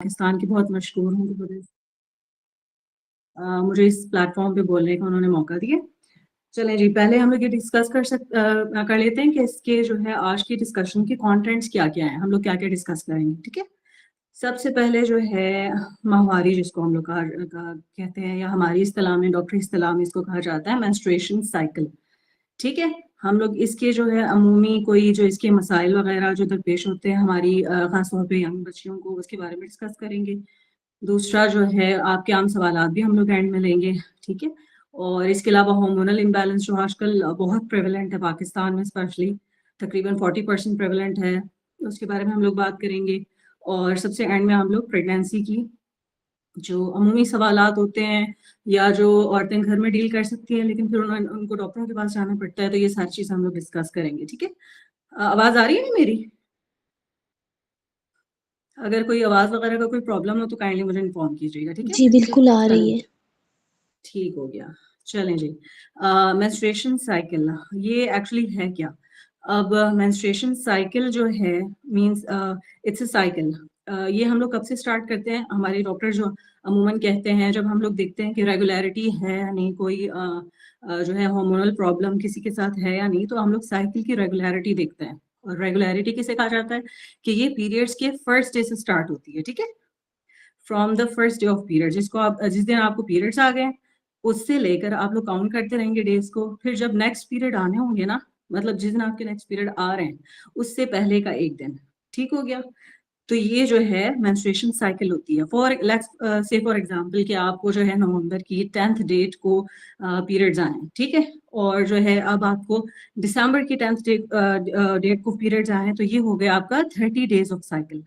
पाकिस्तान की बहुत मशहूर हूँ। मुझे इस प्लेटफॉर्म पे बोलने का उन्होंने मौका दिया। चलें जी, पहले हम लोग ये डिस्कस कर लेते हैं कि इसके जो है आज की डिस्कशन के कंटेंट्स क्या-क्या हैं, हम लोग क्या-क्या डिस्कस करेंगे, ठीक है? सबसे पहले जो है माहवारी जिसको हम लोग कहते हैं या हमारी इस्तिलाह में, डॉक्टरी इस्तिलाह में इसको कहा जाता है मेंस्ट्रुएशन साइकिल, ठीक है? हम लोग इसके जो है अमूमी कोई जो इसके मसाइल वगैरह जो दरपेश होते हैं हमारी ख़ास तौर पे यंग बच्चियों को, उसके बारे में डिस्कस करेंगे। दूसरा जो है आपके आम सवालात भी हम लोग एंड में लेंगे, ठीक है? और इसके अलावा हार्मोनल इम्बैलेंस जो आजकल बहुत प्रेवलेंट है पाकिस्तान में स्पेशली, तकरीबन 40% प्रेवलेंट है, उसके बारे में हम लोग बात करेंगे। और सबसे एंड में हम लोग प्रेगनेंसी की जो अमूमी सवालात होते हैं या जो औरतें घर में डील कर सकती हैं लेकिन फिर उनको डॉक्टरों के पास जाना पड़ता है, तो ये सारी चीज़ हम लोग डिस्कस करेंगे, ठीक है? आवाज़ आ रही है ना मेरी? अगर कोई आवाज़ वगैरह का कोई प्रॉब्लम हो तो काइंडली मुझे इन्फॉर्म कीजिएगा, ठीक है? जी, बिल्कुल आ रही है। ठीक हो गया। चलें जी। मेंस्ट्रुएशन साइकिल ये एक्चुअली है क्या? अब मेंस्ट्रुएशन साइकिल जो है मीन्स इट्स अ साइकिल। ये हम लोग कब से स्टार्ट करते हैं? हमारे डॉक्टर जो अमूमन कहते हैं जब हम लोग देखते हैं कि रेगुलैरिटी है या नहीं, कोई जो है हार्मोनल प्रॉब्लम किसी के साथ है या नहीं, तो हम लोग साइकिल की रेगुलैरिटी देखते हैं। और रेगुलैरिटी किसे कहा जाता है? कि ये पीरियड्स के फर्स्ट डे से स्टार्ट होती है, ठीक है? From the first day of period, जिसको आप जिस दिन आपको पीरियड्स आ गए उससे लेकर आप लोग काउंट करते रहेंगे डेज को। फिर जब नेक्स्ट पीरियड आने होंगे ना, मतलब जिस दिन आपके नेक्स्ट पीरियड आ रहे हैं उससे पहले का एक दिन, ठीक हो गया? तो ये जो है मेंस्ट्रुएशन साइकिल होती है। For let's say for example कि आपको जो है नवंबर की 10th डेट को पीरियड्स आए हैं, ठीक है? और जो है अब आपको दिसंबर की 10th डेट को पीरियड्स आए हैं, तो ये हो गया आपका 30 डेज ऑफ साइकिल।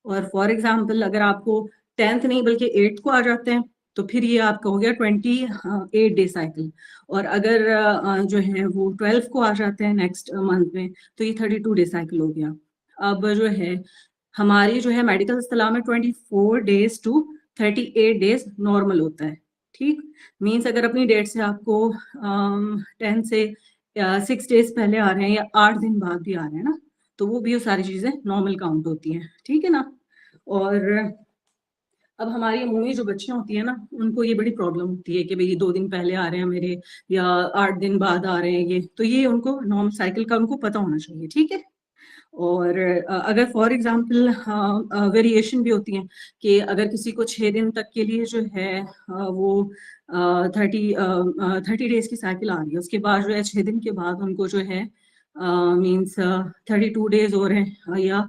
और फॉर एग्जाम्पल अगर आपको 10th नहीं बल्कि 8th को आ जाते हैं तो फिर ये आपका हो गया 28 डे साइकिल। और अगर जो है वो 12 को आ जाते हैं नेक्स्ट मंथ में तो ये 32 डे साइकिल हो गया। अब जो है हमारी जो है मेडिकल इस्तिलाह में 24 डेज टू 38 डेज नॉर्मल होता है, ठीक? मीन्स अगर अपनी डेट से आपको 10 से 6 डेज पहले आ रहे हैं या 8 दिन बाद भी आ रहे हैं ना, तो वो भी सारी चीज़ें नॉर्मल काउंट होती हैं, ठीक है ना? और अब हमारी अमूमी जो बच्चियाँ होती हैं ना, उनको ये बड़ी प्रॉब्लम होती है कि भई 2 दिन पहले आ रहे हैं मेरे या 8 दिन बाद आ रहे हैं ये, तो ये उनको नॉर्मल साइकिल का उनको पता होना चाहिए, ठीक है? और अगर फॉर एग्ज़ाम्पल वेरिएशन भी होती हैं कि अगर किसी को 6 दिन तक के लिए जो है वो 30 डेज़ की साइकिल आ रही है, उसके बाद जो है 6 दिन के बाद उनको जो है मीन्स 32 डेज़ हो रहे हैं या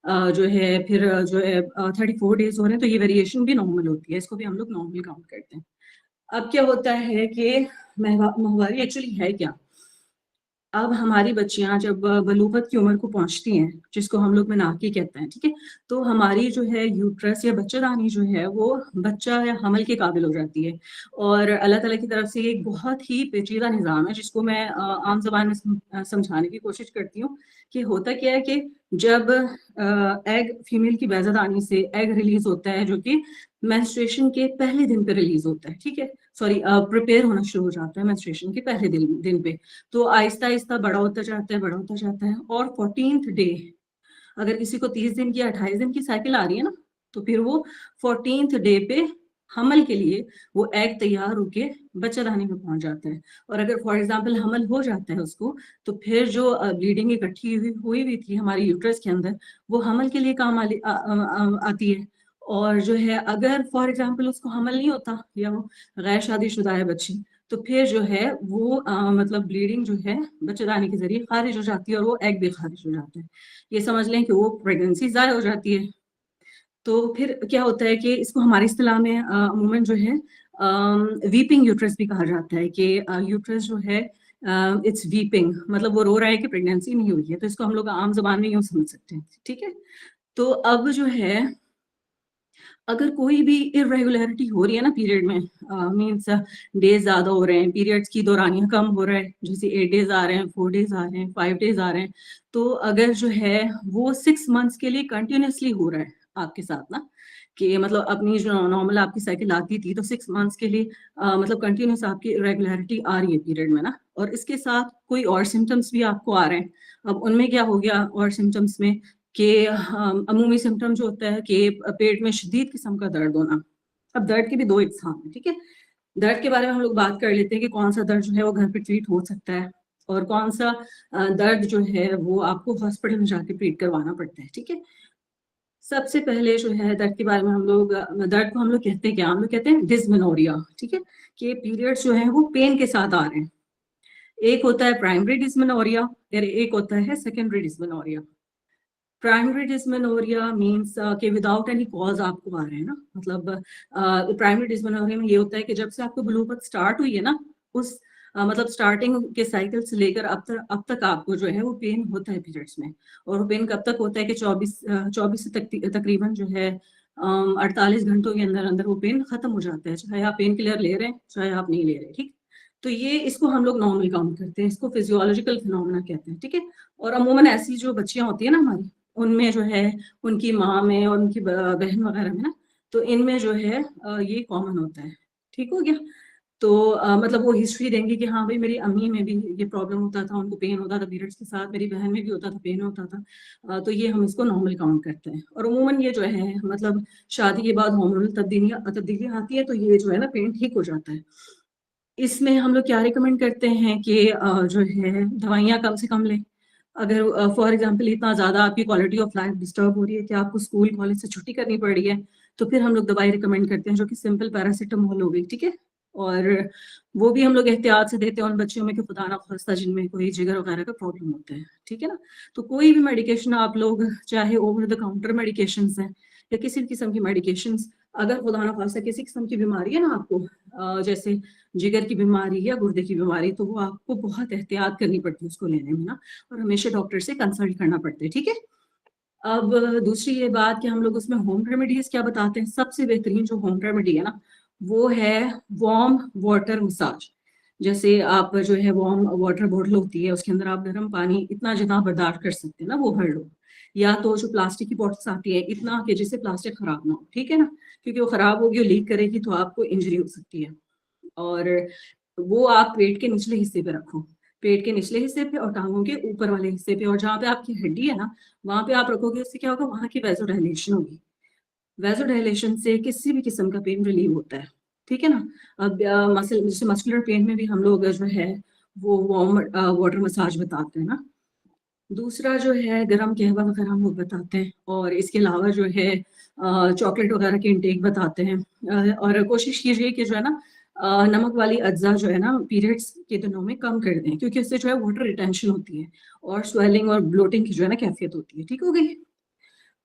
जो है फिर जो है 34 डेज़ हो रहे हैं, तो ये वेरिएशन भी नॉर्मल होती है, इसको भी हम लोग नॉर्मल काउंट करते हैं। अब क्या होता है कि माहवारी एक्चुअली है क्या? अब हमारी बच्चियाँ जब बलूगत की उम्र को पहुँचती हैं, जिसको हम लोग मेनाकी कहते हैं, ठीक है? तो हमारी जो है यूट्रस या बच्चेदानी जो है वो बच्चा या हमल के काबिल हो जाती है। और अल्लाह ताला की तरफ से एक बहुत ही पेचीदा निज़ाम है जिसको मैं आम ज़बान में समझाने की कोशिश करती हूँ कि होता क्या है कि जब एग फीमेल की बैज़ादानी से एग रिलीज़ होता है जो कि मेंस्ट्रुएशन के पहले दिन पे रिलीज़ होता है, ठीक है? सॉरी प्रिपेयर होना शुरू हो जाता है मेंस्ट्रुएशन के पहले दिन पे। तो आहिस्ता-आहिस्ता बड़ा होता जाता है, बड़ा होता जाता है और 14th डे अगर किसी को 30 दिन की 28 दिन की साइकिल आ रही है ना, तो फिर वो 14th डे पे हमल के लिए वो एग तैयार होके बच्चादानी में पहुँच जाता है। और अगर फॉर एग्ज़ाम्पल हमल हो जाता है उसको, तो फिर जो ब्लीडिंग इकट्ठी हुई थी हमारी यूट्रस के अंदर, वो हमल के लिए काम आती है। और जो है अगर फॉर एग्ज़ाम्पल उसको हमल नहीं होता या वो गैर शादीशुदा है बच्ची, तो फिर जो है वो मतलब ब्लीडिंग जो है बच्चेदानी के ज़रिए ख़ारिज हो जाती है और वो एग भी ख़ारिज हो जाता है। ये समझ लें कि वो प्रेगनेंसी ज़ाया हो जाती है। तो फिर क्या होता है कि इसको हमारी इस्तिलाह में अमूमन जो है वीपिंग यूट्रस भी कहा जाता है कि यूट्रस जो है इट्स वीपिंग, मतलब वो रो रहा है कि प्रेगनेंसी नहीं हुई है, तो इसको हम लोग आम ज़बान में यूँ समझ सकते हैं, ठीक है? तो अब जो है अगर कोई भी इर्रेगुलरिटी हो रही है ना पीरियड में, मीन्स डेज ज़्यादा हो रहे हैं, पीरियड्स की दौरानियाँ कम हो रहा है, जैसे 8 डेज आ रहे हैं, 4 डेज आ रहे हैं, 5 डेज आ रहे हैं, तो अगर जो है वो 6 मंथ्स के लिए कंटिन्यूअसली हो रहा है आपके साथ ना, कि मतलब अपनी जो नॉर्मल आपकी साइकिल आती थी तो 6 मंथ्स के लिए मतलब कंटिन्यूअस आपकी इर्रेगुलरिटी आ रही है पीरियड में ना, और इसके साथ कोई और सिम्पटम्स भी आपको आ रहे हैं। अब उनमें क्या हो गया और सिम्पटम्स में कि अमूमी सिम्टम जो होता है कि पेट में शदीद किस्म का दर्द होना। अब दर्द के भी दो इकसाम है, ठीक है। दर्द के बारे में हम लोग बात कर लेते हैं कि कौन सा दर्द जो है वो घर पे ट्रीट हो सकता है और कौन सा दर्द जो है वो आपको हॉस्पिटल में जाके ट्रीट करवाना पड़ता है, ठीक है। सबसे पहले जो है दर्द के बारे में हम लोग दर्द को हम लोग कहते हैं क्या, हम लोग कहते हैं डिस्मेनोरिया, ठीक है। कि पीरियड्स जो है वो पेन के साथ आ रहे हैं। एक होता है प्राइमरी डिस्मेनोरिया और एक होता है secondary dysmenorrhea. Primary dysmenorrhea means कि विदाउट एनी कॉज आपको आ रहे हैं ना, मतलब प्राइमरी डिस्मेनोरिया में ये होता है कि जब से आपको ब्लूपथ स्टार्ट हुई है ना, उस मतलब स्टार्टिंग के साइकिल से लेकर अब तक आपको जो है वो पेन होता है पीरियड्स में। और वो पेन कब तक होता है कि 24 से तकरीबन जो है 48 घंटों के अंदर अंदर वो पेन खत्म हो जाता है, चाहे आप पेन किलर ले रहे हैं चाहे आप नहीं ले रहे, ठीक। तो ये इसको हम लोग नॉर्मल काउंट करते हैं, इसको फिजियोलॉजिकल फिनोमेना कहते हैं, ठीक है। और अमूमन ऐसी जो बच्चियां होती है ना हमारी, उनमें जो है उनकी माँ में और उनकी बहन वगैरह में ना, तो इनमें जो है ये कॉमन होता है, ठीक हो गया। तो मतलब वो हिस्ट्री देंगे कि हाँ भाई मेरी अम्मी में भी ये प्रॉब्लम होता था, उनको पेन होता था पीरियड्स के साथ, मेरी बहन में भी होता था, पेन होता था। तो ये हम इसको नॉर्मल काउंट करते हैं। और अमूमन ये जो है मतलब शादी के बाद हार्मोनल तब्दीली आती है तो ये जो है ना पेन ठीक हो जाता है। इसमें हम लोग क्या रिकमेंड करते हैं कि जो है दवाइयाँ कम से कम लें। अगर फॉर एग्जांपल इतना ज़्यादा आपकी क्वालिटी ऑफ लाइफ डिस्टर्ब हो रही है कि आपको स्कूल कॉलेज से छुट्टी करनी पड़ रही है, तो फिर हम लोग दवाई रिकमेंड करते हैं जो कि सिंपल पैरासिटामोल हो गई, ठीक है। और वो भी हम लोग एहतियात से देते हैं उन बच्चों में कि खुदा ना खास्ता जिनमें कोई जिगर वगैरह का प्रॉब्लम होता है, ठीक है ना। तो कोई भी मेडिकेशन आप लोग, चाहे ओवर द काउंटर मेडिकेशन है या किसी भी किस्म की मेडिकेशन, अगर खुदा ना खास्ता किसी किस्म की बीमारी है ना आपको, जैसे जिगर की बीमारी या गुर्दे की बीमारी, तो वो आपको बहुत एहतियात करनी पड़ती है उसको लेने में ना, और हमेशा डॉक्टर से कंसल्ट करना पड़ता है, ठीक है। अब दूसरी ये बात कि हम लोग उसमें होम रेमेडीज क्या बताते हैं। सबसे बेहतरीन जो होम रेमेडी है ना वो है वार्म वाटर मसाज। जैसे आप जो है वार्म वाटर बॉटल होती है, उसके अंदर आप गर्म पानी इतना जितना बर्दाश्त कर सकते हैं ना वो भर लो। या तो जो प्लास्टिक की बॉटल्स आती है इतना कि जिससे प्लास्टिक खराब ना हो, ठीक है ना, क्योंकि वो खराब होगी, लीक करेगी तो आपको इंजरी हो सकती है। और वो आप पेट के निचले हिस्से पे रखो, पेट के निचले हिस्से पे और टांगों के ऊपर वाले हिस्से पे, और जहाँ पे आपकी हड्डी है ना वहां पे आप रखोगे, उससे क्या होगा, वहां की वैसोडाइलेशन होगी। वैसोडाइलेशन से किसी भी किस्म का पेन रिलीव होता है, ठीक है ना। अब मसल जैसे मस्कुलर पेन में भी हम लोग जो है वो वार्म वाटर मसाज बताते हैं ना। दूसरा जो है गरम कहवा वगैरह हम लोग बताते हैं, और इसके अलावा जो है चॉकलेट वगैरह के इंटेक बताते हैं। और कोशिश कीजिए कि जो है ना नमक वाली अज्जा जो है ना पीरियड्स के दिनों में कम कर दें, क्योंकि उससे जो है वाटर रिटेंशन होती है और स्वेलिंग और ब्लोटिंग की जो है ना कैफियत होती है, ठीक हो गई।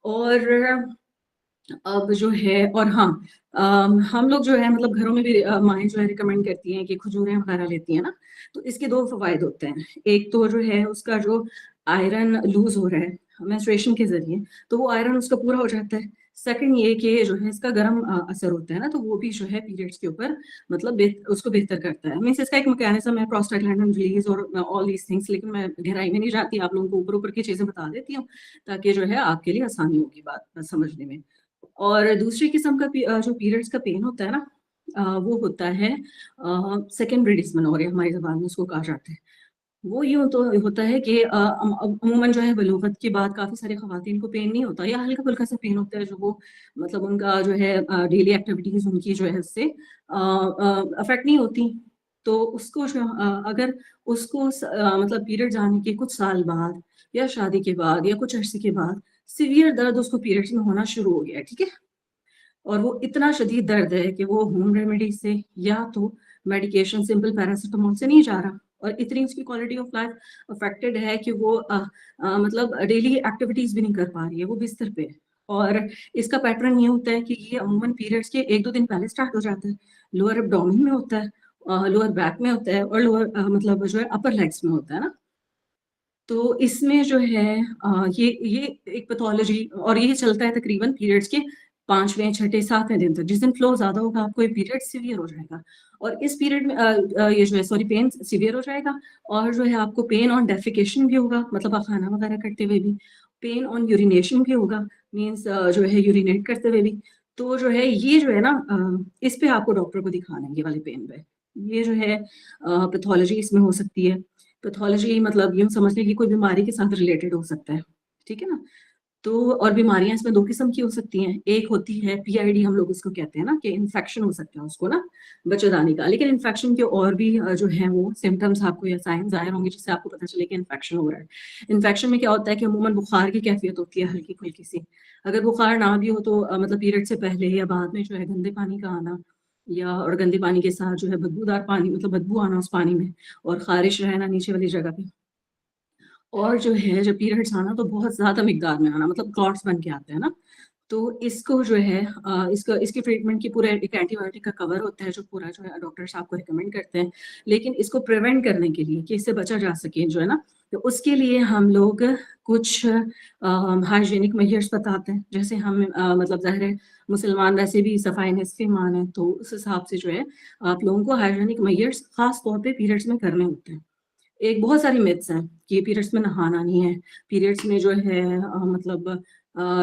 और अब जो है, और हाँ, हम लोग जो है मतलब घरों में भी माएँ जो है रिकमेंड करती हैं कि खजूरें वगैरह लेती हैं ना, तो इसके दो फवायद होते हैं। एक तो जो है उसका जो आयरन लूज हो रहा है मेंस्ट्रुएशन के जरिए, तो वो आयरन उसका पूरा हो जाता है। सेकंड ये कि जो है इसका गर्म असर होता है ना, तो वो भी जो है पीरियड्स के ऊपर मतलब उसको बेहतर करता है। मीन्स इसका एक मैकेनिज्म है प्रोस्टाग्लैंडिन रिलीज और ऑल दीज थिंग्स, लेकिन मैं गहराई में नहीं जाती, आप लोगों को ऊपर ऊपर की चीजें बता देती हूँ ताकि जो है आपके लिए आसानी होगी बात समझने में। और दूसरी किस्म का जो पीरियड्स का पेन होता है ना वो होता है सेकेंडरी डिस्मेनोरिया, हमारी जबान में उसको कहा जाता है। वो यूँ तो होता है कि अमूमन जो है बलूगत के बाद काफ़ी सारी ख़वातीन को पेन नहीं होता, या हल्का-फुल्का सा पेन होता है जो वो मतलब उनका जो है डेली एक्टिविटीज़ उनकी जो है उससे अफ़ेक्ट नहीं होती। तो उसको जो अगर उसको मतलब पीरियड्स आने के कुछ साल बाद या शादी के बाद या कुछ अरसे के बाद सीवियर दर्द उसको पीरियड्स में होना शुरू हो गया है, ठीक है? और वो इतना शदीद दर्द है कि वो होम रेमेडी से या तो मेडिकेशन सिंपल पैरासिटामोल से नहीं जा रहा, और इतनी उसकी क्वालिटी ऑफ लाइफ अफेक्टेड है कि वो मतलब डेली एक्टिविटीज भी नहीं कर पा रही है, वो बिस्तर पे है। और इसका पैटर्न ये होता है कि ये अमूमन पीरियड्स के 1-2 दिन पहले स्टार्ट हो जाता है। लोअर एब्डोमेन में होता है, लोअर बैक में होता है, और लोअर मतलब जो है अपर लेग्स में होता है ना। तो इसमें जो है ये एक पैथोलॉजी, और ये चलता है तकरीबन पीरियड्स के 5वें, छठे, 7वें दिन तक। जिस दिन फ्लो ज़्यादा होगा आपको ये पीरियड सीवियर हो जाएगा, और इस पीरियड में ये जो है सॉरी पेन सीवियर हो जाएगा। और जो है आपको पेन ऑन डेफिकेशन भी होगा, मतलब आप खाना वगैरह करते हुए भी। पेन ऑन यूरिनेशन भी होगा, मीन्स जो है यूरिनेट करते हुए भी। तो जो है ये जो है ना इस पे आपको डॉक्टर को दिखाना है, ये वाले पेन पे। ये जो है पैथोलॉजी इसमें हो सकती है। पैथोलॉजी मतलब यूँ समझ लें कि कोई बीमारी के साथ रिलेटेड हो सकता है, ठीक है ना। तो और बीमारियां इसमें दो किस्म की हो सकती हैं। एक होती है पीआईडी, हम लोग उसको कहते हैं ना, कि इन्फेक्शन हो सकता है उसको ना, बच्चेदानी का। लेकिन इन्फेक्शन के और भी जो है वो सिम्टम्स आपको या साइन जाहिर होंगे जिससे आपको पता चले कि इन्फेक्शन हो रहा है। इन्फेक्शन में क्या होता है कि अमूमन बुखार की कैफियत होती है हल्की फुल्की सी। अगर बुखार ना भी हो तो मतलब पीरियड से पहले या बाद में जो है गंदे पानी का आना, या और गंदे पानी के साथ जो है बदबूदार पानी, मतलब बदबू आना उस पानी में, और खारिश रहना नीचे वाली जगह पे, और जो है जब पीरियड्स आना तो बहुत ज़्यादा मिकदार में आना, मतलब क्लॉट्स बन के आते हैं ना। तो इसको जो है इसका इसकी ट्रीटमेंट की पूरा एक एंटीबायोटिक का कवर होता है जो पूरा जो है डॉक्टर्स आपको रिकमेंड करते हैं। लेकिन इसको प्रिवेंट करने के लिए कि इससे बचा जा सके जो है ना, तो उसके लिए हम लोग कुछ हाइजीनिक मेजर्स बताते हैं। जैसे हम मतलब ज़ाहिर है मुसलमान वैसे भी सफाई निस्फ़ ईमान है, तो उस हिसाब से जो है आप लोगों को हाइजीनिक मेजर्स खास तौर पे पीरियड्स में करने होते हैं। एक बहुत सारी मिथ्स हैं कि पीरियड्स में नहाना नहीं है, पीरियड्स में जो है मतलब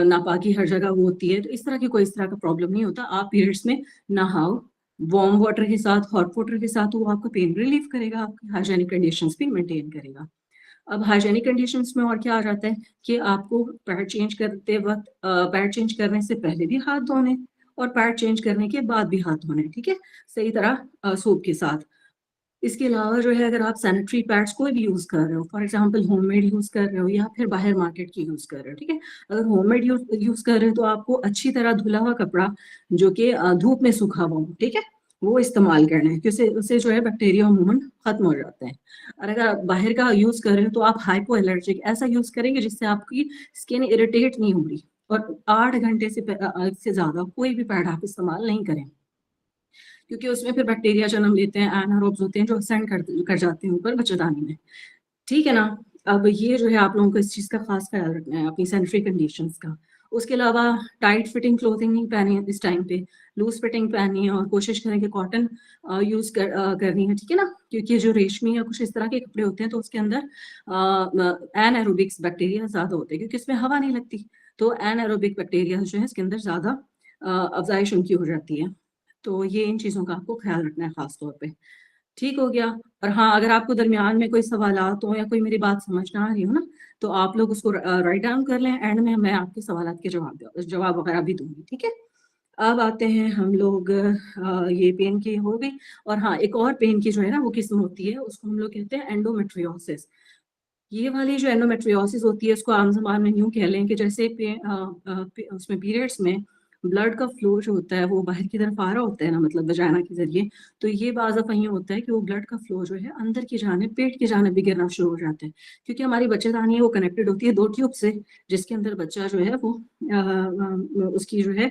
नापाकी हर जगह वो होती है, तो इस तरह की कोई इस तरह का प्रॉब्लम नहीं होता। आप पीरियड्स में नहाओ, वार्म वाटर के साथ, हॉट वाटर के साथ, वो आपको पेन रिलीफ करेगा, आपकी हाइजीनिक कंडीशंस भी मेंटेन करेगा। अब हाइजीनिक कंडीशंस में और क्या आ जाता है कि आपको पैड चेंज करते वक्त पैड चेंज करने से पहले भी हाथ धोने, और पैड चेंज करने के बाद भी हाथ धोने, ठीक है, सही तरह सोप के साथ। इसके अलावा जो है अगर आप सैनिटरी पैड्स कोई भी यूज़ कर रहे हो, फॉर एग्जांपल होममेड यूज़ कर रहे हो या फिर बाहर मार्केट की यूज़ कर रहे हो, ठीक है। अगर होममेड यूज़ कर रहे हो तो आपको अच्छी तरह धुला हुआ कपड़ा जो कि धूप में सूखा हुआ हो, ठीक है, वो इस्तेमाल करना है, क्योंकि उससे जो है बैक्टीरिया अमूमन खत्म हो जाते हैं। और अगर आप बाहर का यूज़ कर रहे हो तो आप हाइपो एलर्जिक ऐसा यूज़ करेंगे जिससे आपकी स्किन इरिटेट नहीं हो रही। और 8 घंटे से ज़्यादा कोई भी पैड आप इस्तेमाल नहीं करें, क्योंकि उसमें फिर बैक्टीरिया जन्म लेते हैं, एनारोब्स होते हैं जो असेंड कर जाते हैं ऊपर बच्चेदानी में, ठीक है ना। अब ये जो है आप लोगों को इस चीज़ का खास ख्याल रखना है अपनी सैनिटरी कंडीशंस का। उसके अलावा टाइट फिटिंग क्लोथिंग नहीं पहनी है इस टाइम पे, लूज फिटिंग पहनी है, और कोशिश करें कि कॉटन यूज़ करनी है, ठीक है ना, क्योंकि जो रेशमी या कुछ इस तरह के कपड़े होते हैं तो उसके अंदर एनारोबिक्स बैक्टीरिया ज़्यादा होते हैं, क्योंकि इसमें हवा नहीं लगती। तो एनारोबिक बैक्टीरिया जो है इसके अंदर ज़्यादा अफजाइश उनकी हो जाती है। तो ये इन चीज़ों का आपको ख्याल रखना है खास तौर पे। ठीक हो गया। और हाँ, अगर आपको दरमियान में कोई सवालात हो या कोई मेरी बात समझ ना आ रही हो ना, तो आप लोग उसको राइट डाउन कर लें, एंड में मैं आपके सवालात के जवाब वगैरह भी दूंगी, ठीक है। अब आते हैं हम लोग ये पेन की हो गई। और हाँ, एक और पेन की जो है ना वो किस्म होती है, उसको हम लोग कहते हैं एंडोमेट्रियोसिस। ये वाली जो एंडोमेट्रियोसिस होती है इसको आम ज़बान में यूँ कह लें कि जैसे उसमें पीरियड्स में ब्लड का फ्लो जो होता है वो बाहर की तरफ आ रहा होता है ना, मतलब वजाइना के ज़रिए। तो ये बाज़ दफ़ा यूँ होता है कि वो ब्लड का फ्लो जो है अंदर की जानिब, पेट की जानिब भी गिरना शुरू हो जाता है। क्योंकि हमारी बच्चेदानी है वो कनेक्टेड होती है 2 ट्यूब से, जिसके अंदर बच्चा जो है वो उसकी जो है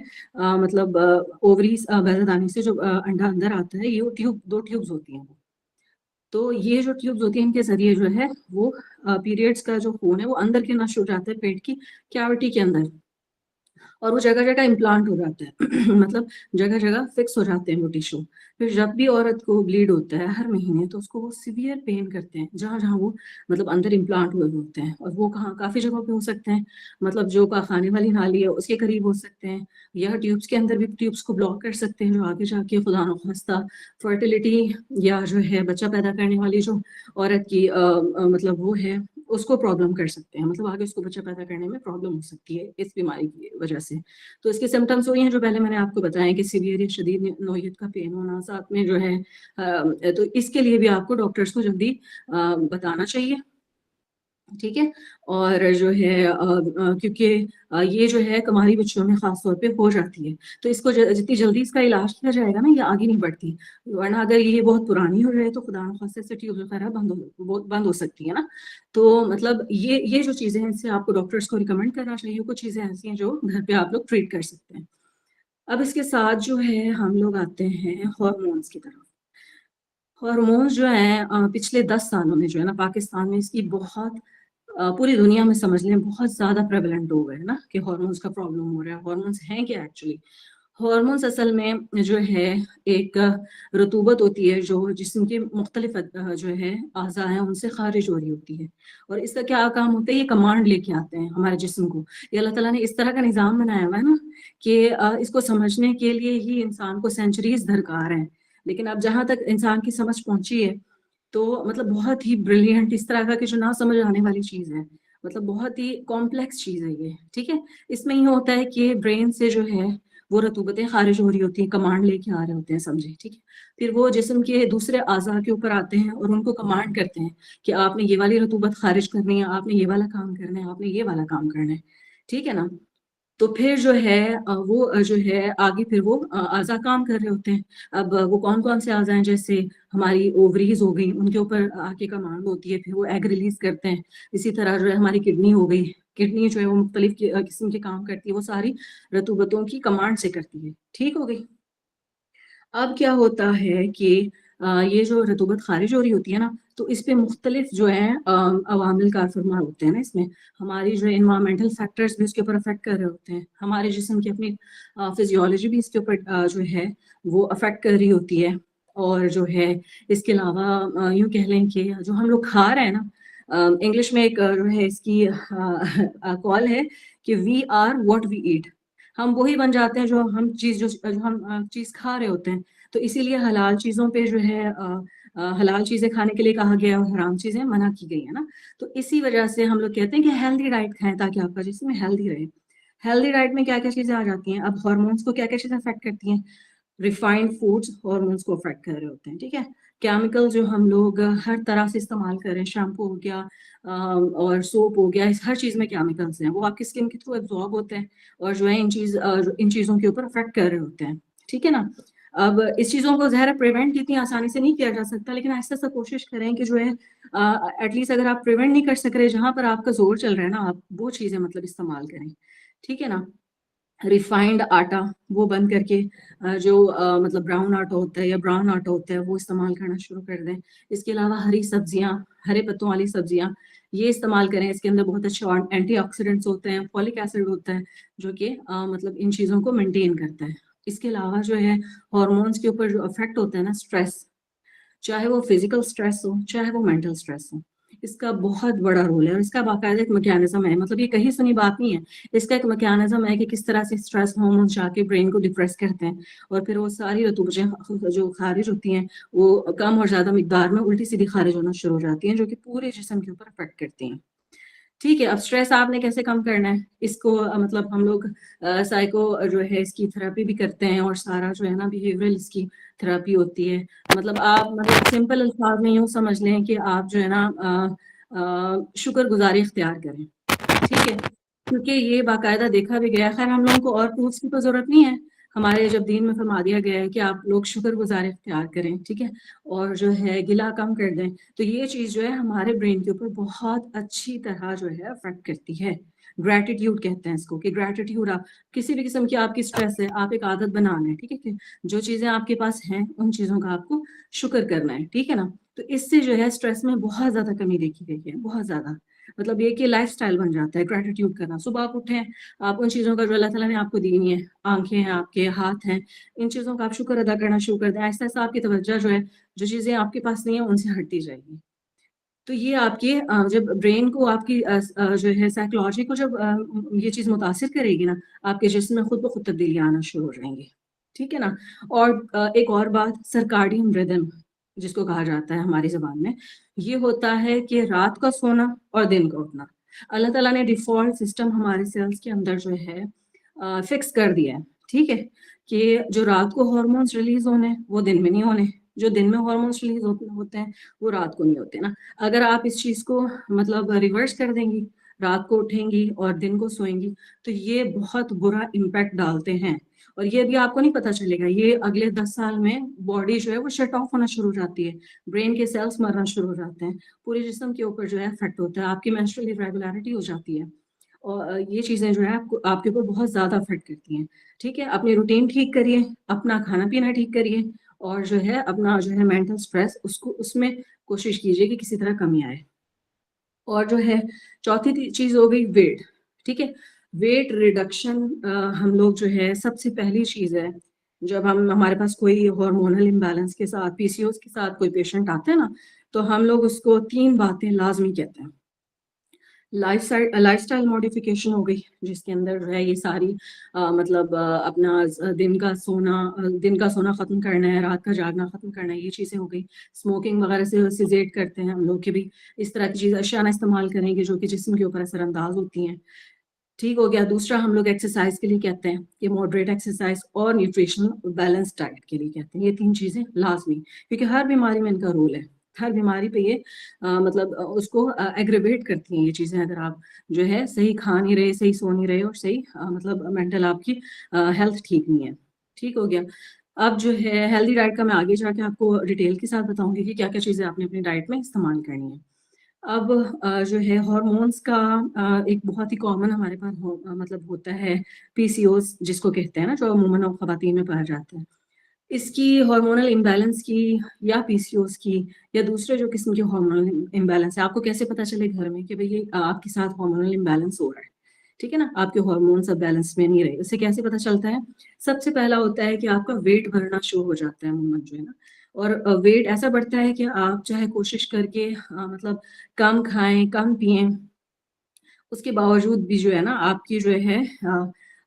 मतलब ओवरीज़ बच्चेदानी से जो अंडा अंदर आता है, ये 2 ट्यूब्स होती हैं वो। तो ये जो ट्यूब्स होती हैं इनके ज़रिए जो है वो पीरियड्स का जो खून है वो अंदर गिरना शुरू हो जाता है पेट की कैविटी के अंदर, और वो जगह-जगह इम्प्लांट हो जाता है मतलब जगह-जगह फिक्स हो जाते हैं वो टिश्यू। फिर जब भी औरत को ब्लीड होता है हर महीने तो उसको वो सीवियर पेन करते हैं, जहाँ-जहाँ वो मतलब अंदर इम्प्लांट हुए होते हैं। और वो कहाँ, काफ़ी जगहों पे हो सकते हैं, मतलब जो खाने वाली नाली है उसके करीब हो सकते हैं, या ट्यूब्स के अंदर भी ट्यूब्स को ब्लॉक कर सकते हैं, जो आगे जाके खुदा न खास्ता फर्टिलिटी या जो है बच्चा पैदा करने वाली जो औरत की मतलब वो है, उसको प्रॉब्लम कर सकते हैं, मतलब आगे उसको बच्चा पैदा करने में प्रॉब्लम हो सकती है इस बीमारी की वजह से। तो इसके सिम्पटम्स वही हैं जो पहले मैंने आपको बताया कि सीवियर या शदीद नोयत का पेन होना, साथ में जो है तो इसके लिए भी आपको डॉक्टर्स को जल्दी बताना चाहिए, ठीक है। और जो है क्योंकि ये जो है कमारी बच्चों में ख़ास तौर पे हो जाती है, तो इसको जितनी जल्दी इसका इलाज किया जाएगा ना, ये आगे नहीं बढ़ती। वरना अगर ये बहुत पुरानी हो जाए तो खुदा न ख़ास्ता इससे ट्यूब्स वगैरह बंद हो सकती है ना। तो मतलब ये जो चीज़ें हैं इससे आपको डॉक्टर्स को रिकमेंड करना चाहिए, कुछ चीज़ें ऐसी हैं जो घर पे आप लोग ट्रीट कर सकते हैं। अब इसके साथ जो है हम लोग आते हैं हॉर्मोन्स की तरफ। हॉर्मोन्स जो हैं पिछले 10 सालों में जो है ना पाकिस्तान में इसकी बहुत पूरी दुनिया में समझ लें बहुत ज़्यादा प्रेवलेंट हो गए हैं ना, कि हॉर्मोन्स का प्रॉब्लम हो रहा है। हॉर्मोन्स हैं क्या एक्चुअली? हॉर्मोन्स असल में जो है एक रतूबत होती है जो जिस्म के मुख्तलिफ जो है अज़ा हैं उनसे खारिज हो रही होती है। और इसका क्या काम होता है, ये कमांड लेके आते हैं हमारे जिस्म को। ये अल्लाह ताला ने इस तरह का निज़ाम बनाया हुआ है ना कि इसको समझने के लिए ही इंसान को सेंचुरीज़ दरकार हैं। लेकिन अब जहाँ तक इंसान की समझ पहुँची है, तो मतलब बहुत ही ब्रिलियंट इस तरह का कि जो ना समझ आने वाली चीज़ है। मतलब बहुत ही कॉम्प्लेक्स चीज़ है ये, ठीक है? इसमें ये होता है कि ब्रेन से जो है वो रतूबतें खारिज हो रही होती हैं, कमांड लेके आ रहे होते हैं, समझे, ठीक है? फिर वो जिस्म के दूसरे अज़ा के ऊपर आते हैं और उनको कमांड करते हैं कि आपने ये वाली रतूबत खारिज करनी है, आपने ये वाला काम करना है, आपने ये वाला काम करना है, ठीक है ना? तो फिर जो है वो जो है आगे फिर वो अज़ा काम कर रहे होते हैं। अब वो कौन-कौन से अज़ा हैं, जैसे हमारी ओवरीज़ हो गई, उनके ऊपर आके कमांड होती है, फिर वो एग रिलीज़ करते हैं। इसी तरह जो है हमारी किडनी हो गई, किडनी जो है वो मुख्तलिफ किस्म के काम करती है, वो सारी रतूबतों की कमांड से करती है। ठीक हो गई? अब क्या होता है कि ये जो रतूबत ख़ारिज हो रही होती है ना, तो इस पे मुख्तलिफ जो है अवामिल कार फरमा होते हैं ना इसमें। हमारी जो एनवायरमेंटल फैक्टर्स भी उसके ऊपर अफ़ेक्ट कर रहे होते हैं। हमारे जिस्म की अपनी फ़िज़ियोलॉजी भी इसके ऊपर जो है वो अफ़ेक्ट कर रही होती है। और जो है इसके अलावा यूँ कह लें कि जो हम लोग खा रहे हैं ना, इंग्लिश में एक जो है इसकी कॉल है कि we are what we eat. हम वही बन जाते हैं जो हम जो हम चीज़ खा रहे होते हैं। तो इसीलिए हलाल चीज़ों पे जो है हलाल चीज़ें खाने के लिए कहा गया है और हराम चीज़ें मना की गई है ना। तो इसी वजह से हम लोग कहते हैं कि हेल्दी डाइट खाएँ ताकि आपका जिस्म हेल्दी रहे। हेल्दी डाइट में क्या-क्या चीज़ें आ जाती हैं? अब हार्मोन्स को क्या-क्या चीज़ें अफ़ेक्ट करती हैं? रिफाइंड फूड्स हार्मोन्स को अफ़ेक्ट कर रहे होते हैं, ठीक है? केमिकल जो हम लोग हर तरह से इस्तेमाल कर रहे हैं, शैम्पू हो गया और सोप हो गया, इस हर चीज़ में केमिकल्स हैं, वो आपकी स्किन के थ्रू एब्ज़ॉर्ब होते हैं और जो है इन चीज़ों के ऊपर अफ़ेक्ट कर रहे होते हैं, ठीक है ना? अब इस चीज़ों को ज़ाहिर है प्रिवेंट इतनी आसानी से नहीं किया जा सकता, लेकिन आहिस्ता-आहिस्ता कोशिश करें कि जो है एटलीस्ट अगर आप प्रिवेंट नहीं कर सक रहे, जहाँ पर आपका ज़ोर चल रहा है ना, आप वो चीज़ें मतलब इस्तेमाल करें, ठीक है ना? रिफाइंड आटा वो बंद करके जो मतलब ब्राउन आटा होता है या ब्राउन आटा होता है वो इस्तेमाल करना शुरू कर दें। इसके अलावा हरी सब्जियाँ, हरे पत्तों वाली सब्जियाँ ये इस्तेमाल करें। इसके अंदर बहुत अच्छे एंटीऑक्सीडेंट्स होते हैं, फॉलिक एसिड होता है जो कि मतलब इन चीज़ों को मेंटेन करता है। इसके अलावा जो है हार्मोन्स के ऊपर जो इफ़ेक्ट होता है ना, स्ट्रेस, चाहे वो फिजिकल स्ट्रेस हो, चाहे वो मेंटल स्ट्रेस हो, इसका बहुत बड़ा रोल है और इसका बाकायदा एक मैकेनिज्म है, मतलब ये कहीं सुनी बात नहीं है। इसका एक मैकेनिज्म है कि किस तरह से स्ट्रेस हार्मोन्स जाके ब्रेन को डिप्रेस करते हैं और फिर वो सारी रतूबतें जो खारिज होती हैं, वो कम और ज़्यादा मिकदार में उल्टी-सीधी खारिज होना शुरू हो जाती हैं, जो कि पूरे जिस्म के ऊपर इफ़ेक्ट करती हैं। ठीक है, अब स्ट्रेस आपने कैसे कम करना है? इसको मतलब हम लोग साइको जो है इसकी थेरेपी भी करते हैं और सारा जो है ना बिहेवियरल इसकी थेरेपी होती है। मतलब आप मतलब सिंपल अल्फाज में यूँ समझ लें कि आप जो है ना शुक्रगुज़ारी इख्तियार करें, ठीक है? क्योंकि ये बाकायदा देखा भी गया है, ख़ैर हम लोगों को और प्रूफ़्स की तो ज़रूरत नहीं है। हमारे जब दीन में फ़रमा दिया गया है कि आप लोग शुक्रगुज़ारी इख्तियार करें, ठीक है? और जो है गिला कम कर दें। तो ये चीज़ जो है हमारे ब्रेन के ऊपर बहुत अच्छी तरह जो है अफ़ेक्ट करती है। ग्रैटिट्यूड कहते हैं इसको कि ग्रैटिट्यूड आप किसी भी किस्म की आपकी स्ट्रेस है, आप एक आदत बना लें, ठीक है? कि जो चीज़ें आपके पास हैं, उन चीज़ों का आपको शुक्र करना है, ठीक है ना? तो इससे जो है स्ट्रेस में बहुत ज़्यादा कमी देखी गई है, बहुत ज़्यादा। मतलब ये कि लाइफ़स्टाइल बन जाता है ग्रैटिट्यूड करना। सुबह आप उठें, आप उन चीज़ों का जो अल्लाह ताला ने आपको दी हुई हैं, आँखें हैं आपके, हाथ हैं, इन चीज़ों का आप शुक्र अदा करना शुरू कर दें। आहिस्ता-आहिस्ता आपकी तवज्जो जो है, जो चीज़ें आपके पास नहीं है, उनसे हटती जाएगी। तो ये आपके जब ब्रेन को आपकी जो है साइकोलॉजी को जब ये चीज़ मुतासिर करेगी ना, आपके जिस्म में खुद ब खुद तब्दीलियाँ आना शुरू हो जाएँगी। ठीक है ना? और एक और बात सर्काडियन रिदम जिसको कहा जाता है हमारी ज़बान में, ये होता है कि रात का सोना और दिन का उठना। अल्लाह ताला ने डिफ़ॉल्ट सिस्टम हमारे सेल्स के अंदर जो है फ़िक्स कर दिया है, ठीक है? कि जो रात को हार्मोन्स रिलीज़ होने हैं, वो दिन में नहीं होने, जो दिन में हार्मोन्स रिलीज़ होते हैं, वो रात को नहीं होते ना। अगर आप इस चीज़ को मतलब रिवर्स कर देंगी, रात को उठेंगी और दिन को सोएँगी, तो ये बहुत बुरा इम्पैक्ट डालते हैं और ये भी आपको नहीं पता चलेगा। ये अगले 10 साल में बॉडी जो है वो शट ऑफ होना शुरू हो जाती है, ब्रेन के सेल्स मरना शुरू हो जाते हैं, पूरे जिस्म के ऊपर जो है इफ़ेक्ट होता है, आपकी मेंस्ट्रुअल इरेगुलरिटी हो जाती है और ये चीज़ें जो है आपको आपके ऊपर बहुत ज़्यादा इफ़ेक्ट करती हैं, ठीक है? अपनी रूटीन ठीक करिए, अपना खाना-पीना ठीक करिए और जो है अपना जो है मेंटल स्ट्रेस उसको उसमें कोशिश कीजिए कि किसी तरह कमी आए। और जो है चौथी चीज़ हो गई वेट, ठीक है? वेट रिडक्शन हम लोग जो है सबसे पहली चीज़ है, जब हम हमारे पास कोई हार्मोनल इम्बैलेंस के साथ पीसीओएस के साथ कोई पेशेंट आता है ना, तो हम लोग उसको 3 बातें लाज़मी कहते हैं। लाइफस्टाइल मॉडिफिकेशन हो गई, जिसके अंदर जो है ये सारी मतलब अपना दिन का सोना खत्म करना है, रात का जागना खत्म करना है, ये चीजें हो गई। स्मोकिंग वगैरह से सिजेट करते हैं हम लोग के भी, इस तरह की चीज अशिया ना इस्तेमाल करेंगे जो कि जिस्म के ऊपर असरअंदाज होती हैं। ठीक हो गया। दूसरा हम लोग एक्सरसाइज के लिए कहते हैं कि मॉडरेट एक्सरसाइज, और न्यूट्रिशनल बैलेंस डाइट के लिए कहते हैं। ये 3 चीजें लाजमी, क्योंकि हर बीमारी में इनका रोल है। हर बीमारी पे ये मतलब उसको एग्रेवेट करती हैं ये चीजें, अगर आप जो है सही खा नहीं रहे, सही सो नहीं रहे, और सही मतलब मेंटल आपकी हेल्थ ठीक नहीं है। ठीक हो गया। अब जो है हेल्दी डाइट का मैं आगे जाके आपको डिटेल के साथ बताऊंगी कि क्या क्या चीजें आपने अपनी डाइट में इस्तेमाल करनी है। अब जो है हार्मोन्स का एक बहुत ही कॉमन हमारे पास मतलब होता है पीसीओएस, जिसको कहते हैं ना, जो अमूमन और खवातीन में पाया जाता है। इसकी हार्मोनल इम्बैलेंस की, या पीसीओएस की, या दूसरे जो किस्म के हार्मोनल इम्बैलेंस है, आपको कैसे पता चले घर में कि भाई ये आपके साथ हार्मोनल इम्बैलेंस हो रहा है? ठीक है ना, आपके हार्मोन्स अब बैलेंस में नहीं रहे, इससे कैसे पता चलता है? सबसे पहला होता है कि आपका वेट बढ़ना शुरू हो जाता है अमूमन जो है ना। और वेट ऐसा बढ़ता है कि आप चाहे कोशिश करके मतलब कम खाएं, कम पिएं, उसके बावजूद भी जो है ना आपकी जो है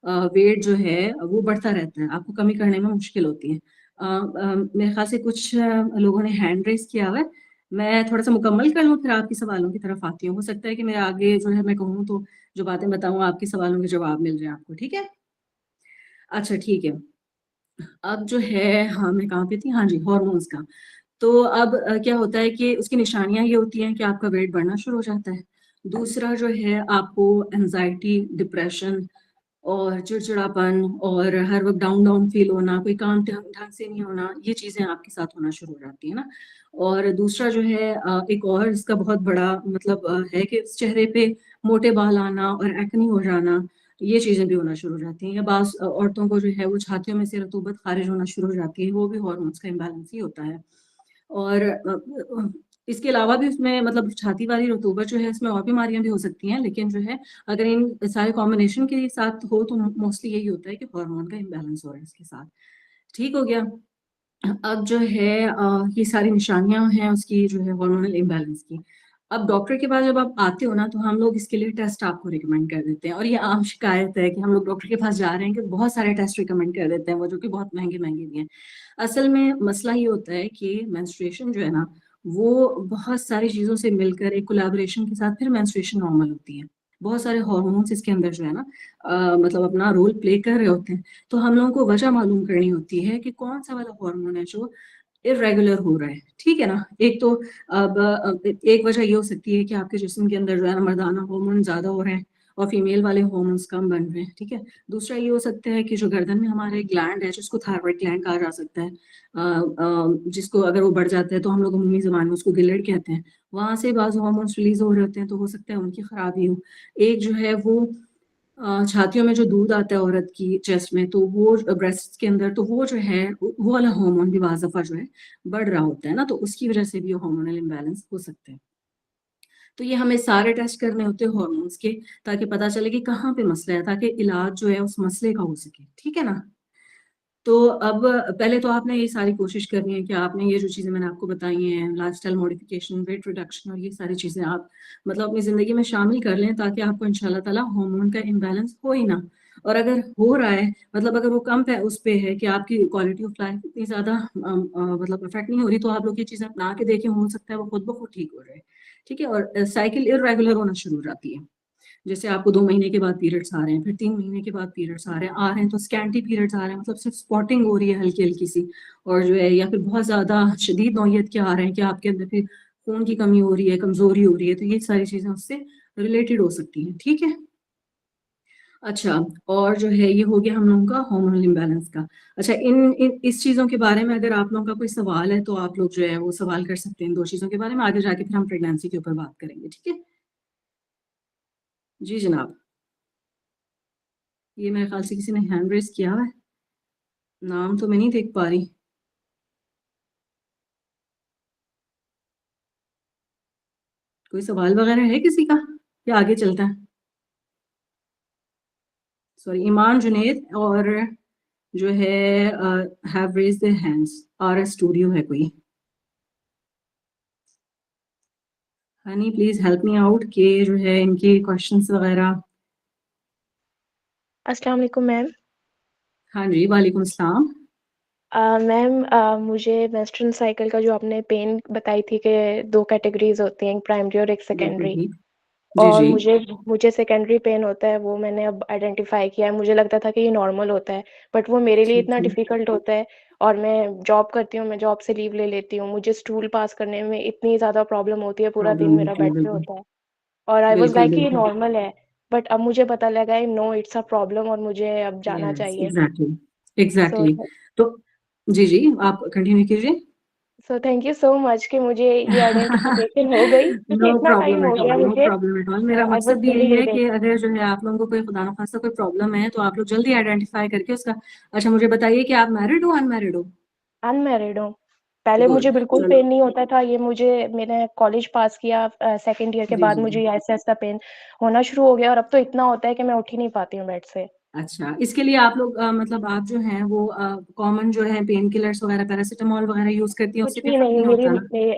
वेट जो है वो बढ़ता रहता है, आपको कमी करने में मुश्किल होती है। मेरे ख्याल से कुछ लोगों ने हैंड रेस किया हुआ है। मैं थोड़ा सा मुकम्मल कर लूँ, फिर आपके सवालों की तरफ आती हूँ। हो सकता है कि मेरे आगे जो है मैं कहूँ तो जो बातें बताऊँ आपके सवालों के जवाब मिल जाए आपको। ठीक है? अच्छा, ठीक है। अब जो है, हाँ मैं कहाँ पे थी, हाँ जी, हॉर्मोन्स का। तो अब क्या होता है कि उसकी निशानियां ये होती हैं कि आपका वेट बढ़ना शुरू हो जाता है। दूसरा जो है, आपको एंजाइटी, डिप्रेशन और चिड़चिड़ापन, और हर वक्त डाउन डाउन फील होना, कोई काम ढंग ढंग से नहीं होना, ये चीजें आपके साथ होना शुरू हो जाती है ना। और दूसरा जो है, एक और इसका बहुत बड़ा मतलब है कि चेहरे पे मोटे बाल आना और एक्ने हो जाना, ये चीजें भी होना शुरू हो जाती हैं। या बाज औरतों को जो है वो छातियों में से रतूबत खारिज होना शुरू हो जाती है, वो भी हार्मोन्स का इम्बैलेंस ही होता है। और इसके अलावा भी उसमें मतलब छाती वाली रतूबत जो है, इसमें और बीमारियां भी हो सकती हैं, लेकिन जो है अगर इन सारे कॉम्बिनेशन के साथ हो तो मोस्टली यही होता है कि हार्मोन का इम्बैलेंस हो रहा है इसके साथ। ठीक हो गया। अब जो है ये सारी निशानियां हैं उसकी जो है हार्मोनल इम्बैलेंस की। अब डॉक्टर के पास जब आप आते हो ना, तो हम लोग इसके लिए टेस्ट आपको रिकमेंड कर देते हैं, और ये आम शिकायत है कि हम लोग डॉक्टर के पास जा रहे हैं कि बहुत सारे टेस्ट रिकमेंड कर देते हैं वो, जो कि बहुत महंगे महंगे भी हैं। असल में मसला ये होता है कि मेंस्ट्रुएशन जो है ना, वो बहुत सारी चीज़ों से मिलकर एक कोलैबोरेशन के साथ फिर मेंस्ट्रुएशन नॉर्मल होती है। बहुत सारे हार्मोन्स इसके अंदर जो है ना मतलब अपना रोल प्ले कर रहे होते हैं। तो हम लोगों को वजह मालूम करनी होती है कि कौन सा वाला हार्मोन है जो इरेगुलर हो रहा है। ठीक है ना। एक तो एक वजह ये हो सकती है कि आपके जिस्म के अंदर जो है ना मर्दाना हार्मोन ज्यादा हो रहे हैं और फीमेल वाले हार्मोन्स कम बन रहे हैं। ठीक है। दूसरा ये हो सकता है कि जो गर्दन में हमारे ग्लैंड है, जिसको थायराइड ग्लैंड कहा जा सकता है, जिसको अगर वो बढ़ जाता है तो हम लोग अमूमी ज़बान में उसको गिलड़ कहते हैं, वहां से बाज़ हार्मोन्स रिलीज हो रहे होते हैं, तो हो सकता है उनकी खराबी हो। एक जो है वो छातियों में जो दूध आता है औरत की चेस्ट में, तो वो ब्रेस्ट के अंदर, तो वो जो है वो वाला हार्मोन भी बाज़ दफा जो है बढ़ रहा होता है ना, तो उसकी वजह से भी हार्मोनल इम्बैलेंस हो सकते हैं। तो ये हमें सारे टेस्ट करने होते हैं हार्मोन्स के, ताकि पता चले कि कहाँ पे मसला है, ताकि इलाज जो है उस मसले का हो सके। ठीक है ना। तो अब पहले तो आपने ये सारी कोशिश करनी है कि आपने ये जो चीज़ें मैंने आपको बताई हैं, लाइफस्टाइल मॉडिफिकेशन, वेट रिडक्शन, और ये सारी चीज़ें आप मतलब अपनी ज़िंदगी में शामिल कर लें, ताकि आपको इंशाल्लाह ताला हार्मोन का इम्बैलेंस हो ही ना। और अगर हो रहा है, मतलब अगर वो कम पे उस पे है कि आपकी क्वालिटी ऑफ लाइफ इतनी ज़्यादा मतलब अफेक्ट नहीं हो रही, तो आप लोग ये चीज़ें अपना के देखें, हो सकता है वो खुद ब खुद ठीक हो जाए। ठीक है। और साइकिल इरेगुलर होना शुरू हो जाती है। जैसे आपको 2 महीने के बाद पीरियड्स आ रहे हैं, फिर 3 महीने के बाद पीरियड्स आ रहे हैं तो स्कैंटी पीरियड्स आ रहे हैं, मतलब सिर्फ स्पॉटिंग हो रही है हल्की हल्की सी, और जो है या फिर बहुत ज्यादा शदीद नौयत के आ रहे हैं कि आपके अंदर फिर खून की कमी हो रही है, कमजोरी हो रही है, तो ये सारी चीजें उससे रिलेटेड हो सकती हैं। ठीक है। अच्छा, और जो है ये हो गया हम लोगों का हार्मोनल इम्बैलेंस का। अच्छा, इस चीजों के बारे में अगर आप लोगों का कोई सवाल है, तो आप लोग जो है वो सवाल कर सकते हैं, 2 चीजों के बारे में। आगे जाके फिर हम प्रेगनेंसी के ऊपर बात करेंगे। ठीक है। जी जनाब। ये मेरे ख्याल से किसी ने हैंड रेस किया है, नाम तो मैं नहीं देख पा रही। कोई सवाल वगैरह है किसी का, या आगे चलता है? सॉरी, ईमान जुनेद और जो है have raise their hands, R S studio है कोई? Honey please help me out कि जो है इनके क्वेश्चंस वगैरह। अस्सलाम वालेकुम मैम। हाँ जी, वालेकुम सलाम। मैम, मुझे मेंस्ट्रुअल साइकिल का जो आपने पेन बताई थी कि 2 कैटेगरीज़ होती हैं, एक प्राइमरी और एक बिल्कुल सेकेंडरी। ठीक। जी और जी। मुझे मुझे सेकेंडरी पेन होता है, वो मैंने अब आइडेंटिफ़ाई किया है। मुझे लगता था कि ये नॉर्मल होता है, बट वो मेरे लिए ठीक इतना है। डिफ़िकल्ट होता है। और मैं जॉब करती हूँ, मैं जॉब से लीव ले लेती हूँ। मुझे स्टूल पास करने में इतनी ज़्यादा प्रॉब्लम होती है, पूरा दिन प्रॉब्लम मेरा होती है, बेड पे बिल्कुल। होता है। और आई वाज़ बिल्कुल लाइक कि ये बिल्कुल। नॉर्मल है, बट अब मुझे पता लगा है नो, इट्स अ प्रॉब्लम और मुझे अब जाना यस, चाहिए। एग्जैक्टली। So exactly. तो जी जी, आप कंटिन्यू कीजिए। So thank you so much कि मुझे ये आइडेंटिफिकेशन हो गई, क्योंकि नो इतना टाइम प्रॉब्लम हो एट गया ऑल, नो मुझे। Problem at all. मेरा आई मकसद वाज़ भी यही है इरिटेटेड। कि अगर जो है आप लोगों को कोई खुदा न खास्ता कोई प्रॉब्लम है तो आप लोग जल्दी आइडेंटिफाई करके उसका। अच्छा, मुझे बताइए कि आप मैरिड हो अनमैरिड हो? अनमैरिड हूँ। पहले मुझे गुड। बिल्कुल चलो। पेन नहीं होता था, ये मुझे मैंने कॉलेज पास किया सेकंड ईयर के जी बाद जी जी। मुझे ये ऐसा-ऐसा पेन होना शुरू हो गया और अब तो इतना होता है कि मैं उठ ही नहीं पाती हूँ बेड से। अच्छा, इसके लिए आप लोग मतलब आप जो हैं वो कॉमन जो है पेन किलर्स वगैरह पैरासिटामोल वगैरह यूज करती हैं, कुछ उससे कोई भी फर्क नहीं, नहीं होता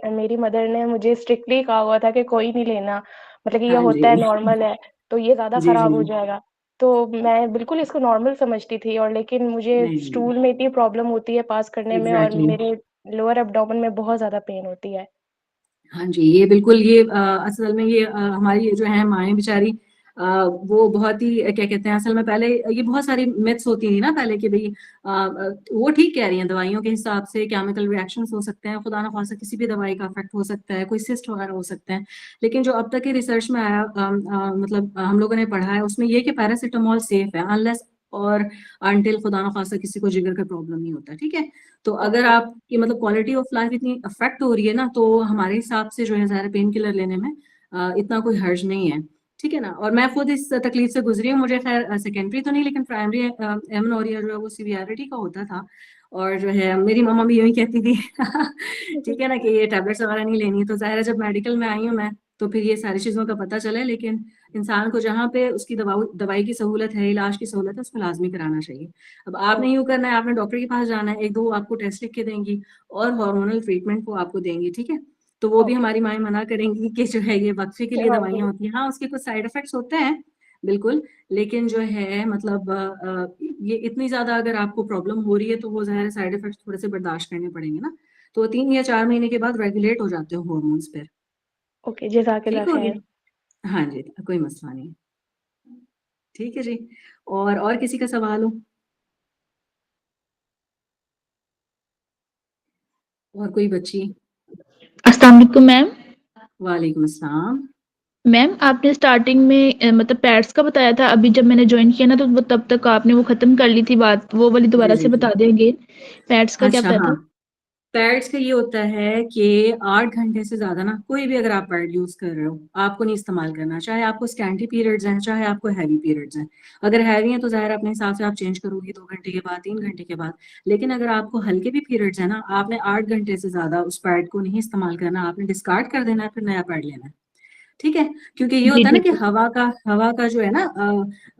ना? मेरी मदर ने मुझे स्ट्रिक्टली कहा हुआ था कि कोई नहीं लेना, मतलब कि ये हाँ जी। होता है, नॉर्मल है, तो ये ज़्यादा जी जी। खराब हो जाएगा। तो मैं बिल्कुल इसको नॉर्मल समझती थी, और लेकिन मुझे नहीं नहीं। स्टूल में इतनी प्रॉब्लम होती है पास करने में, और एग्जैक्टली। मेरे लोअर एब्डोमेन में बहुत ज़्यादा पेन होती है। हाँ जी, ये बिल्कुल ये असल में ये हमारी ये जो है माएँ बेचारी वो बहुत ही क्या कहते हैं, असल में पहले ये बहुत सारी मिथ्स होती थी ना पहले कि भई वो ठीक कह रही हैं, दवाइयों के हिसाब से केमिकल रिएक्शंस हो सकते हैं, खुदा ना खास्ता किसी भी दवाई का इफेक्ट हो सकता है, कोई सिस्ट वगैरह हो सकते हैं। लेकिन जो अब तक की रिसर्च में आया मतलब हम लोगों ने पढ़ा है उसमें ये कि पैरासिटामॉल सेफ है अनलेस और अनटिल खुदा ना खास्ता किसी को जिगर का प्रॉब्लम नहीं होता, ठीक है? तो अगर ओके। आपकी मतलब क्वालिटी ऑफ लाइफ इतनी अफेक्ट हो रही है ना, तो हमारे हिसाब से जो है ज़्यादा पेन किलर लेने में इतना कोई हर्ज नहीं है, ठीक है ना? और मैं खुद इस तकलीफ से गुजरी हूँ। मुझे खैर सेकेंडरी तो नहीं, लेकिन प्राइमरी एमनोरिया जो है वो सीवियरिटी का होता था। और जो है मेरी मम्मा भी यूं ही कहती थी ठीक है ना, कि ये टैबलेट्स वगैरह नहीं लेनी। तो जाहिर है जब मेडिकल में आई हूँ मैं, तो फिर ये सारी चीज़ों का पता चला है। लेकिन इंसान को जहाँ पे उसकी दवाई की सहूलत है, इलाज की सहूलत है, उसको लाजमी कराना चाहिए। अब आपने यूँ ओके। करना है, आपने डॉक्टर के पास जाना है, 1-2 आपको टेस्ट लिख के देंगी और हार्मोनल ट्रीटमेंट वो आपको देंगी, ठीक है? तो वो भी ओके। हमारी माएँ मना करेंगी कि जो है ये वक़्फ़े के लिए हाँ दवाइयाँ जी। होती हैं। हाँ, उसके कुछ साइड इफ़ेक्ट्स होते हैं, बिल्कुल, लेकिन जो है मतलब ये इतनी ज़्यादा अगर आपको प्रॉब्लम हो रही है तो वो ज़ाहिर है साइड इफ़ेक्ट्स थोड़े से बर्दाश्त करने पड़ेंगे ना। तो 3 या 4 महीने के बाद रेगुलेट हो जाते हो हार्मोन्स फिर। ओके, ठीक जज़ाकल्लाह हो ख़ैर। गया? हाँ जी, कोई मसला नहीं। ठीक है जी। और किसी का सवाल हो? और कोई बच्ची? अस्सलाम वालेकुम मैम। वालेकुम अस्सलाम। मैम, आपने स्टार्टिंग में मतलब पैड्स का बताया था, अभी जब मैंने जॉइन किया ना तो वो तब तक आपने वो ख़त्म कर ली थी बात, वो वाली जी, दोबारा जी, से जी। बता दें अगेन। पैड्स का क्या अच्छा, बताया हाँ। था? पैड्स का ये होता है कि 8 घंटे से ज़्यादा ना कोई भी अगर आप पैड यूज़ कर रहे हो, आपको नहीं इस्तेमाल करना। चाहे आपको स्कैंटी पीरियड्स हैं, चाहे आपको हैवी पीरियड्स हैं। अगर हैवी हैं तो ज़ाहिर है अपने हिसाब से आप चेंज करोगी 2 घंटे के बाद, 3 घंटे के बाद। लेकिन अगर आपको हल्के भी पीरियड्स हैं ना, आपने 8 घंटे से ज़्यादा उस पैड को नहीं इस्तेमाल करना, आपने डिस्कार्ड कर देना है, फिर नया पैड लेना है। ठीक है? क्योंकि ये जी, होता है ना ठीक कि है। हवा का जो है ना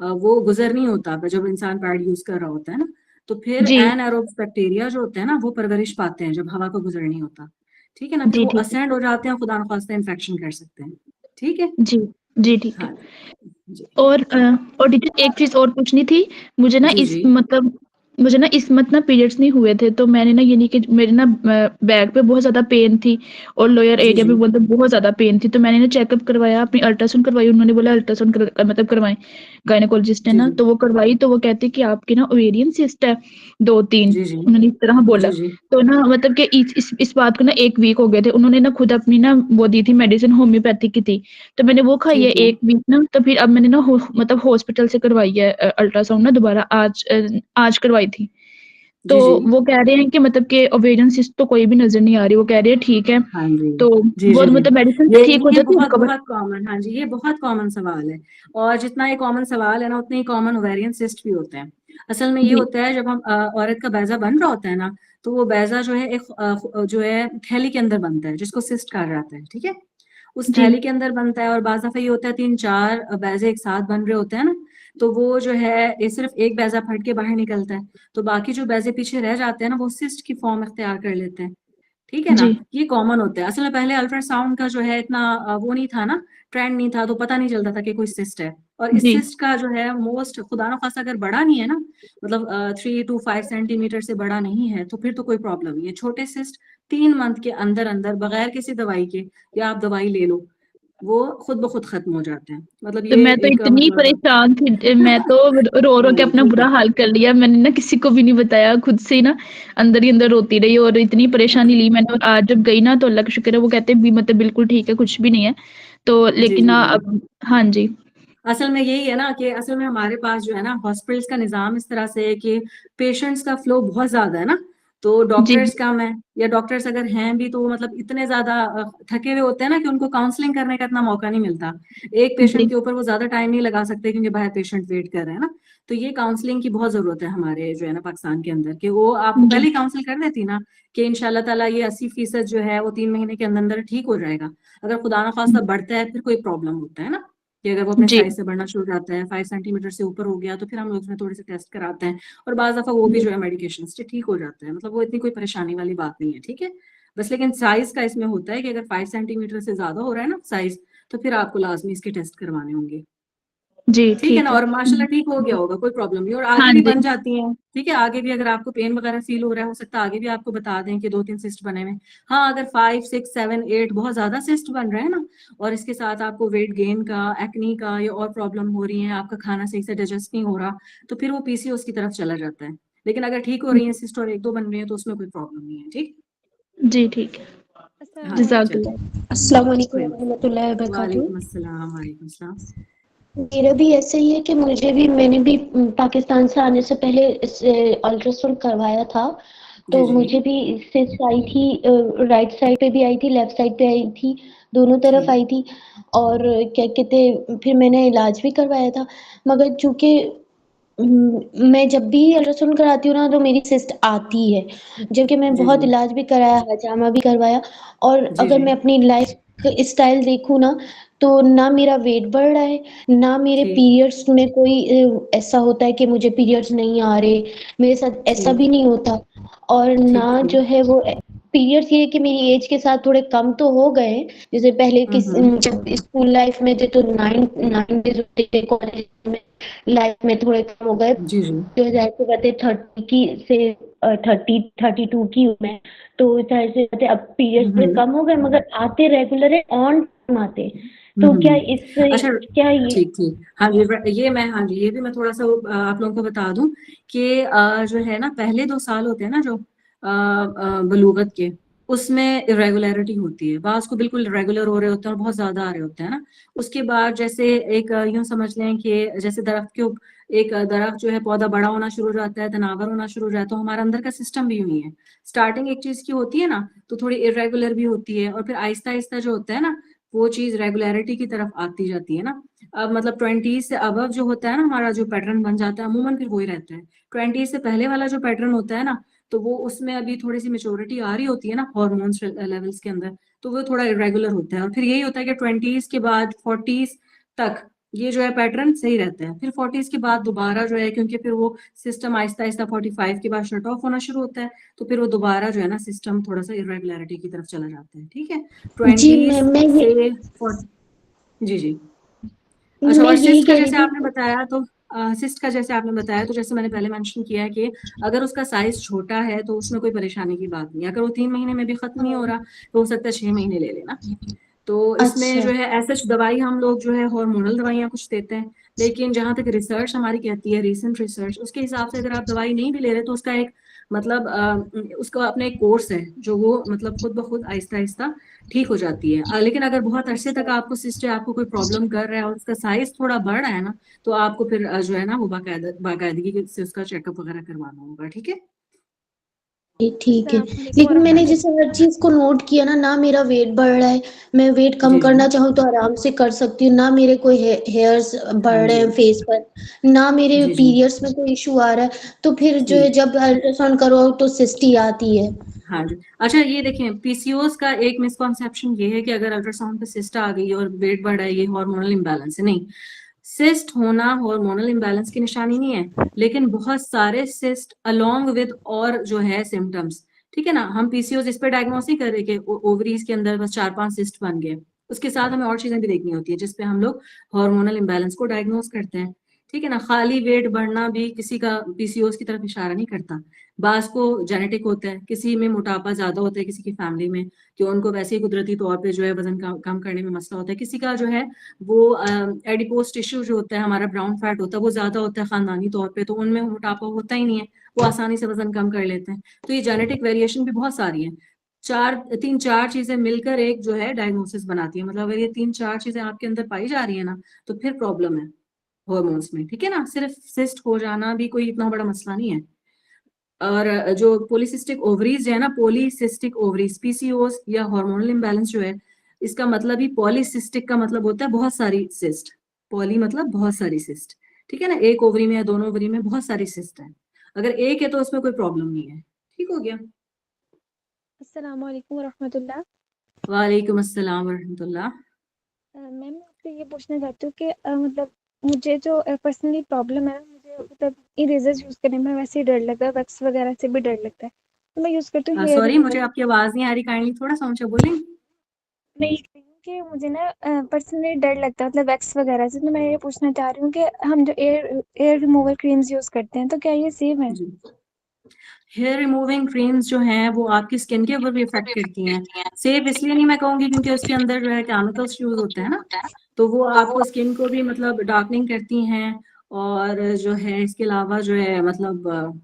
वो गुज़र नहीं होता जब इंसान पैड यूज़ कर रहा होता है ना, तो फिर जी, एनारोब्स बैक्टीरिया जो होते हैं ना, वो परवरिश पाते हैं जब हवा का गुज़र नहीं होता। ठीक है ना? फिर जी, वो ठीक है। असेंड हो जाते हैं, खुदा न खास्ता इन्फेक्शन कर सकते हैं। ठीक है? जी, जी, ठीक है। हाँ जी। और और टीचर एक चीज़ और पूछनी थी, मुझे ना जी, इस जी। मतलब मुझे ना इस मंथ ना पीरियड्स नहीं हुए थे, तो मैंने ना ये नहीं कि मेरे ना बैक पे बहुत ज़्यादा पेन थी और लोअर जी, एरिया जी। में बहुत ज़्यादा पेन थी, तो मैंने ना चेकअप करवाया, अपनी अल्ट्रासाउंड करवाई, उन्होंने बोला अल्ट्रासाउंड मतलब करवाएँ, गायनेकोलॉजिस्ट ने जी, ना, जी। तो वो करवाई, तो वो कहते कि आपकी ना ओवेरियन सिस्ट है 2-3, जी, जी। उन्होंने इस तरह बोला। जी, जी। तो ना मतलब कि इस बात को ना 1 वीक हो गए थे, उन्होंने ना खुद अपनी ना वो दी थी मेडिसिन, होम्योपैथिक की थी। तो मैंने वो खाई है ठीक है। 1 वीक ना, तो फिर अब मैंने ना मतलब हॉस्पिटल से करवाई है अल्ट्रासाउंड ना दोबारा आज करवाई थी। तो जी, जी। वो कह रहे हैं कि मतलब कि ओवेरियन सिस्ट तो कोई भी नज़र नहीं आ रही, वो कह रहे हैं ठीक है। हाँ जी। तो जी, वो जी, जी। मतलब मेडिसिन से ठीक हो ये जाती है बहुत रिकवर? बहुत कॉमन, हाँ जी, ये बहुत कॉमन सवाल है। और जितना ये कॉमन सवाल है ना, उतने ही कॉमन ओवेरियन सिस्ट भी होते हैं। असल में ये जी, होता है जब हम औरत का बैज़ा बन रहा होता है ना, तो वो बैज़ा जो है एक जो है थैली के अंदर बनता है, जिसको सिस्ट कहा जाता है, ठीक है? उस जी, थैली के अंदर बनता है और बाज़ दफ़ा ये होता है 3-4 बैज़े एक साथ बन रहे होते हैं ना, तो वो जो है ये सिर्फ़ एक बैज़ा फट के बाहर निकलता है, तो बाकी जो बैज़े पीछे रह जाते हैं ना, वो सिस्ट की फ़ॉर्म इख्तियार कर लेते हैं। ठीक है ना। जी ये कॉमन होता है। असल में पहले अल्ट्रासाउंड का जो है इतना वो नहीं था ना, ट्रेंड नहीं था, तो पता नहीं चलता था कि कोई सिस्ट है। और इस जी सिस्ट का जो है मोस्ट खुदा ना खास्ता अगर बड़ा नहीं है ना, मतलब 3 to 5 सेंटीमीटर से बड़ा नहीं है, तो फिर तो कोई प्रॉब्लम नहीं है। छोटे सिस्ट 3 मंथ के अंदर अंदर बगैर किसी दवाई के, या आप दवाई ले लो, वो खुद ब खुद खत्म हो जाते हैं। मतलब तो ये मैं तो एक इतनी मतलब परेशान थी, मैं तो रो रो के अपना ठीक बुरा है। हाल कर लिया। मैंने ना किसी को भी नहीं बताया, खुद से ही ना अंदर ही अंदर रोती रही और इतनी परेशानी ली मैंने। और आज जब गई ना तो अल्लाह का शुक्र है, वो कहते हैं भी मतलब बिल्कुल ठीक है, कुछ भी नहीं है। तो जी लेकिन जी ना जी। अब हाँ जी। असल में यही है ना कि असल में हमारे पास जो है ना हॉस्पिटल्स का निज़ाम इस तरह से है कि पेशेंट्स का फ्लो बहुत ज़्यादा है ना, तो जी डॉक्टर्स कम है, या डॉक्टर्स अगर हैं भी तो वो मतलब इतने ज़्यादा थके हुए होते हैं ना कि उनको काउंसलिंग करने का इतना मौका नहीं मिलता। एक पेशेंट जी के ऊपर वो ज़्यादा टाइम नहीं लगा सकते क्योंकि बाहर पेशेंट वेट कर रहे हैं ना। तो ये काउंसलिंग की बहुत ज़रूरत है हमारे जो है ना पाकिस्तान के अंदर, कि वो आपको जी पहले ही काउंसिल कर देती ना कि इंशाल्लाह ताला ये 80% जो है वो 3 महीने के अंदर अंदर ठीक हो जाएगा। अगर खुदा ना खास्ता बढ़ता है फिर कोई प्रॉब्लम होता है ना, कि अगर वो अपने जी साइज से बढ़ना शुरू हो जाता है, 5 सेंटीमीटर से ऊपर हो गया, तो फिर हम लोग उसमें थोड़े से टेस्ट कराते हैं। और बाज़ दफ़ा वो भी जी जो है मेडिकेशन से ठीक हो जाता है, मतलब वो इतनी कोई परेशानी वाली बात नहीं है, ठीक है। बस लेकिन साइज का इसमें होता है कि अगर 5 सेंटीमीटर से ज्यादा हो रहा है ना साइज, तो फिर आपको लाजमी इसके टेस्ट करवाने होंगे। जी ठीक है ना। ठीक है। और माशाल्लाह ठीक हो गया होगा, कोई प्रॉब्लम नहीं, और आगे हाँ भी जी बन जाती हैं। ठीक है, आगे भी अगर आपको पेन वगैरह फील हो रहा है, हो सकता है आगे भी आपको बता दें कि 2-3 सिस्ट बने हुए हैं। हाँ, अगर 5, 6, 7, 8 बहुत ज्यादा सिस्ट बन रहे हैं ना, और इसके साथ आपको वेट गेन का, एक्नी का या और प्रॉब्लम हो रही है, आपका खाना सही से डाइजेस्ट नहीं हो रहा, तो फिर वो पीसीओएस की तरफ चला जाता है। लेकिन अगर ठीक हो रही है सिस्ट और 1-2 बन रही है, तो उसमें कोई प्रॉब्लम नहीं है। ठीक। जी ठीक है। हाँ जी, जज़ाकल्लाह। चलिए। अस्सलाम वालेकुम कोई रहमतुल्लाहि व बरकातुहू। वालेकुम अस्सलाम, वालेकुम अस्सलाम। मेरा भी ऐसा ही है कि मैंने भी पाकिस्तान से आने से पहले अल्ट्रासाउंड करवाया था। जी तो जी। मुझे भी सिस्ट आई थी, राइट साइड पे भी आई थी, लेफ्ट साइड पे आई थी, दोनों तरफ ठीक। आई थी। और क्या कहते, फिर मैंने इलाज भी करवाया था। मगर चूंकि मैं जब भी अल्ट्रासाउंड कराती हूँ ना तो मेरी सिस्ट आती है, जबकि मैं जी बहुत जी। इलाज भी कराया, हजामा भी करवाया। और जी अगर जी। मैं अपनी लाइफ स्टाइल देखूँ ना, तो ना मेरा वेट बढ़ रहा है, ना मेरे ठीक। पीरियड्स में कोई ऐसा होता है कि मुझे पीरियड्स नहीं आ रहे, मेरे साथ ऐसा ठीक। भी नहीं होता। और ठीक ना ठीक। जो है वो पीरियड्स, ये है कि मेरी एज के साथ थोड़े कम तो हो गए हैं। जैसे पहले हम्म। जब स्कूल लाइफ में थे तो 9 डेज होते थे, कॉलेज में लाइफ में थोड़े कम हो गए। जी जी। 2030 की से 32 की हूँ मैं। तो जाहिर सी बात है अब पीरियड्स थोड़े हम्म। कम हो गए, मगर आते रेगुलर है, ऑन टाइम आते। तो क्या इससे, अच्छा। क्या ये, ठीक ठीक। हाँ जी, ये मैं, हाँ जी, ये भी मैं थोड़ा सा आप लोगों को बता दूं कि जो है ना पहले 2 साल होते हैं ना जो बलूगत के, उसमें इरेगुलरिटी होती है, बाज को बिल्कुल रेगुलर हो रहे होते हैं और बहुत ज्यादा आ रहे होते हैं ना। उसके बाद जैसे एक यूं समझ लें कि जैसे दरख्त के एक दरख्त जो है पौधा बड़ा होना शुरू हो जाता है, तनावर होना शुरू हो जाता है, तो हमारा अंदर का सिस्टम भी यूं ही है। स्टार्टिंग एक चीज की होती है ना, तो थोड़ी इरेगुलर भी होती है, और फिर आहिस्ता आहिस्ता जो होता है ना, वो चीज रेगुलरिटी की तरफ आती जाती है ना। अब मतलब 20 से अबव जो होता है ना, हमारा जो पैटर्न बन जाता है अमूमन फिर वही रहता है। 20 से पहले वाला जो पैटर्न होता है ना, तो वो उसमें अभी थोड़ी सी मेच्योरिटी आ रही होती है ना हॉर्मोन्स लेवल्स के अंदर, तो वो थोड़ा इरेगुलर होता है। और फिर यही होता है कि 20 के बाद 40 तक ये जो है पैटर्न सही रहता है। फिर 40 के बाद दोबारा जो है, क्योंकि फिर वो सिस्टम आहिस्ता आहिस्ता 45 के बाद शट ऑफ होना शुरू होता है, तो फिर वो दोबारा जो है ना सिस्टम थोड़ा सा इरेगुलरिटी की तरफ चला जाता है। ठीक है। जी 20 मैं ये से 40। जी जी। अच्छा, मैं और यही सिस्ट का कह रही जैसे थी आपने बताया तो सिस्ट का जैसे आपने बताया, तो जैसे मैंने पहले मेंशन किया है कि अगर उसका साइज छोटा है तो उसमें कोई परेशानी की बात नहीं है। अगर वो 3 महीने में भी खत्म नहीं हो रहा, तो हो सकता है 6 महीने ले लेना। तो इसमें अच्छा। जो है ऐसा दवाई हम लोग जो है हार्मोनल दवाइयाँ कुछ देते हैं, लेकिन जहां तक रिसर्च हमारी कहती है, रीसेंट रिसर्च, उसके हिसाब से अगर आप दवाई नहीं भी ले रहे तो उसका एक मतलब उसका अपना एक कोर्स है जो वो मतलब खुद ब खुद आहिस्ता आहिस्ता ठीक हो जाती है। लेकिन अगर बहुत अरसे तक आपको सिस्ट आपको कोई प्रॉब्लम कर रहा है और उसका साइज थोड़ा बढ़ रहा है ना, तो आपको फिर जो है ना वो बाकायदगी से उसका चेकअप वगैरह करवाना होगा। ठीक है। ठीक है। लेकिन हाँ मैंने जी। जैसे हर चीज को नोट किया ना, ना मेरा वेट बढ़ रहा है, मैं वेट कम जी जी। करना चाहूँ तो आराम से कर सकती हूँ, ना मेरे कोई हेयर्स बढ़ हाँ रहे जी। हैं फेस पर, ना मेरे जी जी। पीरियड्स में कोई इशू आ रहा है। तो फिर जो है ठीक। जब अल्ट्रासाउंड करो तो सिस्ट ही आती है। हाँ जी। अच्छा, ये देखें, पीसीओएस का एक मिसकॉन्सेप्शन ये है कि अगर अल्ट्रासाउंड पे सिस्ट आ गई और वेट बढ़ रहा है, ये हार्मोनल इम्बैलेंस है। नहीं, सिस्ट होना हार्मोनल इम्बैलेंस की निशानी नहीं है, लेकिन बहुत सारे सिस्ट अलोंग विद और जो है सिम्टम्स, ठीक है ना। हम पीसीओस इस पे डायग्नोस नहीं कर रहे कि ओवरीज के अंदर बस 4-5 सिस्ट बन गए, उसके साथ हमें और चीजें भी देखनी होती है जिसपे हम लोग हार्मोनल इम्बैलेंस को डायग्नोस करते हैं। ठीक है ना। खाली वेट बढ़ना भी किसी का पीसीओस की तरफ इशारा नहीं करता। बास को जेनेटिक होता है, किसी में मोटापा ज्यादा होता है, किसी की फैमिली में कि उनको वैसे ही कुदरती तौर पे जो है वजन कम करने में मसला होता है, किसी का जो है वो एडिपोज टिश्यू जो होता है हमारा ब्राउन फैट होता है वो ज्यादा होता है खानदानी तौर पे, तो उनमें मोटापा होता ही नहीं है, वो आसानी से वजन कम कर लेते हैं। तो ये जेनेटिक वेरिएशन भी बहुत सारी है। 3-4 चीजें मिलकर एक जो है डायग्नोसिस बनाती है। मतलब अगर ये 3-4 चीजें आपके अंदर पाई जा रही है ना तो फिर प्रॉब्लम है हॉर्मोन्स में। ठीक है ना। सिर्फ सिस्ट हो जाना भी कोई इतना बड़ा मसला नहीं है। और जो पॉलीसिस्टिक ओवरीज है ना, पॉलीसिस्टिक ओवरीज, पीसीओएस या हार्मोनल इम्बैलेंस जो है, इसका मतलब ही पॉलीसिस्टिक का मतलब होता है बहुत सारी सिस्ट। पॉली मतलब बहुत सारी सिस्ट। ठीक है ना। एक ओवरी में या दोनों ओवरी में बहुत सारी सिस्ट है। अगर एक है तो उसमें कोई प्रॉब्लम नहीं है। ठीक हो गया। अस्सलाम वालेकुम रहमतुल्लाह। वालेकुम अस्सलाम वरहमतुल्लाह। मैम मैं आपसे ये पूछना चाहती हूँ कि मतलब मुझे जो पर्सनली प्रॉब्लम है, मुझे मतलब इरेजर्स यूज़ करने में वैसे ही डर लगता है, वैक्स वगैरह से भी डर लगता है, तो मैं यूज़ करती हूँ हेयर सॉरी मुझे रिमूवर। आपकी आवाज नहीं आ रही, काइंडली थोड़ा सा ऊंचा बोलेंगे। मैं ये कह रही हूँ कि मुझे ना पर्सनली डर लगता है मतलब वैक्स वगैरह से, तो मैं ये पूछना चाह रही हूँ कि हम जो एयर रिमूवर क्रीम्स यूज़ करते हैं तो क्या ये सेफ है? जी। हेयर रिमूविंग क्रीम्स जो हैं वो आपकी स्किन के ऊपर भी इफेक्ट करती हैं। सेफ इसलिए नहीं मैं कहूंगी क्योंकि उसके अंदर जो है केमिकल्स यूज होते हैं ना, तो वो आपको स्किन को भी मतलब डार्कनिंग करती हैं। और जो है इसके अलावा जो है मतलब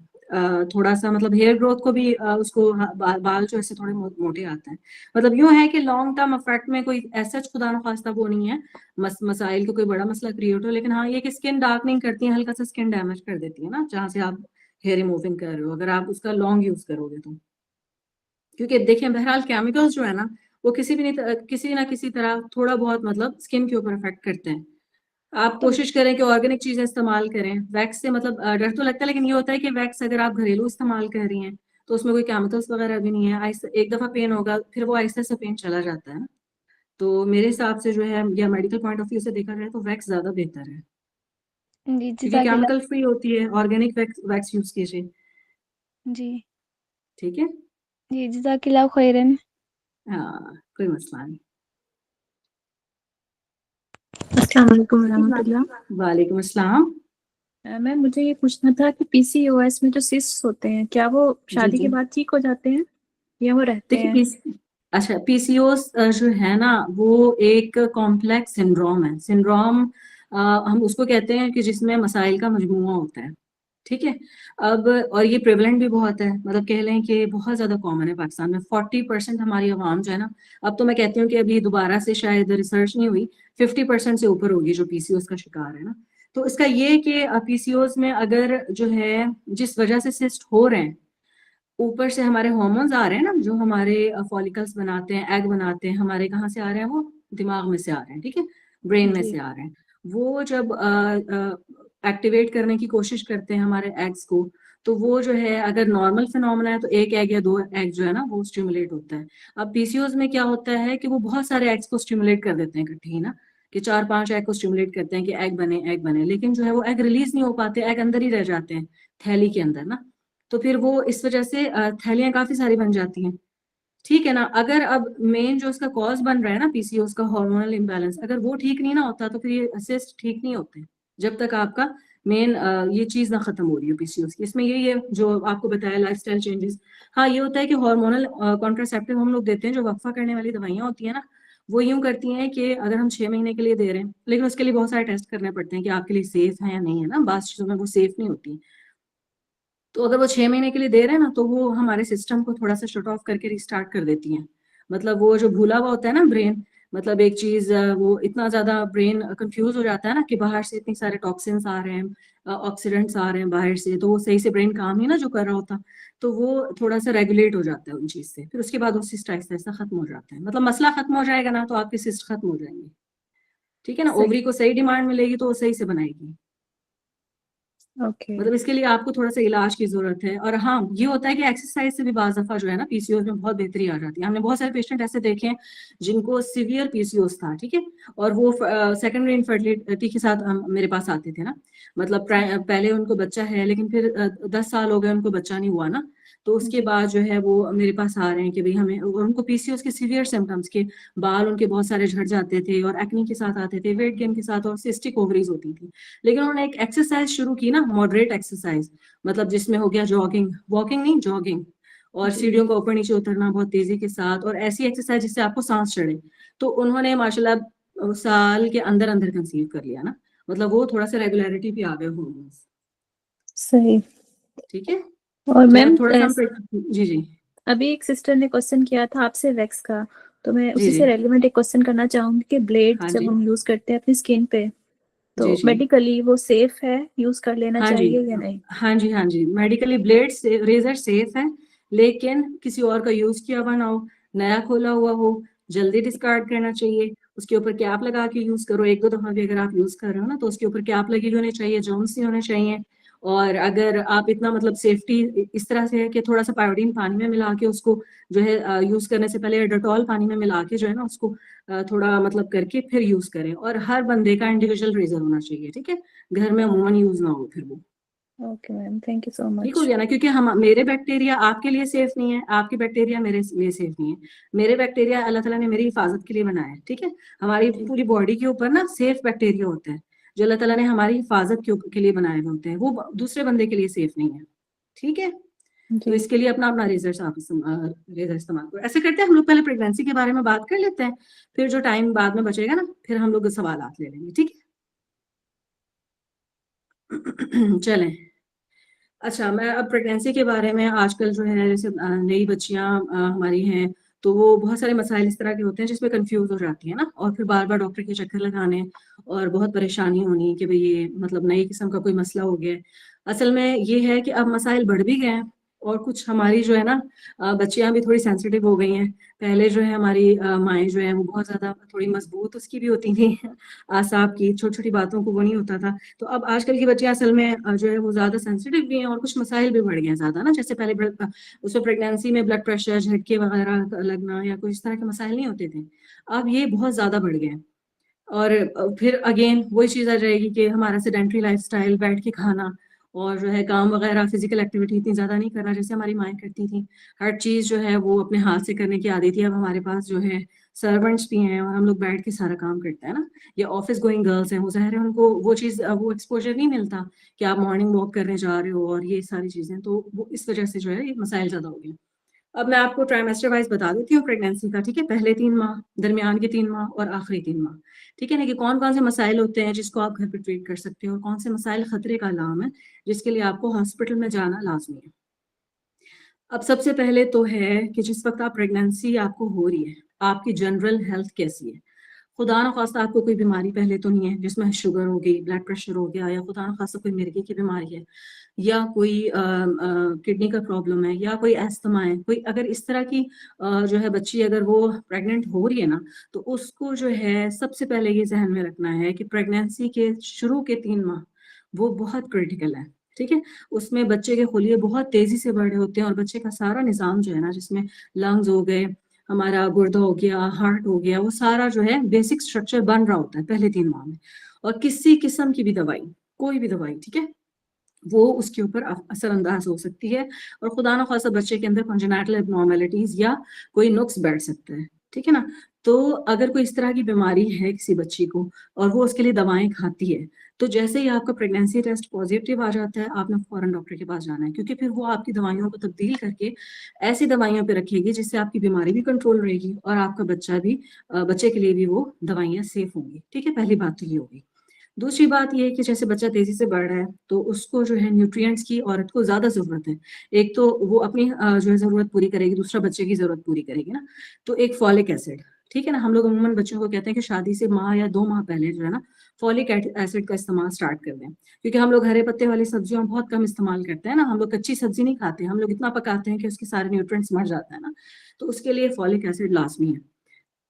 थोड़ा सा मतलब हेयर ग्रोथ को भी उसको बाल जो है थोड़े मोटे आते हैं। मतलब यूं है कि लॉन्ग टर्म इफेक्ट में कोई ऐसा खुदा न खास्ता वो नहीं है, मसाइल को कोई बड़ा मसला क्रिएट हो, लेकिन हाँ ये कि स्किन डार्कनिंग करती है, हल्का सा स्किन डैमेज कर देती है ना जहाँ से आप हेयर रिमूविंग कर रहे हो, अगर आप उसका लॉन्ग यूज करोगे तो। क्योंकि देखिए बहरहाल केमिकल्स जो है ना वो किसी ना किसी तरह थोड़ा बहुत मतलब स्किन के ऊपर इफेक्ट करते हैं। आप तो कोशिश करें कि ऑर्गेनिक चीजें इस्तेमाल करें। वैक्स से मतलब डर तो लगता है, लेकिन ये होता है कि वैक्स अगर आप घरेलू इस्तेमाल कर रही हैं तो उसमें कोई केमिकल्स वगैरह भी नहीं है। आहिस्ता एक दफा पेन होगा फिर वो आहिस्ता से पेन चला जाता है ना। तो मेरे हिसाब से जो है या मेडिकल पॉइंट ऑफ व्यू से देखा जाए तो वैक्स ज्यादा बेहतर है, जी क्योंकि जज़ाकिल्लाह। केमिकल फ्री होती है। ऑर्गेनिक वैक्स यूज कीजिए। जी ठीक है। जी जज़ाकिल्लाह खैरन। हाँ कोई मसला नहीं। अस्सलाम वालेकुम रहमतुल्लाह। वालेकुम अस्सलाम। मैम मुझे ये पूछना था कि पीसीओएस में जो सिस्ट्स होते हैं क्या वो जी शादी जी। के बाद ठीक हो जाते हैं या वो रहते देखिए हैं? अच्छा पीसीओएस जो है ना वो एक कॉम्प्लेक्स सिंड्रोम है। सिंड्रोम हम उसको कहते हैं कि जिसमें मसाइल का मजमूआ होता है। ठीक है। अब और ये प्रेवलेंट भी बहुत है, मतलब कह लें कि बहुत ज्यादा कॉमन है पाकिस्तान में। 40% हमारी आवाम जो है ना, अब तो मैं कहती हूँ कि अभी दोबारा से शायद रिसर्च नहीं हुई, 50% से ऊपर होगी जो पीसीओएस का शिकार है ना। तो इसका ये कि पीसीओएस में अगर जो है जिस वजह से सिस्ट हो रहे हैं, ऊपर से हमारे हार्मोन्स आ रहे हैं ना जो हमारे फॉलिकल्स बनाते हैं, एग बनाते हैं, हमारे कहाँ से आ रहे हैं, वो दिमाग में से आ रहे हैं। ठीक है। ब्रेन में जी से आ रहे हैं। वो जब एक्टिवेट करने की कोशिश करते हैं हमारे एग्स को, तो वो जो है अगर नॉर्मल फिनोमेना है तो एक एग या दो एग जो है ना वो स्टिमुलेट होता है। अब पीसीओएस में क्या होता है कि वो बहुत सारे एग्स को स्टिमुलेट कर देते हैं इकट्ठे ही ना, कि 4-5 एग को स्टिमुलेट करते हैं कि एग बने, लेकिन जो है वो एग रिलीज नहीं हो पाते, एग अंदर ही रह जाते हैं थैली के अंदर ना। तो फिर वो इस वजह से थैलियां काफी सारी बन जाती हैं। ठीक है ना। अगर अब मेन जो उसका कॉज बन रहा है ना पीसीओएस का, हार्मोनल इम्बैलेंस, अगर वो ठीक नहीं ना होता तो फिर ये असिस्ट ठीक नहीं होते जब तक आपका मेन ये चीज ना खत्म हो रही है पीसीओएस की। इसमें यही है जो आपको बताया, लाइफस्टाइल चेंजेस। हाँ ये होता है कि हार्मोनल कॉन्ट्रासेप्टिव हम लोग देते हैं, जो वक्फा करने वाली दवाइयां होती है ना, वो यूं करती हैं कि अगर हम 6 महीने के लिए दे रहे हैं, लेकिन उसके लिए बहुत सारे टेस्ट करने पड़ते हैं कि आपके लिए सेफ है या नहीं है ना। बास चीजों में वो सेफ नहीं होती। तो अगर वो 6 महीने के लिए दे रहे हैं ना तो वो हमारे सिस्टम को थोड़ा सा शट ऑफ करके रिस्टार्ट कर देती हैं। मतलब वो जो भूला हुआ होता है ना ब्रेन, मतलब एक चीज वो इतना ज्यादा ब्रेन कंफ्यूज हो जाता है ना कि बाहर से इतने सारे टॉक्सिन्स आ रहे हैं, ऑक्सीडेंट्स आ रहे हैं बाहर से, तो वो सही से ब्रेन काम ही ना जो कर रहा होता, तो वो थोड़ा सा रेगुलेट हो जाता है उन चीज से। फिर उसके बाद वो सिस्ट आहिस्ता आहिस्ता खत्म हो जाता है। मतलब मसला खत्म हो जाएगा ना तो आपके सिस्ट खत्म हो जाएंगे। ठीक है ना। सही। ओवरी को सही डिमांड मिलेगी तो वो सही से बनाएगी। ओके। मतलब इसके लिए आपको थोड़ा सा इलाज की जरूरत है। और हाँ ये होता है कि एक्सरसाइज से भी बाज दफा जो है ना पीसीओएस में बहुत बेहतरी आ जाती है। हमने बहुत सारे पेशेंट ऐसे देखे हैं जिनको सीवियर पीसीओएस था, ठीक है, और वो सेकेंडरी इनफर्टिलिटी के साथ मेरे पास आते थे ना। मतलब पहले उनको बच्चा है लेकिन फिर 10 साल हो गए उनको बच्चा नहीं हुआ ना, तो उसके बाद जो है वो मेरे पास आ रहे हैं कि भाई हमें, और उनको पीसीओएस के सीवियर सिम्टम्स के, बाल उनके बहुत सारे झड़ जाते थे और एक्ने के साथ आते थे, वेट गेन के साथ, और सिस्टिक ओवरीज होती थी। लेकिन उन्होंने एक एक्सरसाइज शुरू की ना, मॉडरेट एक्सरसाइज, मतलब जिसमें हो गया जॉगिंग, वॉकिंग नहीं जॉगिंग, और सीढ़ियों का ऊपर नीचे उतरना बहुत तेजी के साथ, और ऐसी एक्सरसाइज जिससे आपको सांस चढ़े। तो उन्होंने माशाल्लाह साल के अंदर अंदर कंसीव कर लिया ना, मतलब वो थोड़ा सा रेगुलरिटी भी आ गए हॉर्मोन्स। सही। ठीक है, और तो मैम थोड़ा सा जी जी अभी एक सिस्टर ने क्वेश्चन किया था आपसे वैक्स का, तो मैं जी उसी जी से रेलिवेंट एक क्वेश्चन करना चाहूंगी कि ब्लेड हाँ जब जी हम यूज करते हैं अपनी स्किन पे, जी तो जी मेडिकली वो सेफ है, यूज कर लेना हाँ जी चाहिए या नहीं? हाँ जी हाँ जी, मेडिकली ब्लेड से रेजर सेफ है, लेकिन किसी और का यूज किया हुआ ना हो, नया खोला हुआ हो, जल्दी डिस्कार्ड करना चाहिए। उसके ऊपर कैप लगा के यूज करो, एक दो दफा भी अगर आप यूज कर रहे हो ना, तो उसके ऊपर कैप लगी होनी चाहिए, जर्म्स नहीं होने चाहिए। और अगर आप इतना मतलब सेफ्टी इस तरह से है कि थोड़ा सा पायोडीन पानी में मिला के उसको जो है यूज करने से पहले, डेटॉल पानी में मिला के जो है ना उसको थोड़ा मतलब करके फिर यूज करें। और हर बंदे का इंडिविजुअल रेजर होना चाहिए, ठीक है, घर में अमूमन यूज ना हो फिर वो। Okay ma'am, thank you so ठीक हो मच। गया ना, क्योंकि हम, मेरे बैक्टीरिया आपके लिए सेफ नहीं है, आपकी बैक्टीरिया मेरे लिए सेफ नहीं है। मेरे बैक्टीरिया अल्लाह ताला ने मेरी हिफाजत के लिए बनाया है, ठीक है। हमारी पूरी बॉडी के ऊपर ना सेफ बैक्टीरिया होते हैं, जो अल्लाह ताला ने हमारी हिफाजत के लिए बनाए हुए होते हैं, वो दूसरे बंदे के लिए सेफ नहीं है, ठीक है। तो जी इसके लिए अपना अपना रेजर आप रेजर इस्तेमाल करो। ऐसे करते हैं हम लोग, पहले प्रेगनेंसी के बारे में बात कर लेते हैं, फिर जो टाइम बाद में बचेगा ना, फिर हम लोग सवाल ले लेंगे, ठीक है। चलें। अच्छा, मैं अब प्रेगनेंसी के बारे में, आजकल जो है जैसे नई बच्चियां हमारी हैं, तो वो बहुत सारे मसाइल इस तरह के होते हैं जिसमें कंफ्यूज हो जाती है ना, और फिर बार बार डॉक्टर के चक्कर लगाने और बहुत परेशानी होनी कि भाई ये मतलब नई किस्म का कोई मसला हो गया है। असल में ये है कि अब मसाइल बढ़ भी गए हैं, और कुछ हमारी जो है ना बच्चियां भी थोड़ी सेंसिटिव हो गई हैं। पहले जो है हमारी माएँ जो है वो बहुत ज्यादा थोड़ी मजबूत उसकी भी होती थी आसाब की, छोटी छोटी बातों को वो नहीं होता था। तो अब आजकल की बच्चियां असल में जो है वो ज्यादा सेंसिटिव भी हैं, और कुछ मसाइल भी बढ़ गए हैं ज्यादा ना, जैसे पहले उसमें प्रेगनेंसी में ब्लड प्रेशर, झटके वगैरह लगना या कोई इस तरह के मसाइल नहीं होते थे, अब ये बहुत ज्यादा बढ़ गए हैं। और फिर अगेन वही चीज आ जाएगी कि हमारा सेडेंट्री लाइफस्टाइल, बैठ के खाना, और जो है काम वगैरह, फिजिकल एक्टिविटी इतनी ज्यादा नहीं करना जैसे हमारी माएँ करती थी। हर चीज जो है वो अपने हाथ से करने की आदत थी। अब हमारे पास जो है सर्वेंट्स भी हैं, और हम लोग बैठ के सारा काम करते हैं ना, या ऑफिस गोइंग गर्ल्स हैं, वो ज़ाहिर है उनको वो चीज वो एक्सपोजर नहीं मिलता कि आप मॉर्निंग वॉक करने जा रहे हो और ये सारी चीजें, तो वो इस वजह से जो है ये मसाइल ज्यादा हो गए। अब मैं आपको ट्राइमेस्टर वाइज बता देती हूँ प्रेगनेंसी का, ठीक है, पहले 3 माह, दरमियान के 3 माह, और आखिरी 3 माह, ठीक है ना, कि कौन कौन से मसाइल होते हैं जिसको आप घर पर ट्रीट कर सकते हो, और कौन से मसाइल खतरे का अलाम है जिसके लिए आपको हॉस्पिटल में जाना लाजमी है। अब सबसे पहले तो है कि जिस वक्त आप प्रेगनेंसी आपको हो रही है, आपकी जनरल हेल्थ कैसी है। खुदा न खास्ता आपको कोई बीमारी पहले तो नहीं है जिसमें शुगर हो गई, ब्लड प्रेशर हो गया, या खुदा न खास्ता कोई मिर्गी की बीमारी है, या कोई किडनी का प्रॉब्लम है, या कोई अस्थमा है, कोई अगर इस तरह की जो है बच्ची अगर वो प्रेग्नेंट हो रही है ना, तो उसको जो है सबसे पहले ये जहन में रखना है कि प्रेगनेंसी के शुरू के 3 माह वो बहुत क्रिटिकल है, ठीक है। उसमें बच्चे के खुलिये बहुत तेजी से बढ़ रहे होते हैं, और बच्चे का सारा निज़ाम जो है ना, जिसमें लंग्स हो गए, हमारा गुर्दा हो गया, हार्ट हो गया, वो सारा जो है बेसिक स्ट्रक्चर बन रहा होता है पहले 3 माह में। और किसी किस्म की भी दवाई, कोई भी दवाई, ठीक है, वो उसके ऊपर असरअंदाज हो सकती है, और खुदा न खासा बच्चे के अंदर कॉन्जेनिटल एब्नॉर्मेलिटीज या कोई नुक्स बैठ सकता है, ठीक है ना। तो अगर कोई इस तरह की बीमारी है किसी बच्ची को, और वो उसके लिए दवाएं खाती है, तो जैसे ही आपका प्रेगनेंसी टेस्ट पॉजिटिव आ जाता है, आपने फौरन डॉक्टर के पास जाना है, क्योंकि फिर वो आपकी दवाइयों को तब्दील करके ऐसी दवाइयों पे रखेगी जिससे आपकी बीमारी भी कंट्रोल रहेगी, और आपका बच्चा भी, बच्चे के लिए भी वो दवाइयाँ सेफ होंगी, ठीक है। पहली बात तो ये होगी। दूसरी बात ये है कि जैसे बच्चा तेजी से बढ़ रहा है, तो उसको जो है न्यूट्रिएंट्स की औरत को ज्यादा जरूरत है। एक तो वो अपनी जो है जरूरत पूरी करेगी, दूसरा बच्चे की जरूरत पूरी करेगी ना। तो एक फॉलिक एसिड, ठीक है ना, हम लोग अमूमन बच्चों को कहते हैं कि शादी से माह या 2 माह पहले जो है ना फॉलिक एसिड का इस्तेमाल स्टार्ट कर दें, क्योंकि हम लोग हरे पत्ते वाली सब्जियों बहुत कम इस्तेमाल करते हैं ना, हम लोग कच्ची सब्जी नहीं खाते, हम लोग इतना पकाते हैं कि उसके सारे न्यूट्रिएंट्स मर जाते हैं ना। तो उसके लिए फॉलिक एसिड लाजमी है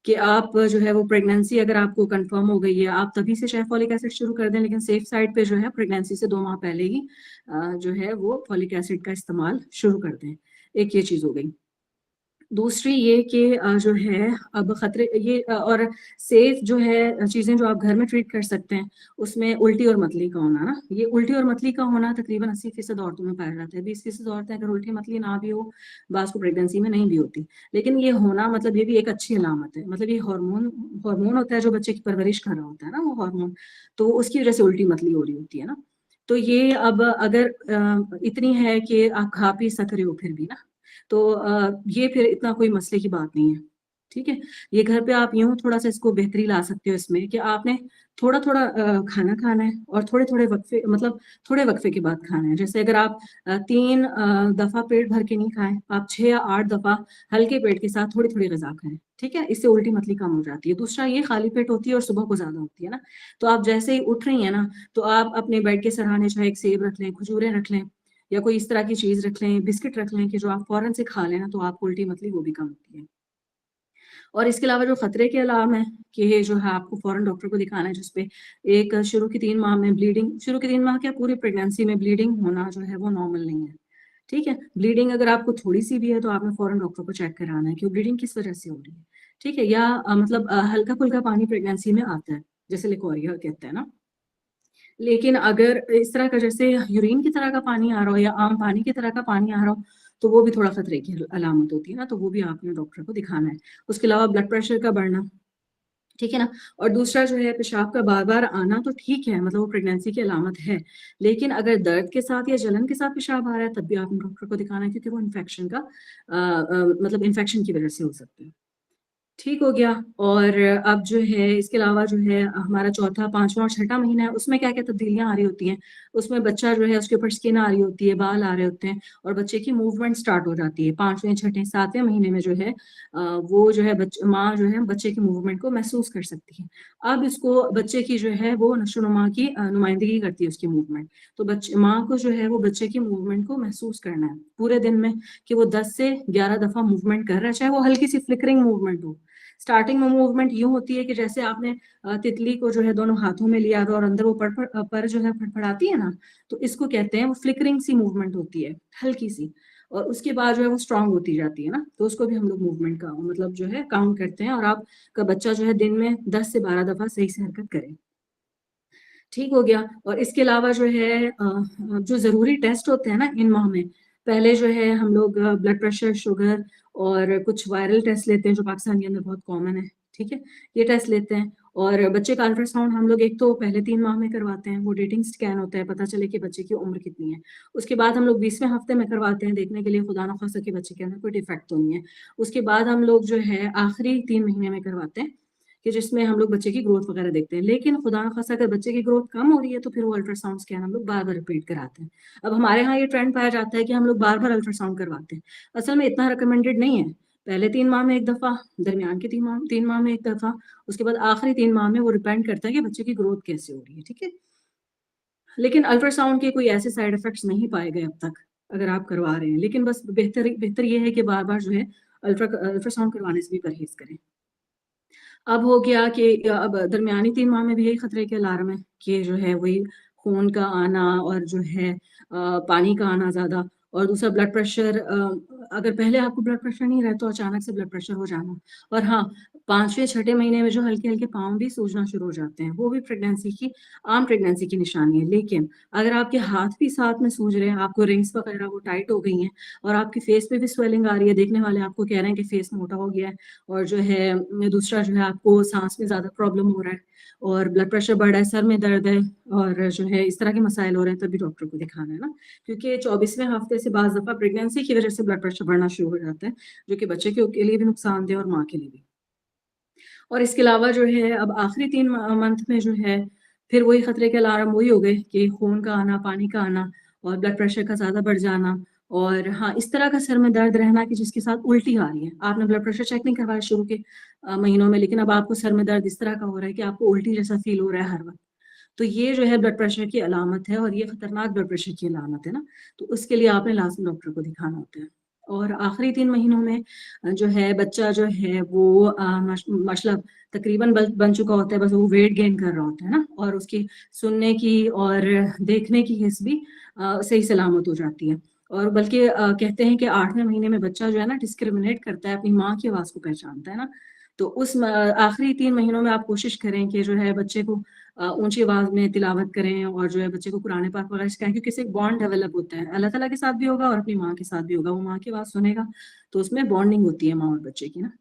कि आप जो है वो प्रेगनेंसी अगर आपको कंफर्म हो गई है, आप तभी से चाहे फॉलिक एसिड शुरू कर दें, लेकिन सेफ साइड पे जो है प्रेगनेंसी से 2 माह पहले ही जो है वो फॉलिक एसिड का इस्तेमाल शुरू कर दें। एक ये चीज हो गई। दूसरी ये कि जो है अब खतरे ये और सेफ जो है चीज़ें जो आप घर में ट्रीट कर सकते हैं, उसमें उल्टी और मतली का होना ना, ये उल्टी और मतली का होना तकरीबन 80% औरतों में पाया जाता है। 20% औरतें अगर उल्टी मतली ना भी हो, बाज़ को प्रेगनेंसी में नहीं भी होती, लेकिन ये होना मतलब ये भी एक अच्छी अलामत है। मतलब ये हार्मोन होता है जो बच्चे की परवरिश कर रहा होता है ना, वो हार्मोन, तो उसकी वजह से उल्टी मतली हो रही होती है ना। तो ये अब अगर इतनी है कि आप खा पी सक रहे हो फिर भी ना, तो ये फिर इतना कोई मसले की बात नहीं है, ठीक है। ये घर पे आप यूं थोड़ा सा इसको बेहतरी ला सकते हो इसमें कि आपने थोड़ा थोड़ा खाना खाना है और थोड़े थोड़े वक्फे, मतलब थोड़े वक्फे के बाद खाना है। जैसे अगर आप 3 दफा पेट भर के नहीं खाएं, आप 6 या 8 दफा हल्के पेट के साथ थोड़ी थोड़ी गजा खाएं, ठीक है। इससे उल्टी मतली कम हो जाती है। दूसरा ये खाली पेट होती है और सुबह को ज्यादा होती है ना, तो आप जैसे ही उठ रही है ना, तो आप अपने बेड के सराहने चाहे एक सेब रख लें, खजूरें रख लें, या कोई इस तरह की चीज रख लें, बिस्किट रख लें कि जो आप फौरन से खा लेना, तो आपको उल्टी मतली वो भी कम होती है। और इसके अलावा जो खतरे के अलाम है कि जो है आपको फौरन डॉक्टर को दिखाना है, जिसपे एक शुरू के 3 माह में ब्लीडिंग, शुरू के 3 माह क्या पूरी प्रेगनेंसी में ब्लीडिंग होना जो है वो नॉर्मल नहीं है, ठीक है। ब्लीडिंग अगर आपको थोड़ी सी भी है तो आपने फौरन डॉक्टर को चेक कराना है कि ब्लीडिंग किस वजह से हो रही है, ठीक है। या मतलब हल्का फुल्का पानी प्रेगनेंसी में आता है, जैसे लिकोरिया कहते हैं ना, लेकिन अगर इस तरह का जैसे यूरिन की तरह का पानी आ रहा हो या आम पानी की तरह का पानी आ रहा हो, तो वो भी थोड़ा खतरे की अलामत होती है ना, तो वो भी आपने डॉक्टर को दिखाना है। उसके अलावा ब्लड प्रेशर का बढ़ना, ठीक है ना। और दूसरा जो है पेशाब का बार बार आना, तो ठीक है, मतलब वो प्रेगनेंसी की अलामत है, लेकिन अगर दर्द के साथ या जलन के साथ पेशाब आ रहा है तब भी आपने डॉक्टर को दिखाना है, क्योंकि वो इन्फेक्शन का मतलब इन्फेक्शन की वजह से हो सकता है। ठीक हो गया। और अब जो है इसके अलावा जो है हमारा चौथा, पांचवा और छठा महीना है, उसमें क्या क्या तब्दीलियां आ रही होती हैं। उसमें बच्चा जो है उसके ऊपर स्किन आ रही होती है, बाल आ रहे होते हैं, और बच्चे की मूवमेंट स्टार्ट हो जाती है। 5वें, 6ठे, 7वें महीने में जो है वो जो है माँ जो है बच्चे की मूवमेंट को महसूस कर सकती है। अब इसको बच्चे की जो है वो नशोनुमा की नुमाइंदगी करती है उसकी मूवमेंट। तो बच्चे माँ को जो है वो बच्चे की मूवमेंट को महसूस करना है पूरे दिन में, कि वो 10 से 11 दफा मूवमेंट कर रहा है, चाहे वो हल्की सी फ्लिकरिंग मूवमेंट हो। स्टार्टिंग में मूवमेंट यूं होती है कि जैसे आपने तितली को जो है दोनों हाथों में लिया हुआ और अंदर वो पर जो है फड़फड़ाती है ना, तो इसको कहते हैं, वो फ्लिकरिंग सी मूवमेंट होती है, हल्की सी। और उसके बाद जो है वो स्ट्रांग होती जाती है ना, तो उसको भी हम लोग मूवमेंट का मतलब जो है काउंट करते हैं। और आपका बच्चा जो है दिन में 10 से 12 दफा सही से हरकत करे। ठीक हो गया। और इसके अलावा जो है जो जरूरी टेस्ट होते हैं ना इन माह में, पहले जो है हम लोग ब्लड प्रेशर, शुगर और कुछ वायरल टेस्ट लेते हैं जो पाकिस्तान के अंदर बहुत कॉमन है, ठीक है, ये टेस्ट लेते हैं। और बच्चे का अल्ट्रासाउंड हम लोग एक तो पहले 3 माह में करवाते हैं, वो डेटिंग स्कैन होता है, पता चले कि बच्चे की उम्र कितनी है। उसके बाद हम लोग 20वें हफ्ते में करवाते हैं, देखने के लिए खुदा न खास्ता कि बच्चे के अंदर कोई डिफेक्ट तो नहीं है। उसके बाद हम लोग जो है आखिरी 3 महीने में करवाते हैं, कि जिसमें हम लोग बच्चे की ग्रोथ वगैरह देखते हैं। लेकिन खुदा न खास्ता अगर बच्चे की ग्रोथ कम हो रही है तो फिर वो अल्ट्रासाउंड स्कैन हम लोग बार बार रिपीट कराते हैं। अब हमारे यहाँ ये ट्रेंड पाया जाता है कि हम लोग बार बार अल्ट्रासाउंड करवाते हैं, असल में इतना रिकमेंडेड नहीं है। पहले 3 माह में एक दफा, दरमियान के 3 माह में एक दफा, उसके बाद आखिरी 3 माह में, वो डिपेंड करता है कि बच्चे की ग्रोथ कैसे हो रही है, ठीक है। लेकिन अल्ट्रासाउंड के कोई ऐसे साइड इफेक्ट्स नहीं पाए गए अब तक, अगर आप करवा रहे हैं। लेकिन बस बेहतर ये है कि बार बार जो है अल्ट्रासाउंड करवाने से भी परहेज करें। अब हो गया कि अब दरमियानी 3 माह में भी यही खतरे के अलार्म है कि जो है वही खून का आना और जो है पानी का आना ज़्यादा, और दूसरा ब्लड प्रेशर, अगर पहले आपको ब्लड प्रेशर नहीं रहता तो अचानक से ब्लड प्रेशर हो जाना। और हाँ, 5वें, 6ठे महीने में जो हल्के-हल्के पाँव भी सूजना शुरू हो जाते हैं, वो भी आम प्रेगनेंसी की निशानी है। लेकिन अगर आपके हाथ भी साथ में सूज रहे हैं, आपको रिंग्स वगैरह वो टाइट हो गई हैं, और आपके फेस पे भी स्वेलिंग आ रही है, देखने वाले आपको कह रहे हैं कि फेस मोटा हो गया है, और जो है दूसरा जो है आपको सांस में ज़्यादा प्रॉब्लम हो रहा है, और ब्लड प्रेशर बढ़ रहा है, सर में दर्द है, और जो है इस तरह के मसाइल हो रहे हैं, तभी डॉक्टर को दिखाना है ना। क्योंकि 24वें हफ्ते से बाज़ दफ़ा प्रेगनेंसी की वजह से ब्लड प्रेशर बढ़ना शुरू हो जाता है, जो कि बच्चे के लिए भी नुकसानदेह और माँ के लिए भी। और इसके अलावा जो है अब आखिरी 3 मंथ में जो है फिर वही खतरे के अलार्म वही हो गए कि खून का आना, पानी का आना, और ब्लड प्रेशर का ज़्यादा बढ़ जाना। और हाँ, इस तरह का सर में दर्द रहना कि जिसके साथ उल्टी आ रही है। आपने ब्लड प्रेशर चेक नहीं करवाया शुरू के महीनों में, लेकिन अब आपको सर में दर्द इस तरह का हो रहा है कि आपको उल्टी जैसा फील हो रहा है हर वक्त। तो ये जो है ब्लड प्रेशर की अलामत है, और ये खतरनाक ब्लड प्रेशर की अलामत है ना, तो उसके लिए आपने लाजमी डॉक्टर को दिखाना होता है। और आखिरी 3 महीनों में जो है बच्चा जो है वो मतलब तकरीबन बन चुका होता है, बस वो वेट गेन कर रहा होता है ना, और उसकी सुनने की और देखने की हिस्स भी सही सलामत हो जाती है। और बल्कि कहते हैं कि 8वें महीने में बच्चा जो है ना डिस्क्रिमिनेट करता है, अपनी माँ की आवाज़ को पहचानता है ना। तो उस आखिरी 3 महीनों में आप कोशिश करें कि जो है बच्चे को ऊँची आवाज़ में तिलावत करें और जो है बच्चे को कुरान पाक वगैरह सिखाएँ, क्योंकि इससे एक बॉन्ड डेवलप होता है। अल्लाह ताला के साथ भी होगा और अपनी माँ के साथ भी होगा। वो माँ की आवाज़ सुनेगा, तो उसमें बॉन्डिंग होती है माँ और बच्चे की ना।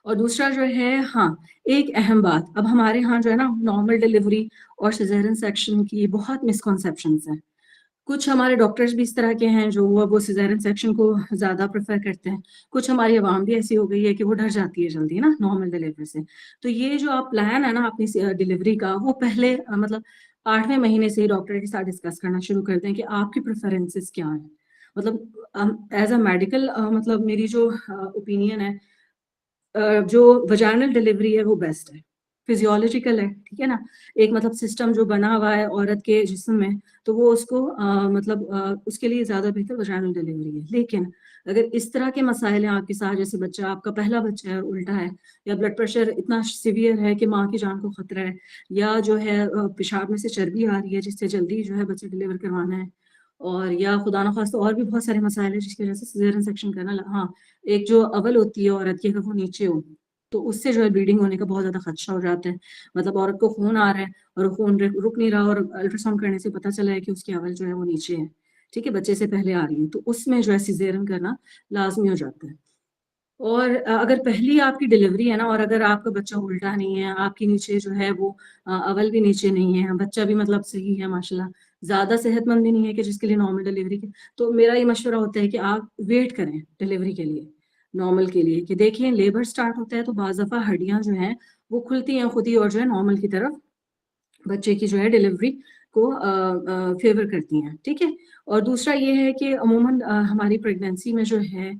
और दूसरा जो है, हाँ, एक अहम बात, अब हमारे यहाँ जो है ना नॉर्मल डिलीवरी और सिज़ेरियन सेक्शन की बहुत मिसकॉन्सेप्शंस हैं। कुछ हमारे डॉक्टर्स भी इस तरह के हैं जो वो सिज़ेरियन सेक्शन को ज़्यादा प्रेफ़र करते हैं। कुछ हमारी आवाम भी ऐसी हो गई है कि वो डर जाती है जल्दी ना नॉर्मल डिलीवरी से। तो ये जो आप प्लान है ना अपनी डिलीवरी का, वो पहले मतलब 8वें महीने से ही डॉक्टर के साथ डिस्कस करना शुरू कर दें कि आपकी प्रेफ़रेंसेस क्या हैं। मतलब एज़ अ मेडिकल मतलब मेरी जो ओपिनियन है, जो वजाइनल डिलीवरी है वो बेस्ट है, फिजियोलॉजिकल है, ठीक है ना? एक मतलब सिस्टम जो बना हुआ है औरत के जिस्म में, तो वो उसको उसके लिए ज़्यादा बेहतर वजाइनल डिलीवरी है। लेकिन अगर इस तरह के मसाइल हैं आपके साथ, जैसे बच्चा आपका पहला बच्चा है, उल्टा है, या ब्लड प्रेशर इतना सीवियर है कि माँ की जान को खतरा है, या जो है पेशाब में से चर्बी आ रही है जिससे जल्दी जो है बच्चा डिलीवर करवाना है, और या खुदा ना खास्ता और भी बहुत सारे मसाइल हैं जिसकी वजह से सिज़ेरियन सेक्शन करना हाँ, एक जो अवल होती है औरत की, अगर वो नीचे हो, तो उससे जो है ब्लीडिंग होने का बहुत ज़्यादा खदशा हो जाता है। मतलब औरत को खून आ रहा है और खून रुक नहीं रहा, और अल्ट्रासाउंड करने से पता चला है कि उसकी अवल जो है वो नीचे है, ठीक है? बच्चे से पहले आ रही है, तो उसमें जो है सिज़ेरियन करना लाज़मी हो जाता है। और अगर पहली आपकी डिलीवरी है ना, और अगर आपका बच्चा उल्टा नहीं है, आपके नीचे जो है वो अवल भी नीचे नहीं है, बच्चा भी मतलब सही है माशाल्लाह, ज़्यादा सेहतमंद भी नहीं है कि जिसके लिए नॉर्मल डिलीवरी की, तो मेरा ये मशवरा होता है कि आप वेट करें डिलीवरी के लिए, नॉर्मल के लिए, कि देखिए लेबर स्टार्ट होता है तो बाज़ दफ़ा हड्डियाँ जो हैं वो खुलती हैं खुद ही, और जो है नॉर्मल की तरफ बच्चे की जो है डिलीवरी को फ़ेवर करती हैं, ठीक है? और दूसरा ये है कि अमूमन हमारी प्रेगनेंसी में जो है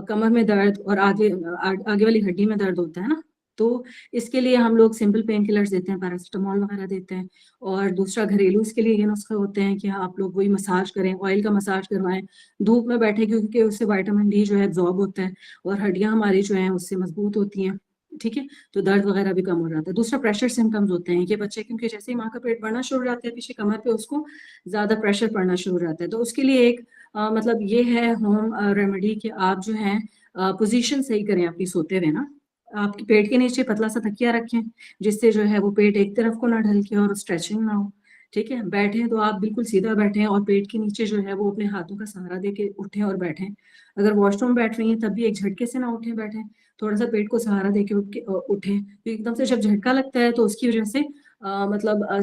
कमर में दर्द और आगे वाली हड्डी में दर्द होता है ना, तो इसके लिए हम लोग सिंपल पेन किलर्स देते हैं, पैरासिटामोल वगैरह देते हैं। और दूसरा घरेलू इसके लिए ये नुस्खे होते हैं कि आप लोग वही मसाज करें, ऑयल का मसाज करवाएँ, धूप में बैठे, क्योंकि उससे विटामिन डी जो है एब्ज़ॉर्ब होता है और हड्डियाँ हमारी जो हैं उससे मज़बूत होती हैं, ठीक है? तो दर्द वगैरह भी कम हो जाता है। दूसरा प्रेशर सिम्पटम्स होते हैं कि बच्चे, क्योंकि जैसे ही माँ का पेट बढ़ना शुरू हो जाता है पीछे कमर पे, उसको ज़्यादा प्रेशर पड़ना शुरू हो जाता है। तो उसके लिए एक मतलब ये है होम रेमेडी कि आप जो है पोज़ीशन सही करें अपनी सोते हुए ना। आपके पेट के नीचे पतला-सा तकिया रखें, जिससे जो है वो पेट एक तरफ को ना ढलके और स्ट्रेचिंग ना हो, ठीक है? बैठें तो आप बिल्कुल सीधा बैठें और पेट के नीचे जो है वो अपने हाथों का सहारा देके उठें और बैठें। अगर वॉशरूम बैठ रही हैं तब भी एक झटके से ना उठें बैठें, थोड़ा-सा पेट को सहारा देके उठें। तो एकदम से जब झटका लगता है तो उसकी वजह से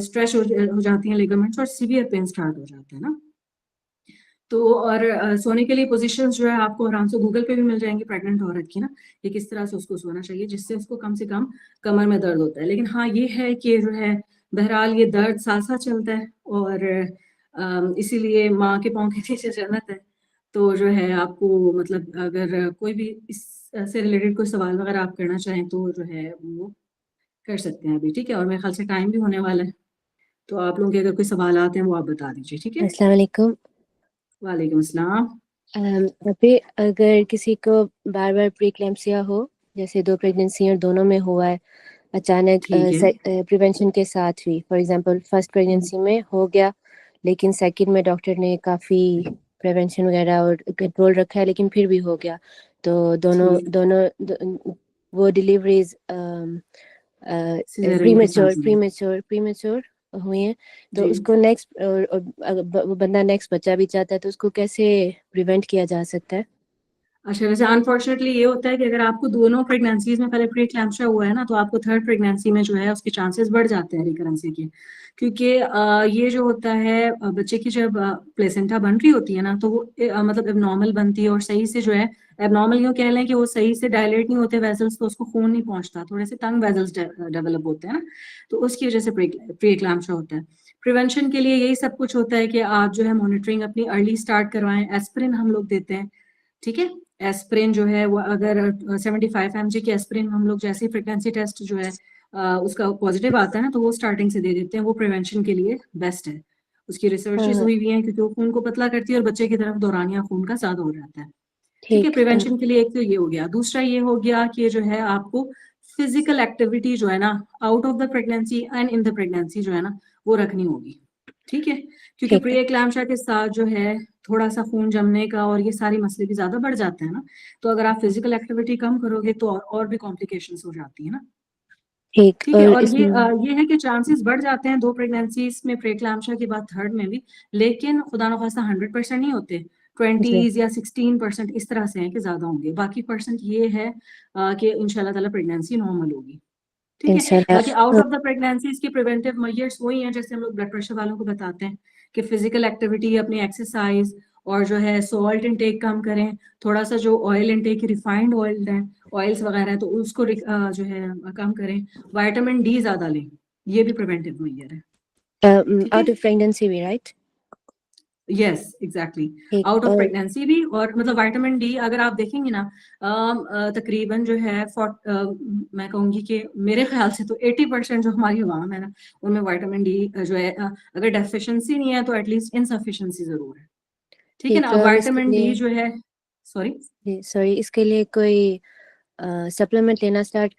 स्ट्रेच हो जाती हैं लिगामेंट्स और सीवियर पेन स्टार्ट हो जाता है ना। तो और सोने के लिए पोज़ीशंस जो है आपको आराम से गूगल पे भी मिल जाएँगी प्रेग्नेंट औरत की ना, कि किस तरह से उसको सोना चाहिए जिससे उसको कम से कम कमर में दर्द होता है। लेकिन हाँ, ये है कि जो है बहरहाल ये दर्द साथ-साथ चलता है, और इसीलिए माँ के पाँव के नीचे जन्नत है। तो जो है आपको मतलब अगर कोई भी इस से रिलेटेड कोई सवाल वगैरह आप करना चाहें तो जो है वो कर सकते हैं अभी, ठीक है? और मेरे ख़्याल से टाइम भी होने वाला है, तो आप लोगों के अगर कोई सवालात हैं वो आप बता दीजिए, ठीक है? अस्सलाम वालेकुम। वालेकुम अस्सलाम। अभी अगर किसी को बार-बार प्रीक्लैम्सिया हो, जैसे 2 प्रेग्नेंसी और दोनों में हुआ है, अचानक ठीक है। प्रिवेंशन के साथ भी, फॉर एग्ज़ाम्पल फर्स्ट प्रेग्नेंसी में हो गया, लेकिन सेकंड में डॉक्टर ने काफ़ी प्रिवेंशन वगैरह और कंट्रोल रखा है, लेकिन फिर भी हो गया। तो दोनों ठीक। दोनों वो डिलीवरीज़ सिज़ेरियन के साथ में। प्रीमेच्योर हुई हैं, तो जी। उसको नेक्स्ट वो बंदा नेक्स्ट बच्चा भी चाहता है, तो उसको कैसे प्रिवेंट किया जा सकता है? अच्छा, वैसे अनफॉर्चुनेटली ये होता है कि अगर आपको दोनों प्रेगनेंसीज़ में पहले प्री-एक्लैम्प्सिया हुआ है ना, तो आपको थर्ड प्रेगनेंसी में जो है उसके चांसेस बढ़ जाते हैं रिकरेंसी के। क्योंकि ये जो होता है बच्चे की जब प्लेसेंटा बन रही होती है ना, तो वो मतलब एब्नॉर्मल बनती है और सही से जो है एब्नॉर्मल यूँ कह लें कि वो सही से डायलेट नहीं होते वेसल्स, तो उसको खून नहीं पहुँचता, थोड़े से तंग वेसल्स डेवलप होते हैं ना, तो उसकी वजह से प्री-एक्लैम्प्सिया होता है। प्रिवेंशन के लिए यही सब कुछ होता है कि आप जो है मॉनिटरिंग अपनी अर्ली स्टार्ट करवाएँ, एस्पिरिन हम लोग देते हैं, ठीक है? एस्पिरिन जो है वो अगर 75 mg की एस्पिरिन हम लोग जैसे ही प्रेगनेंसी टेस्ट जो है उसका पॉजिटिव आता है ना, तो वो स्टार्टिंग से दे देते हैं, वो प्रिवेंशन के लिए बेस्ट है। उसकी रिसर्चेज़ हाँ, हुई हुई हैं, क्योंकि वो खून को पतला करती है और बच्चे की तरफ दौरानिया खून का ज़्यादा हो जाता है। ठीक है? ठीक। प्रिवेंशन के लिए एक तो ये हो गया। दूसरा ये हो गया कि जो है आपको फिज़िकल एक्टिविटी जो है ना, out of the pregnancy and in the pregnancy जो है ना, वो रखनी होगी। ठीक है, क्योंकि ठीक है। प्री एक्लैम्सिया के साथ जो है थोड़ा सा खून जमने का और ये सारे मसले भी ज्यादा बढ़ जाते हैं ना, तो अगर आप फिजिकल एक्टिविटी कम करोगे तो और भी कॉम्प्लिकेशंस हो जाती है ना। ठीक, ठीक है, और और इसमें ये है कि चांसेस बढ़ जाते हैं 2 प्रेगनेंसीज में प्री एक्लैम्सिया के बाद थर्ड में भी, लेकिन खुदा न खास्ता 100% नहीं होते, जी 20s या 16% इस तरह से हैं कि ज्यादा होंगे, बाकी परसेंट ये है कि इंशाल्लाह ताला प्रेगनेंसी नॉर्मल होगी। ठीक है, इंशाल्लाह। बाकी आउट ऑफ द प्रेगनेंसीज की प्रिवेंटिव मेजर्स वही हैं जैसे हम लोग ब्लड प्रेशर वालों को बताते हैं कि फिजिकल एक्टिविटी, अपनी एक्सरसाइज और जो है सॉल्ट इंटेक कम करें, थोड़ा सा जो ऑयल इंटेक रिफाइंड ऑयल है, ऑयल्स वगैरह है तो उसको जो है कम करें, विटामिन डी ज्यादा लें, ये भी प्रिवेंटिव मेजर है। ठीक आउट है, ऑफ प्रेगनेंसी भी, राइट? यस एग्जैक्टली, ठीक, आउट ऑफ और प्रेगनेंसी भी, और मतलब विटामिन डी अगर आप देखेंगे ना तकरीबन जो है मैं कहूंगी कि मेरे ख्याल से तो 80% जो हमारी अवाम है ना उनमें विटामिन डी जो है अगर डेफिशिएंसी नहीं है तो एटलीस्ट इनसफिशिएंसी जरूर है। ठीक है ना, ठीक, अब और इसके विटामिन डी लिए, जो है, सॉरी सॉरी, इसके लिए कोई सप्लीमेंट लेना स्टार्ट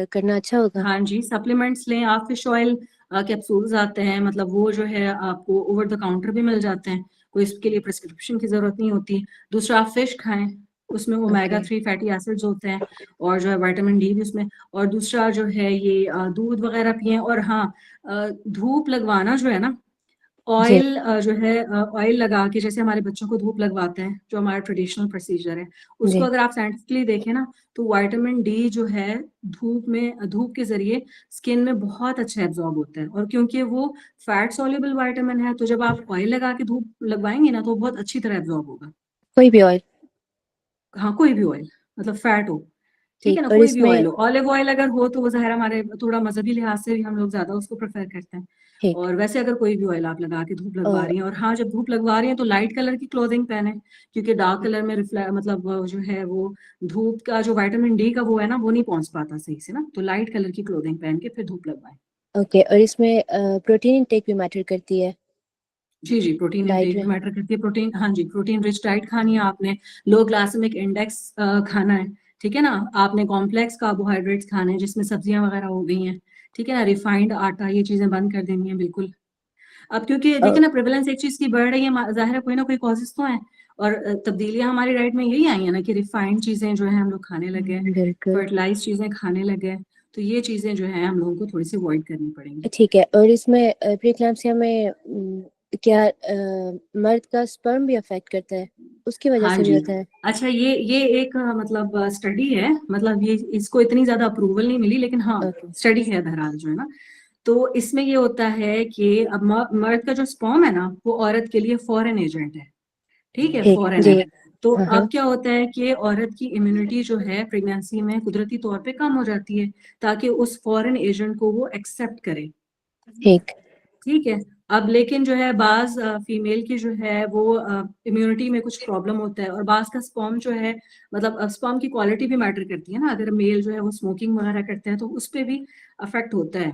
करना अच्छा होगा? हाँ जी, सप्लीमेंट्स लें आप, फिश ऑयल कैप्सूल्स आते हैं, मतलब वो जो है आपको ओवर द काउंटर भी मिल जाते हैं, कोई इसके लिए प्रिस्क्रिप्शन की जरूरत नहीं होती। दूसरा, आप फिश खाएं, उसमें ओमेगा ओके। 3 फैटी एसिड्स होते हैं और जो है विटामिन डी भी उसमें। और दूसरा जो है ये दूध वगैरह पिए, और हाँ धूप लगवाना जो है ना, जी ऑयल जो है ऑयल लगा के जैसे हमारे बच्चों को धूप लगवाते हैं, जो हमारा ट्रेडिशनल प्रोसीजर है, उसको जी अगर आप साइंटिफिकली देखें ना तो विटामिन डी जो है धूप के जरिए स्किन में बहुत अच्छा एब्जॉर्ब होता है, और क्योंकि वो फैट सॉल्युबल विटामिन है तो जब आप ऑयल लगा के धूप लगवाएंगे ना तो बहुत अच्छी तरह एब्जॉर्ब होगा। कोई भी ऑयल? हाँ, कोई भी ऑयल, मतलब फैट हो, ठीक है ठीक, ना, और कोई भी इसमें ऑयल हो, ऑलिव ऑयल अगर हो तो वो ज़ाहिर हमारे थोड़ा मजहबी लिहाज से भी हम लोग ज्यादा उसको प्रेफर करते हैं। ठीक, और वैसे अगर कोई भी ऑयल आप लगा के धूप लगवा और रही हैं, और हाँ जब धूप लगवा रही हैं तो लाइट कलर की क्लोथिंग पहने, क्योंकि डार्क कलर में रिफ्लेक्ट मतलब जो है वो धूप का जो विटामिन डी का वो है ना वो नहीं पहुंच पाता सही से ना, तो लाइट कलर की क्लोथिंग पहन के फिर धूप लगवाएं। ओके, और इसमें प्रोटीन इंटेक भी मैटर करती है जी जी, प्रोटीन डाइट इंटेक भी में? मैटर करती है, प्रोटीन, हाँ जी, प्रोटीन रिच डाइट खानी है आपने, लो ग्लाइसेमिक इंडेक्स खाना है, ठीक है ना, आपने कॉम्प्लेक्स कार्बोहाइड्रेट्स खाने हैं जिसमें सब्जियां वगैरह हो गई हैं, ठीक है ना, रिफाइंड आटा, ये चीजें बंद कर देनी है बिल्कुल। अब क्योंकि अ, देखिए ना प्रेवलेंस एक चीज की बढ़ रही है, जाहिर है कोई ना कोई कॉजेस तो हैं, और तब्दीलियां हमारी डाइट में यही आई है ना कि रिफाइंड चीजें जो है हम लोग खाने लगे हैं, बिल्कुल। फर्टिलाइज चीजें खाने लगे हैं, तो ये चीजें जो है हम लोगों को थोड़ी सी अवॉइड करनी पड़ेंगी। ठीक है, और इसमें प्रीक्लैम्सिया में क्या मर्द का स्पर्म भी अफेक्ट करता है? उसकी वजह हाँ से भी जी, होता है? अच्छा ये एक मतलब स्टडी है, मतलब ये इसको इतनी ज्यादा अप्रूवल नहीं मिली, लेकिन हाँ ओके। स्टडी है बहरहाल जो है ना, तो इसमें ये होता है कि अब मर्द का जो स्पर्म है ना वो औरत के लिए फॉरेन एजेंट है, ठीक है, ठीक, फॉरेन जी। है। तो हाँ हाँ। अब क्या होता है कि औरत की इम्यूनिटी जो है प्रेगनेंसी में कुदरती तौर पे कम हो जाती है, ताकि उस फॉरेन एजेंट को वो एक्सेप्ट करे, ठीक, ठीक है। अब लेकिन जो है बाज फीमेल की जो है वो इम्यूनिटी में कुछ प्रॉब्लम होता है, और बाज का स्पर्म जो है, मतलब स्पर्म की क्वालिटी भी मैटर करती है ना, अगर मेल जो है वो स्मोकिंग वगैरह करते हैं तो उस पर भी अफेक्ट होता है,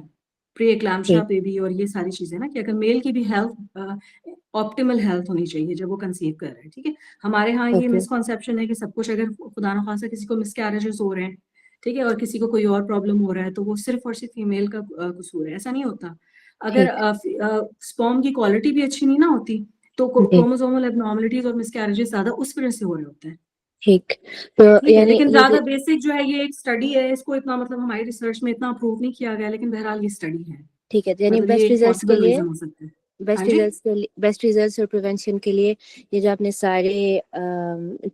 प्री एक्लैम्सिया ठीक, पे भी, और ये सारी चीजें ना कि अगर मेल की भी हेल्थ ऑप्टिमल हेल्थ होनी चाहिए जब वो कंसीव कर रहे हैं, ठीक है। हमारे यहाँ ये ओके, मिसकॉन्सेप्शन है कि सब कुछ, अगर खुदा न खासा किसी को मिसकैरेजेस हो रहे हैं, ठीक है, और किसी को कोई और प्रॉब्लम हो रहा है तो वो सिर्फ और सिर्फ फीमेल का कसूर है, ऐसा नहीं होता। अगर ठीक, स्पर्म की क्वालिटी भी अच्छी नहीं ना होती तो जी, क्रोमोसोमल एबनॉर्मलिटीज और मिसकैरेजेस ज्यादा उस वजह से हो रहे होते हैं, ठीक। तो ठीक है। यानी लेकिन ये ज्यादा जो, बेसिक जो है ये एक स्टडी है, इसको इतना मतलब हमारी रिसर्च में इतना अप्रूव नहीं किया गया, लेकिन बहरहाल ये स्टडी है, ठीक है, तो यानी मतलब ये एक पॉसिबल रीजन हो सकता है। हाँ जी, बेस्ट रिजल्ट्स और प्रिवेंशन के लिए ये जो आपने सारे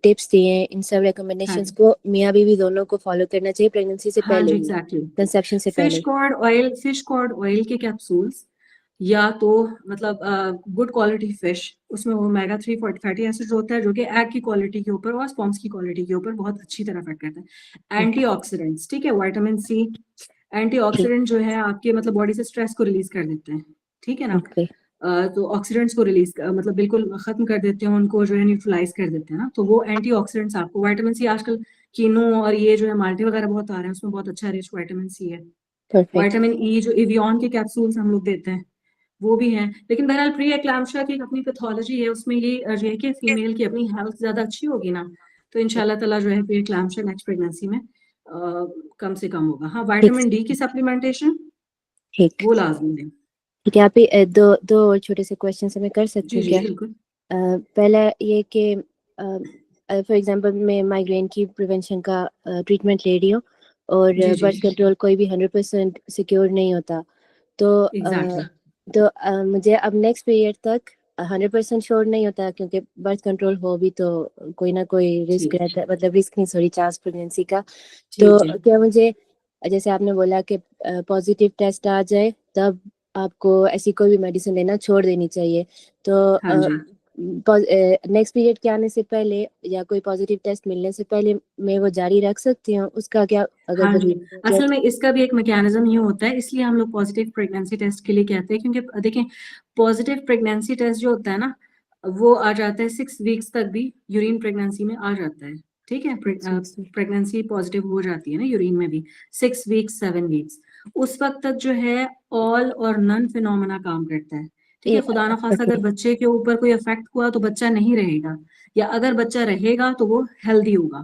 टिप्स दिए हैं, इन सब हाँ रिकमेंडेशंस जी, को मियाँ बीवी दोनों को फॉलो करना चाहिए, प्रेगनेंसी से हाँ पहले जी, ही, एग्जैक्टली। कंसेप्शन से पहले ही। फिश कॉर्ड ऑयल के कैप्सूल्स, या तो मतलब गुड क्वालिटी फिश, उसमें ओमेगा 3 फैटी एसिड होता है जो कि एग की क्वालिटी के ऊपर और स्पॉन्स की क्वालिटी के ऊपर बहुत अच्छी तरह इफेक्ट करता है। ओके, एंटीऑक्सीडेंट्स, ठीक है, विटामिन सी, ठीक, एंटीऑक्सीडेंट जो है आपके मतलब बॉडी से स्ट्रेस को रिलीज कर देते हैं, ठीक है ना, ओके, तो ऑक्सीडेंट्स को रिलीज मतलब बिल्कुल खत्म कर देते हैं, उनको जो है न्यूट्रलाइज कर देते हैं ना, तो वो एंटीऑक्सीडेंट्स आपको, विटामिन सी आजकल कीनो और ये जो है माल्टे वगैरह बहुत आ रहे हैं, उसमें बहुत अच्छा रिच विटामिन सी है। परफेक्ट। विटामिन ई जो एवियन के कैप्सूल्स हम लोग देते हैं वो भी हैं, लेकिन बहरहाल प्री एक्लैम्सिया की अपनी पैथोलॉजी है, उसमें ये है कि फीमेल की अपनी हेल्थ ज्यादा अच्छी होगी ना तो इंशाल्लाह ताला जो है प्री एक्लैम्सिया नेक्स्ट प्रेगनेंसी में कम से कम होगा। हाँ, ठीक, विटामिन डी की सप्लीमेंटेशन ठीक, वो लाजमी है। ठीक है, यहाँ पे दो और छोटे से क्वेश्चन मैं कर सकती जी हूँ जी क्या? बिल्कुल। पहला ये कि फॉर एग्जांपल मैं माइग्रेन की प्रिवेंशन का ट्रीटमेंट ले रही हूँ और जी जी बर्थ कंट्रोल कोई भी 100% सिक्योर नहीं होता, तो एग्जैक्टली। मुझे अब नेक्स्ट पीरियड तक 100% श्योर नहीं होता, क्योंकि बर्थ कंट्रोल हो भी तो कोई ना कोई रिस्क ठीक रहता है, मतलब रिस्क नहीं, सॉरी, चांस प्रेगनेंसी का। तो ठीक है। क्या मुझे, जैसे आपने बोला कि पॉजिटिव टेस्ट आ जाए तब आपको ऐसी कोई भी मेडिसिन लेना छोड़ देनी चाहिए, तो हाँ जी नेक्स्ट पीरियड के आने से पहले या कोई पॉजिटिव टेस्ट मिलने से पहले मैं वो जारी रख सकती हूँ? उसका क्या अगर हाँ जी। बच्चे हो जाए असल तो? में इसका भी एक मैकेनिज्म ये होता है, इसलिए हम लोग पॉजिटिव प्रेगनेंसी टेस्ट के लिए कहते हैं, क्योंकि देखें पॉजिटिव प्रेगनेंसी टेस्ट जो होता है ना, वो आ जाता है 6 वीक्स तक भी यूरिन प्रेगनेंसी में आ जाता है। ठीक है, प्रेगनेंसी पॉजिटिव हो जाती है ना यूरिन में भी 6 वीक्स 7 वीक्स। उस वक्त तक जो है ऑल और नन फिनोमेना काम करता है। ठीक है, खुदा ना खास्ता अगर ओके, बच्चे के ऊपर कोई इफेक्ट हुआ तो बच्चा नहीं रहेगा, या अगर बच्चा रहेगा तो वो हेल्दी होगा।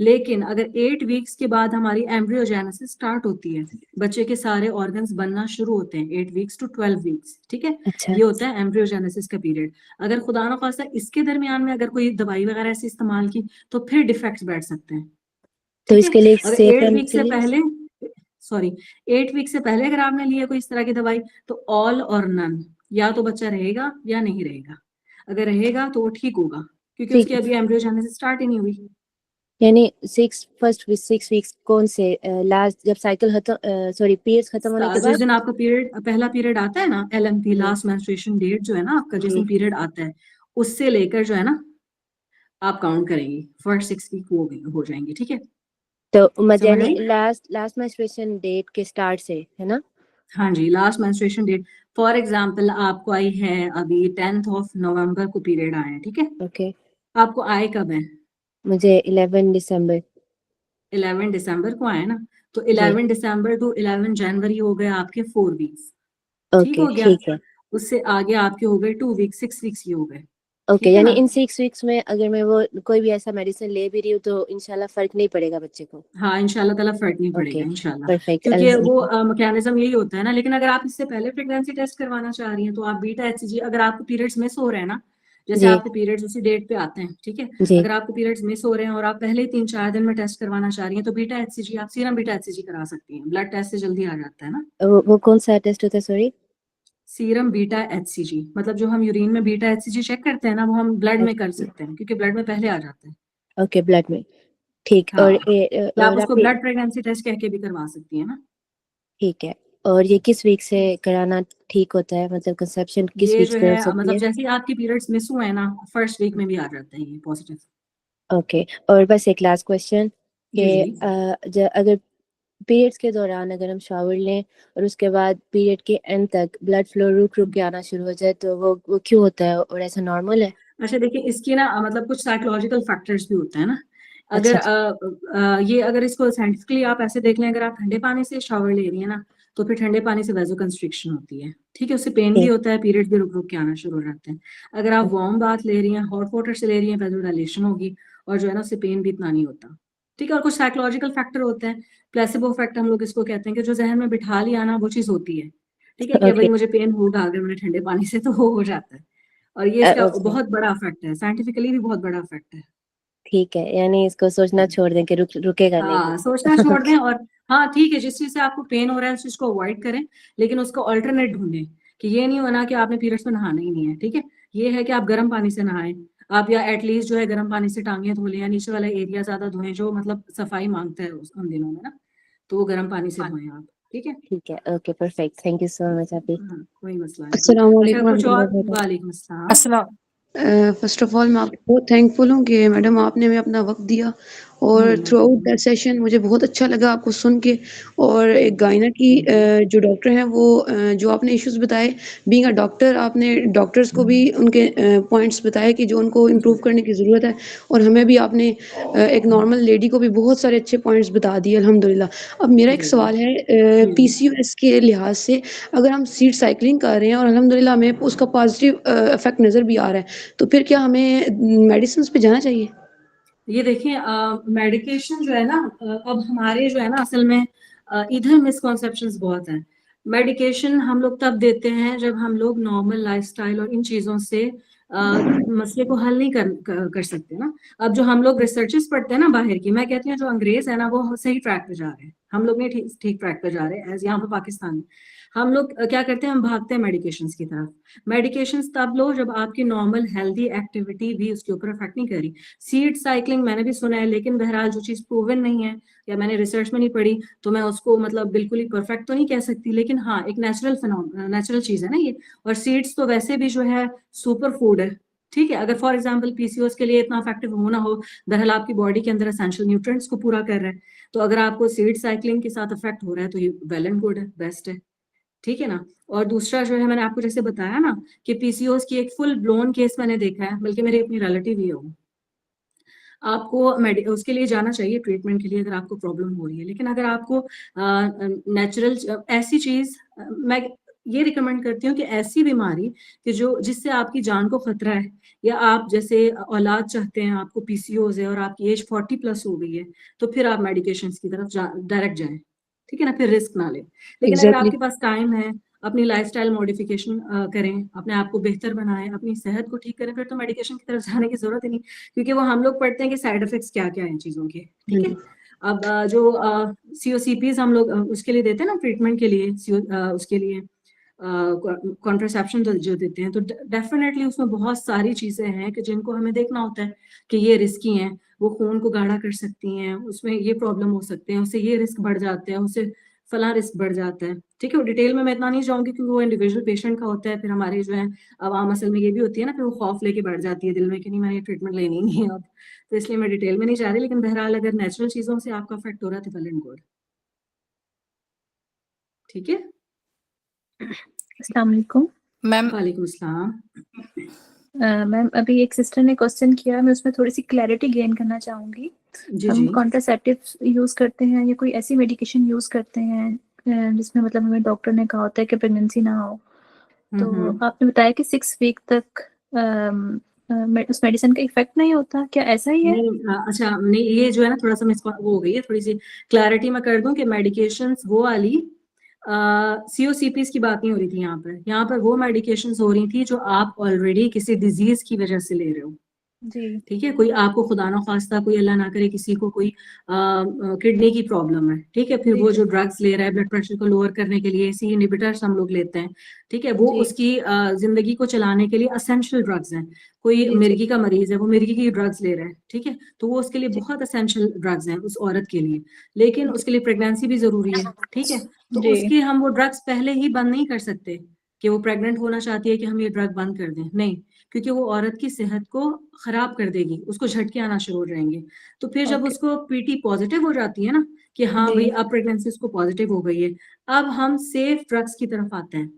लेकिन अगर 8 वीक्स के बाद हमारी एम्ब्रियोजेनेसिस स्टार्ट होती है, बच्चे के सारे ऑर्गन्स बनना शुरू होते हैं 8 वीक्स टू 12 वीक्स। ठीक है, अच्छा, ये होता है एम्ब्रियोजेनेसिस का पीरियड। अगर खुदा ना खास्ता इसके दरमियान में अगर कोई दवाई वगैरह ऐसे इस्तेमाल की तो फिर डिफेक्ट्स बैठ सकते हैं। तो ठीक है, इसके लिए अगर सेफ 8 वीक के से लिए? पहले, सॉरी, 8 वीक से पहले अगर आपने लिया कोई इस तरह की दवाई तो ऑल और नन, या तो बच्चा रहेगा या नहीं रहेगा। अगर रहेगा तो वो ठीक होगा, क्योंकि उसकी अभी एम्ब्रियोजेनेसिस स्टार्ट ही नहीं हुई। यानी 6 वीक्स कौन से, लास्ट जब साइकिल खत्म, सॉरी, पीरियड्स खत्म होने के जिस बाद? दिन आपका पीरियड, पहला पीरियड आता है ना, LMP, जी लास्ट मेंस्ट्रुएशन डेट जो है ना आपका, जिस जी। दिन पीरियड आता है उससे लेकर जो है ना आप काउंट करेंगी, फर्स्ट 6 वीक हो जाएंगी। ठीक है, तो समझ यानी आई? लास्ट मेंस्ट्रुएशन डेट के स्टार्ट से है ना? हाँ जी, last menstruation date. For example आपको आई है अभी 10 नवंबर को पीरियड आए हैं। ठीक है, ओके, आपको आए कब है? मुझे 11 दिसंबर। 11 दिसंबर को आए ना, तो जी, 11 दिसंबर टू 11 जनवरी हो गए आपके 4 वीक्स। ठीक ओके, हो गया, ठीक है। उससे आगे आपके हो गए 2 वीक्स 6 वीक्स ये हो गए। ओके, ठीक है यानी ना? इन 6 वीक्स में अगर मैं वो कोई भी ऐसा मेडिसिन ले भी रही हूँ तो इंशाल्लाह फर्क नहीं पड़ेगा बच्चे को? हाँ इंशाल्लाह ताला फर्क नहीं ओके, पड़ेगा इंशाल्लाह, परफेक्ट, क्योंकि वो अल्हम्दुलिल्लाह। मैकेनिज्म यही होता है ना। लेकिन अगर आप इससे पहले प्रेगनेंसी टेस्ट करवाना चाह रही हैं तो आप बीटा HCG, अगर आपको पीरियड्स मिस हो रहे हैं ना, जैसे जी आपके पीरियड्स उसी डेट पे आते हैं, ठीक है, जी। अगर आपको पीरियड्स मिस हो रहे हैं और आप पहले ही 3-4 दिन में टेस्ट करवाना चाह रही हैं तो बीटा HCG, आप सीरम बीटा HCG करा सकती हैं, ब्लड टेस्ट से जल्दी आ जाता है ना। वो कौन सा टेस्ट होता है, सॉरी? सीरम बीटा HCG मतलब जो हम यूरिन में बीटा HCG चेक करते हैं ना, वो हम ब्लड में कर सकते हैं, क्योंकि ब्लड में पहले आ जाता है। ओके, ब्लड में। ठीक, हाँ, या आप और उसको आपने, ब्लड प्रेगनेंसी टेस्ट कह के भी करवा सकती है ना। ठीक है, और ये किस वीक से कराना ठीक होता है, मतलब कंसेप्शन किस ये वीक जो से हो है सकती मतलब है? जैसे ही आपकी पीरियड्स मिस हुए हैं ना, फर्स्ट वीक में भी आ जाते हैं ये पॉजिटिव। ओके, और बस एक लास्ट क्वेश्चन कि जी जी अगर पीरियड्स के दौरान अगर हम शावर लें और उसके बाद पीरियड के एंड तक ब्लड फ्लो रुक रुक के आना शुरू हो जाए तो वो क्यों होता है, और ऐसा नॉर्मल है? अच्छा, देखिए इसकी ना मतलब कुछ साइकोलॉजिकल फैक्टर्स भी होते हैं ना। अगर अच्छा अच्छा। ये अगर इसको साइंटिफिकली आप ऐसे देख लें, अगर आप ठंडे पानी से शावर ले रही है ना तो फिर ठंडे पानी से वैसो कंस्ट्रिक्शन होती है। ठीक है, उससे पेन भी ठीक, होता है, पीरियड भी रुक रुक के आना शुरू हो जाते हैं। अगर आप वार्म बाथ ले रही हैं, हॉट वाटर से ले रही हैं, वैसो डायलेशन होगी और जो है ना उससे पेन भी इतना नहीं होता। ठीक है, और कुछ साइकोलॉजिकल फैक्टर होते हैं, प्लेसिबो इफेक्ट हम लोग इसको कहते हैं, कि जो जहन में बिठा लिया ना वो चीज होती है। ठीक है, कि ओके भाई मुझे पेन होगा अगर मैंने ठंडे पानी से, तो वो हो जाता है। और ये इसका ओके, बहुत बड़ा इफेक्ट है, साइंटिफिकली भी बहुत बड़ा इफेक्ट है। ठीक है, यानी इसको सोचना छोड़ दें कि रुकेगा नहीं हाँ, सोचना फिर। छोड़ दें। और हाँ ठीक है, जिस चीज से आपको पेन हो रहा है उस चीज को अवॉइड करें, लेकिन उसको अल्टरनेट ढूंढें। कि ये नहीं होना कि आपने पीरियड्स में नहाना ही नहीं है। ठीक है, ये है कि आप गर्म पानी से नहाएं, आप या एटलीस्ट जो है गर्म पानी से टांगे धो लें, या नीचे वाला एरिया ज्यादा धोएं जो मतलब सफाई मांगता है उन दिनों में ना, तो वो गर्म पानी से धोएं आप। ठीक है, ठीक है, okay, perfect, thank you so much आप। हाँ, कोई मसला नहीं। अस्सलाम अच्छा, वालेकुम कुछ और? रहमतुल्लाहि वबरकातुहू। वालेकुम अस्सलाम। फर्स्ट ऑफ ऑल मैं आपको बहुत थैंकफुल हूँ कि मैडम आपने हमें अपना वक्त दिया, और नहीं थ्रू आउट नहीं दैट सेशन मुझे बहुत अच्छा लगा आपको सुन के। और एक गायना की थैंक यू। जो डॉक्टर हैं वो जो आपने इश्यूज बताए, बीइंग अ डॉक्टर आपने डॉक्टर्स को भी उनके पॉइंट्स बताए कि जो उनको इम्प्रूव करने की ज़रूरत है, और हमें भी आपने एक नॉर्मल लेडी को भी बहुत सारे अच्छे पॉइंट्स बता दिए, अल्हम्दुलिल्लाह। अब मेरा एक जी सवाल है, जी जी। PCOS के लिहाज से अगर हम सीड साइक्लिंग कर रहे हैं और अल्हम्दुलिल्लाह हमें उसका पॉजिटिव इफेक्ट नज़र भी आ रहा है, तो फिर क्या हमें मेडिसिन पे जाना चाहिए? ये देखिए, मेडिकेशन जो है ना, अब हमारे जो है ना असल में इधर मिसकॉन्सेप्शंस बहुत हैं। मेडिकेशन हम लोग तब देते हैं जब हम लोग नॉर्मल लाइफस्टाइल और इन चीजों से मसले को हल नहीं कर सकते ना। अब जो हम लोग रिसर्चेस पढ़ते हैं ना बाहर की, मैं कहती हूँ जो अंग्रेज है ना वो सही ट्रैक पे जा रहे हैं, हम लोग नहीं ठीक ट्रैक पे जा रहे हैं। एज यहाँ पे पाकिस्तान में हम लोग क्या करते हैं, हम भागते हैं मेडिकेशंस की तरफ। मेडिकेशंस तब लो जब आपकी नॉर्मल हेल्दी एक्टिविटी भी उसके ऊपर इफेक्ट नहीं करी। सीड साइकिलिंग मैंने भी सुना है, लेकिन बहरहाल जो चीज प्रूवन नहीं है या मैंने रिसर्च में नहीं पढ़ी तो मैं उसको मतलब बिल्कुल ही परफेक्ट तो नहीं कह सकती, लेकिन हाँ एक नेचुरल चीज है ना ये। और सीड्स तो वैसे भी जो है सुपर फूड है, ठीक है। अगर फॉर एग्जांपल पीसीओएस के लिए इतना इफेक्टिव हो ना हो, बहरहाल आपकी बॉडी के अंदर एसेंशियल न्यूट्रिएंट्स को पूरा कर रहा है, तो अगर आपको सीड साइकिलिंग के साथ इफेक्ट हो रहा है तो ये वेल एंड गुड है, बेस्ट है, ठीक है ना। और दूसरा जो है मैंने आपको जैसे बताया ना कि पीसीओएस की एक फुल ब्लोन केस मैंने देखा है, बल्कि मेरी अपनी रिलेटिव ही है वो। आपको उसके लिए जाना चाहिए ट्रीटमेंट के लिए अगर आपको प्रॉब्लम हो रही है, लेकिन अगर आपको नेचुरल ऐसी चीज मैं ये रिकमेंड करती हूँ कि ऐसी बीमारी कि जो जिससे आपकी जान को खतरा है, या आप जैसे औलाद चाहते हैं, आपको पीसीओज है और आपकी एज 40+ हो गई है, तो फिर आप मेडिकेशंस की तरफ डायरेक्ट जाएं, ठीक है ना, फिर रिस्क ना लें। लेकिन अगर एग्जैक्टली आपके पास टाइम है, अपनी लाइफस्टाइल मॉडिफिकेशन करें, अपने आप को बेहतर बनाएं, अपनी सेहत को ठीक करें, फिर तो मेडिकेशन की तरफ जाने की जरूरत ही नहीं, क्योंकि वो हम लोग पढ़ते हैं कि साइड इफेक्ट्स क्या क्या हैं चीजों के, ठीक है। अब जो सीओसीपीज हम लोग उसके लिए देते हैं ना ट्रीटमेंट के लिए, उसके लिए कॉन्ट्रासेप्शन जो देते हैं, तो डेफिनेटली उसमें बहुत सारी चीजें हैं कि जिनको हमें देखना होता है कि ये रिस्की हैं, वो खून को गाढ़ा कर सकती हैं, उसमें ये प्रॉब्लम हो सकते हैं, उससे ये रिस्क बढ़ जाते हैं, उससे फला रिस्क बढ़ जाता है, ठीक है। वो डिटेल में मैं इतना नहीं जाऊंगी क्योंकि वो इंडिविजुअल पेशेंट का होता है। फिर हमारे जो है आवाम असल में ये भी होती है ना, फिर वो खौफ लेके बैठ जाती है दिल में कि नहीं मैंने ट्रीटमेंट लेनी नहीं है अब, तो इसलिए मैं डिटेल में नहीं जा रही। लेकिन बहरहाल अगर नेचुरल चीजों से आपका इफेक्ट हो रहा है तो वेल एंड गुड, ठीक है। अस्सलाम वालेकुम मैम। वालेकुम अस्सलाम। मैम अभी एक सिस्टर ने क्वेश्चन किया, मैं उसमें थोड़ी सी क्लैरिटी गेन करना चाहूँगी। जी हम जी कॉन्ट्रासेप्टिव्स यूज़ करते हैं या कोई ऐसी मेडिकेशन यूज़ करते हैं जिसमें मतलब हमें डॉक्टर ने कहा होता है कि प्रेगनेंसी ना हो, तो आपने बताया कि 6 वीक तक उस मेडिसिन का इफेक्ट नहीं होता, क्या ऐसा ही है? नहीं अच्छा नहीं, ये जो है ना थोड़ा सा मिस वो हो गई है, थोड़ी सी क्लैरिटी मैं कर दूं कि मेडिकेशंस वो वाली सीओसीपीज की बात नहीं हो रही थी यहाँ पर वो मेडिकेशंस हो रही थी जो आप ऑलरेडी किसी डिजीज की वजह से ले रहे हो, जी ठीक है। कोई आपको खुदा ना खास्ता, कोई अल्लाह ना करे किसी को कोई किडनी की प्रॉब्लम है, ठीक है, फिर जी वो जो ड्रग्स ले रहा है ब्लड प्रेशर को लोअर करने के लिए, सी इनहिबिटर्स हम लोग लेते हैं, ठीक है, वो जी उसकी जिंदगी को चलाने के लिए असेंशियल ड्रग्स हैं। कोई जी जी मिर्गी का मरीज है, वो मिर्गी की ड्रग्स ले रहा है, ठीक है, तो वो उसके लिए जी बहुत असेंशियल ड्रग्स हैं उस औरत के लिए, लेकिन उसके लिए प्रेगनेंसी भी जरूरी है, ठीक है। तो जी उसके हम वो ड्रग्स पहले ही बंद नहीं कर सकते कि वो प्रेग्नेंट होना चाहती है कि हम ये ड्रग बंद कर दें, नहीं, क्योंकि वो औरत की सेहत को खराब कर देगी, उसको झटके आना शुरू हो जाएंगे। तो फिर जब ओके उसको पीटी पॉजिटिव हो जाती है ना कि हाँ जी भाई अब प्रेगनेंसी उसको पॉजिटिव हो गई है, अब हम सेफ ड्रग्स की तरफ आते हैं,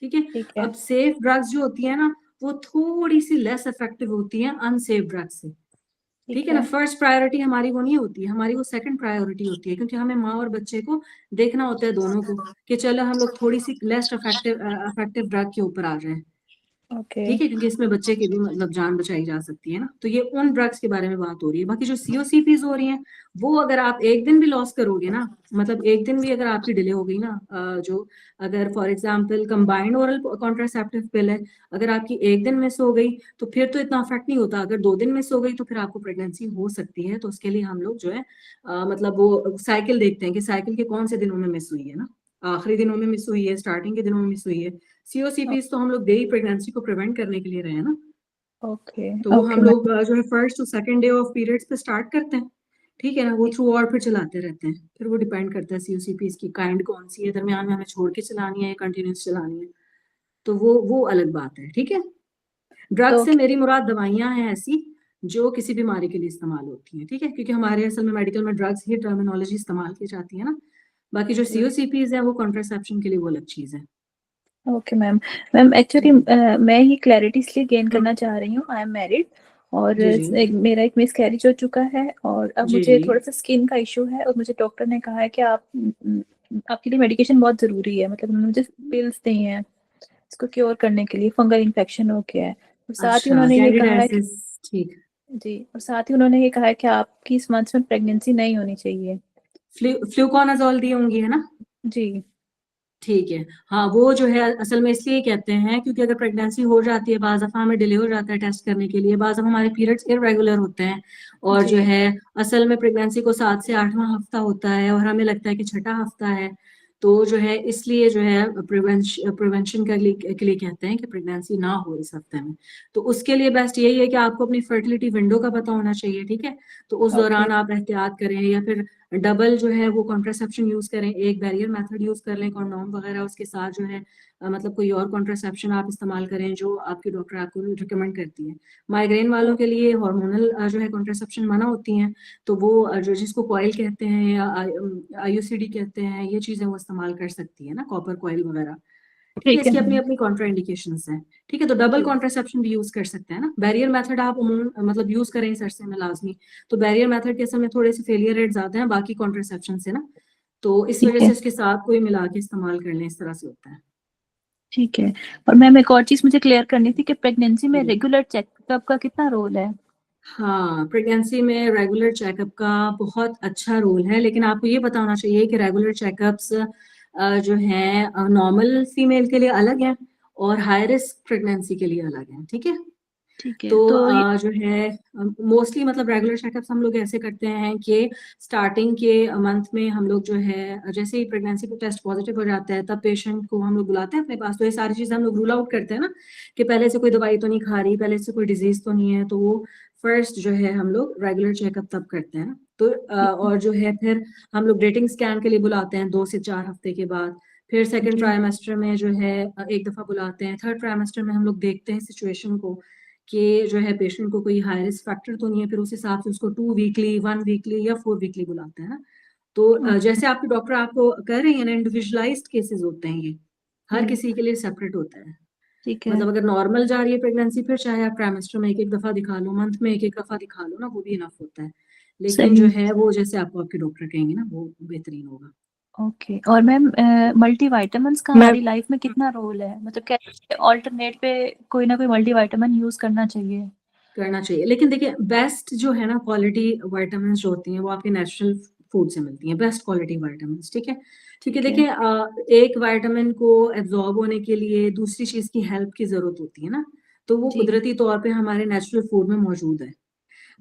ठीक है। ठीक है अब सेफ ड्रग्स जो होती है ना वो थोड़ी सी लेस इफेक्टिव होती है अनसेफ ड्रग्स से, ठीक ठीक है ना। है फर्स्ट प्रायोरिटी हमारी वो नहीं होती है, हमारी वो सेकंड प्रायोरिटी होती है, क्योंकि हमें माँ और बच्चे को देखना होता है दोनों को, कि चलो हम लोग थोड़ी सी लेस इफेक्टिव ड्रग के ऊपर आ जाए, ओके ठीक है, क्योंकि इसमें बच्चे की भी मतलब जान बचाई जा सकती है ना। तो ये उन ड्रग्स के बारे में बात हो रही है। बाकी जो सीओसीपीज हो रही हैं वो अगर आप एक दिन भी लॉस करोगे ना, मतलब एक दिन भी अगर आपकी डिले हो गई ना, जो अगर for example combined oral contraceptive पिल है, अगर आपकी एक दिन मिस हो गई तो फिर तो इतना इफेक्ट नहीं होता। अगर 2 दिन मिस हो गई तो फिर आपको प्रेगनेंसी हो सकती है। तो उसके लिए हम लोग जो है मतलब वो साइकिल देखते हैं कि साइकिल के कौन से दिनों में मिस हुई है ना, आखिरी दिनों में मिस हुई है, स्टार्टिंग के दिनों में मिस हुई है। सीओसीपीज तो हम लोग दे ही प्रेगनेंसी को प्रिवेंट करने के लिए रहे हैं ना, ओके तो वो ओके हम लोग जो है first to second day of periods पे स्टार्ट करते हैं, ठीक है ना, वो थ्रू और फिर चलाते रहते हैं। फिर वो डिपेंड करता है सीओसीपीज की काइंड कौन सी है, दरमियान में हमें छोड़ के चलानी है या कंटिन्यूस चलानी है, तो वो अलग बात है, ठीक है। ड्रग तो से मेरी मुराद दवाइयां हैं ऐसी जो किसी बीमारी के लिए इस्तेमाल होती हैं, ठीक है, क्योंकि हमारे असल में मेडिकल में ड्रग्स ही टर्मिनोलॉजी इस्तेमाल की जाती है ना। बाकी जो सीओसीपीज है वो कॉन्ट्रासेप्शन के लिए वो अलग चीज है। ओके मैम मैम एक्चुअली मैं ही क्लैरिटी इसलिए गेन करना चाह रही हूँ, आई एम मैरिड और जी जी मेरा एक मिस कैरेज हो चुका है और अब जी मुझे जी थोड़ा सा स्किन का इशू है और मुझे डॉक्टर ने कहा है कि आपके लिए मेडिकेशन बहुत ज़रूरी है, मतलब उन्होंने मुझे पिल्स दी हैं इसको क्योर करने के लिए, फंगल इन्फेक्शन हो गया है और साथ ही अच्छा उन्होंने ये कहा है कि कैंडिडाइसिस, ठीक। जी, और साथ ही उन्होंने ये कहा है कि आपकी इस मंथ में प्रेगनेंसी नहीं होनी चाहिए। फ्लूकोनाजोल दी होंगी है ना। जी ठीक है। हाँ, वो जो है असल में इसलिए कहते हैं क्योंकि अगर प्रेगनेंसी हो जाती है, बाज़ दफ़ा हमें डिले हो जाता है टेस्ट करने के लिए, बाज़ दफ़ा हमारे पीरियड्स इर्रेगुलर होते हैं और जो जी है असल में प्रेगनेंसी को 7 से 8वां हफ्ता होता है और हमें लगता है कि छठा हफ्ता है। तो जो है इसलिए जो है प्रिवेंशन के लिए कहते हैं कि प्रेगनेंसी ना हो इस हफ्ते में। तो उसके लिए बेस्ट यही है कि आपको अपनी फर्टिलिटी विंडो का पता होना चाहिए, ठीक है? तो उस ओके दौरान आप एहतियात करें या फिर डबल जो है वो कॉन्ट्रासेप्शन यूज करें, एक बैरियर मेथड यूज कर लें कॉन्डोम वगैरह, उसके साथ जो है मतलब कोई और कॉन्ट्रासेप्शन आप इस्तेमाल करें जो आपकी डॉक्टर आपको रिकमेंड करती है। माइग्रेन वालों के लिए हार्मोनल जो है कॉन्ट्रासेप्शन मना होती हैं, तो वो जो जिसको कॉइल कहते हैं या आईयूसीडी कहते हैं, ये चीजें वो इस्तेमाल कर सकती है ना, कॉपर कॉइल वगैरह। ठीक है, ठीक है इसकी अपनी मैम अपनी कॉन्ट्रा इंडिकेशंस हैं। ठीक है, तो डबल जी कॉन्ट्रासेप्शन भी यूज कर सकते हैं ना। बैरियर मेथड आप मतलब यूज करें इस अरसे में लाजमी। तो बैरियर मेथड के समय थोड़े से फेलियर रेट ज्यादा हैं बाकी कॉन्ट्रासेप्शन से ना, तो इस ठीक वजह है से इसके साथ कोई मिला के इस्तेमाल कर लें, इस तरह से होता है। ठीक है। और मैम एक और चीज मुझे क्लियर करनी थी कि प्रेगनेंसी में जी। रेगुलर चेकअप का कितना रोल है? हाँ, प्रेगनेंसी में रेगुलर चेकअप का बहुत अच्छा रोल है, लेकिन आपको ये पता होना चाहिए कि रेगुलर चेकअप्स जो हैं नॉर्मल फीमेल के लिए अलग हैं और हाई रिस्क प्रेगनेंसी के लिए अलग हैं, ठीक है? ठीक है तो तो ये जो है मोस्टली मतलब रेगुलर चेकअप्स हम लोग ऐसे करते हैं कि स्टार्टिंग के मंथ में हम लोग जो है जैसे ही प्रेगनेंसी को टेस्ट पॉजिटिव हो जाता है तब पेशेंट को हम लोग बुलाते हैं अपने पास। तो ये सारी चीजें हम लोग रूल आउट करते हैं ना कि पहले से कोई दवाई तो नहीं खा रही, पहले से कोई डिजीज तो नहीं है, तो वो फर्स्ट जो है हम लोग रेगुलर चेकअप तब करते हैं ना। तो ठीक है और जो है फिर हम लोग डेटिंग स्कैन के लिए बुलाते हैं 2 से 4 हफ्ते के बाद। फिर सेकंड जी ट्राइमेस्टर में जो है एक दफा बुलाते हैं। थर्ड ट्राइमेस्टर में हम लोग देखते हैं सिचुएशन को कि जो है पेशेंट को कोई हाई रिस्क फैक्टर तो नहीं है, फिर उस हिसाब से उसको 2 वीकली 1 वीकली या 4 वीकली बुलाते हैं ना। तो ओके जैसे आपके डॉक्टर आपको कह रही है ना, इंडिविजुअलाइज्ड केसेस होते हैं ये, हर हम्म किसी के लिए सेपरेट होता है। ठीक है मतलब अगर नॉर्मल जा रही है प्रेगनेंसी, फिर चाहे आप ट्राइमेस्टर में एक एक दफा दिखा लो, मंथ में एक एक दफा दिखा लो ना, वो भी इनफ होता है। लेकिन जो सही है वो जैसे आपको आपके डॉक्टर कहेंगे ना, वो बेहतरीन होगा। ओके। और मैम मल्टीविटामिन्स का मैं हमारी लाइफ में कितना रोल है? मतलब क्या ऑल्टरनेट पे कोई ना कोई मल्टीविटामिन यूज करना चाहिए? करना चाहिए, लेकिन देखिए बेस्ट जो है ना क्वालिटी विटामिन जो होती हैं वो आपके नेचुरल फूड से मिलती हैं, बेस्ट क्वालिटी विटामिन, ठीक है? क्योंकि ठीक है देखिए एक विटामिन को एब्जॉर्ब होने के लिए दूसरी चीज की हेल्प की जरूरत होती है ना, तो वो जी कुदरती तौर पे हमारे नेचुरल फूड में मौजूद है।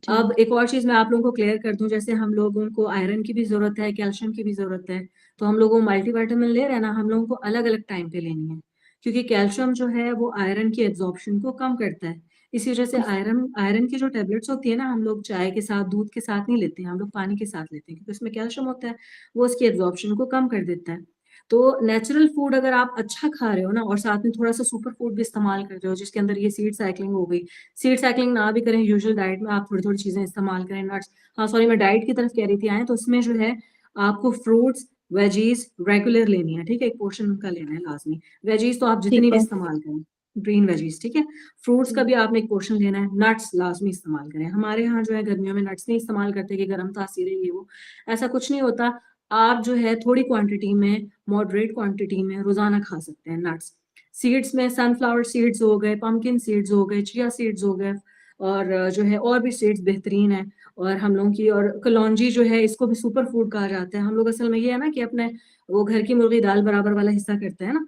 जी अब एक और चीज मैं आप लोगों को क्लियर कर दूं, जैसे हम लोगों को आयरन की भी जरूरत है, कैल्शियम की भी जरूरत है, तो हम लोगों को मल्टीविटामिन ले रहे हैं ना, हम लोगों को अलग अलग टाइम पे लेनी है, क्योंकि कैल्शियम जो है वो आयरन की एब्जॉर्प्शन को कम करता है। इसी वजह से आयरन आयरन की जो टेबलेट्स होती है ना, हम लोग चाय के साथ दूध के साथ नहीं लेते हैं, हम लोग पानी के साथ लेते हैं, क्योंकि उसमें कैल्शियम होता है, वो उसकी एब्जॉर्प्शन को कम कर देता है। तो नेचुरल फूड अगर आप अच्छा खा रहे हो ना और साथ में थोड़ा सा सुपर फूड भी इस्तेमाल कर रहे हो, जिसके अंदर ये सीड साइकिलिंग हो गई, सीड साइकिलिंग ना भी करें, यूजुअल डाइट में आप थोड़ी थोड़ी चीजें इस्तेमाल करें, नट्स, हाँ सॉरी मैं डाइट की तरफ कह रही थी आए, तो उसमें जो है आपको फ्रूट्स वेजीज रेगुलर लेनी है, ठीक है? एक पोर्शन उनका लेना है लाजमी। वेजीज तो आप ठीक जितनी भी है इस्तेमाल करें, ग्रीन वेजीज, ठीक है? फ्रूट्स का जी भी आपने एक पोर्शन लेना है। नट्स लाजमी इस्तेमाल करें। हमारे यहाँ जो है गर्मियों में नट्स नहीं इस्तेमाल करते कि गर्म तासीर है ये वो, ऐसा कुछ नहीं होता। आप जो है थोड़ी क्वांटिटी में, मॉडरेट क्वांटिटी में रोजाना खा सकते हैं नट्स। सीड्स में सनफ्लावर सीड्स हो गए, पंपकिन सीड्स हो गए, चिया सीड्स हो गए, और जो है और भी सीड्स बेहतरीन है। और हम लोगों की और कलौंजी जो है, इसको भी सुपर फूड कहा जाता है। हम लोग असल में ये है ना कि अपने वो घर की मुर्गी दाल बराबर वाला हिस्सा करते हैं ना,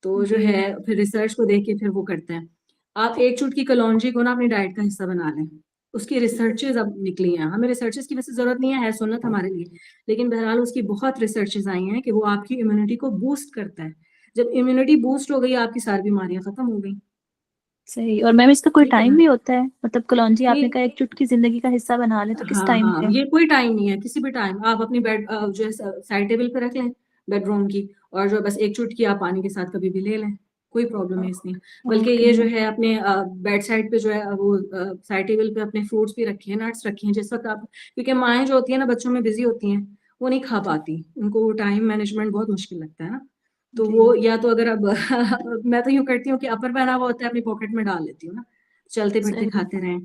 तो जो जी है फिर रिसर्च को देख के फिर वो करते हैं। आप एक चुटकी कलौंजी को ना अपनी डाइट का हिस्सा बना लें, उसकी रिसर्चेज अब निकली हैं। हमें रिसर्चेज की वैसे जरूरत नहीं है सुन्नत हमारे लिए, लेकिन बहरहाल उसकी बहुत रिसर्चेज आई हैं कि वो आपकी इम्यूनिटी को बूस्ट करता है। जब इम्यूनिटी बूस्ट हो गई, आपकी सारी बीमारियां खत्म हो गई। सही। और मैम इसका कोई ठीक है टाइम ना? भी होता है? मतलब कलौंजी आपने ये कहा एक चुटकी जिंदगी का हिस्सा बना ले, तो किस हाँ टाइम हाँ, पे? ये कोई टाइम नहीं है, किसी भी टाइम आप अपनी बेड जो है साइड टेबल पे रख लें, बेडरूम की, और जो बस एक चुटकी आप पानी के साथ कभी भी ले लें, कोई प्रॉब्लम है इसमें। बल्कि ओके ये जो है अपने बेड साइड पे जो है वो साइड टेबल पे अपने फ्रूट्स भी रखे हैं, नट्स रखे हैं, जिस वक्त आप, क्योंकि माएँ जो होती है ना बच्चों में बिजी होती हैं, वो नहीं खा पाती, उनको टाइम मैनेजमेंट बहुत मुश्किल लगता है ना, तो जी वो या तो अगर अब मैं तो यूं करती हूँ कि अपर पहना हुआ होता है अपनी पॉकेट में डाल लेती हूँ ना, चलते फिरते सही खाते रहें।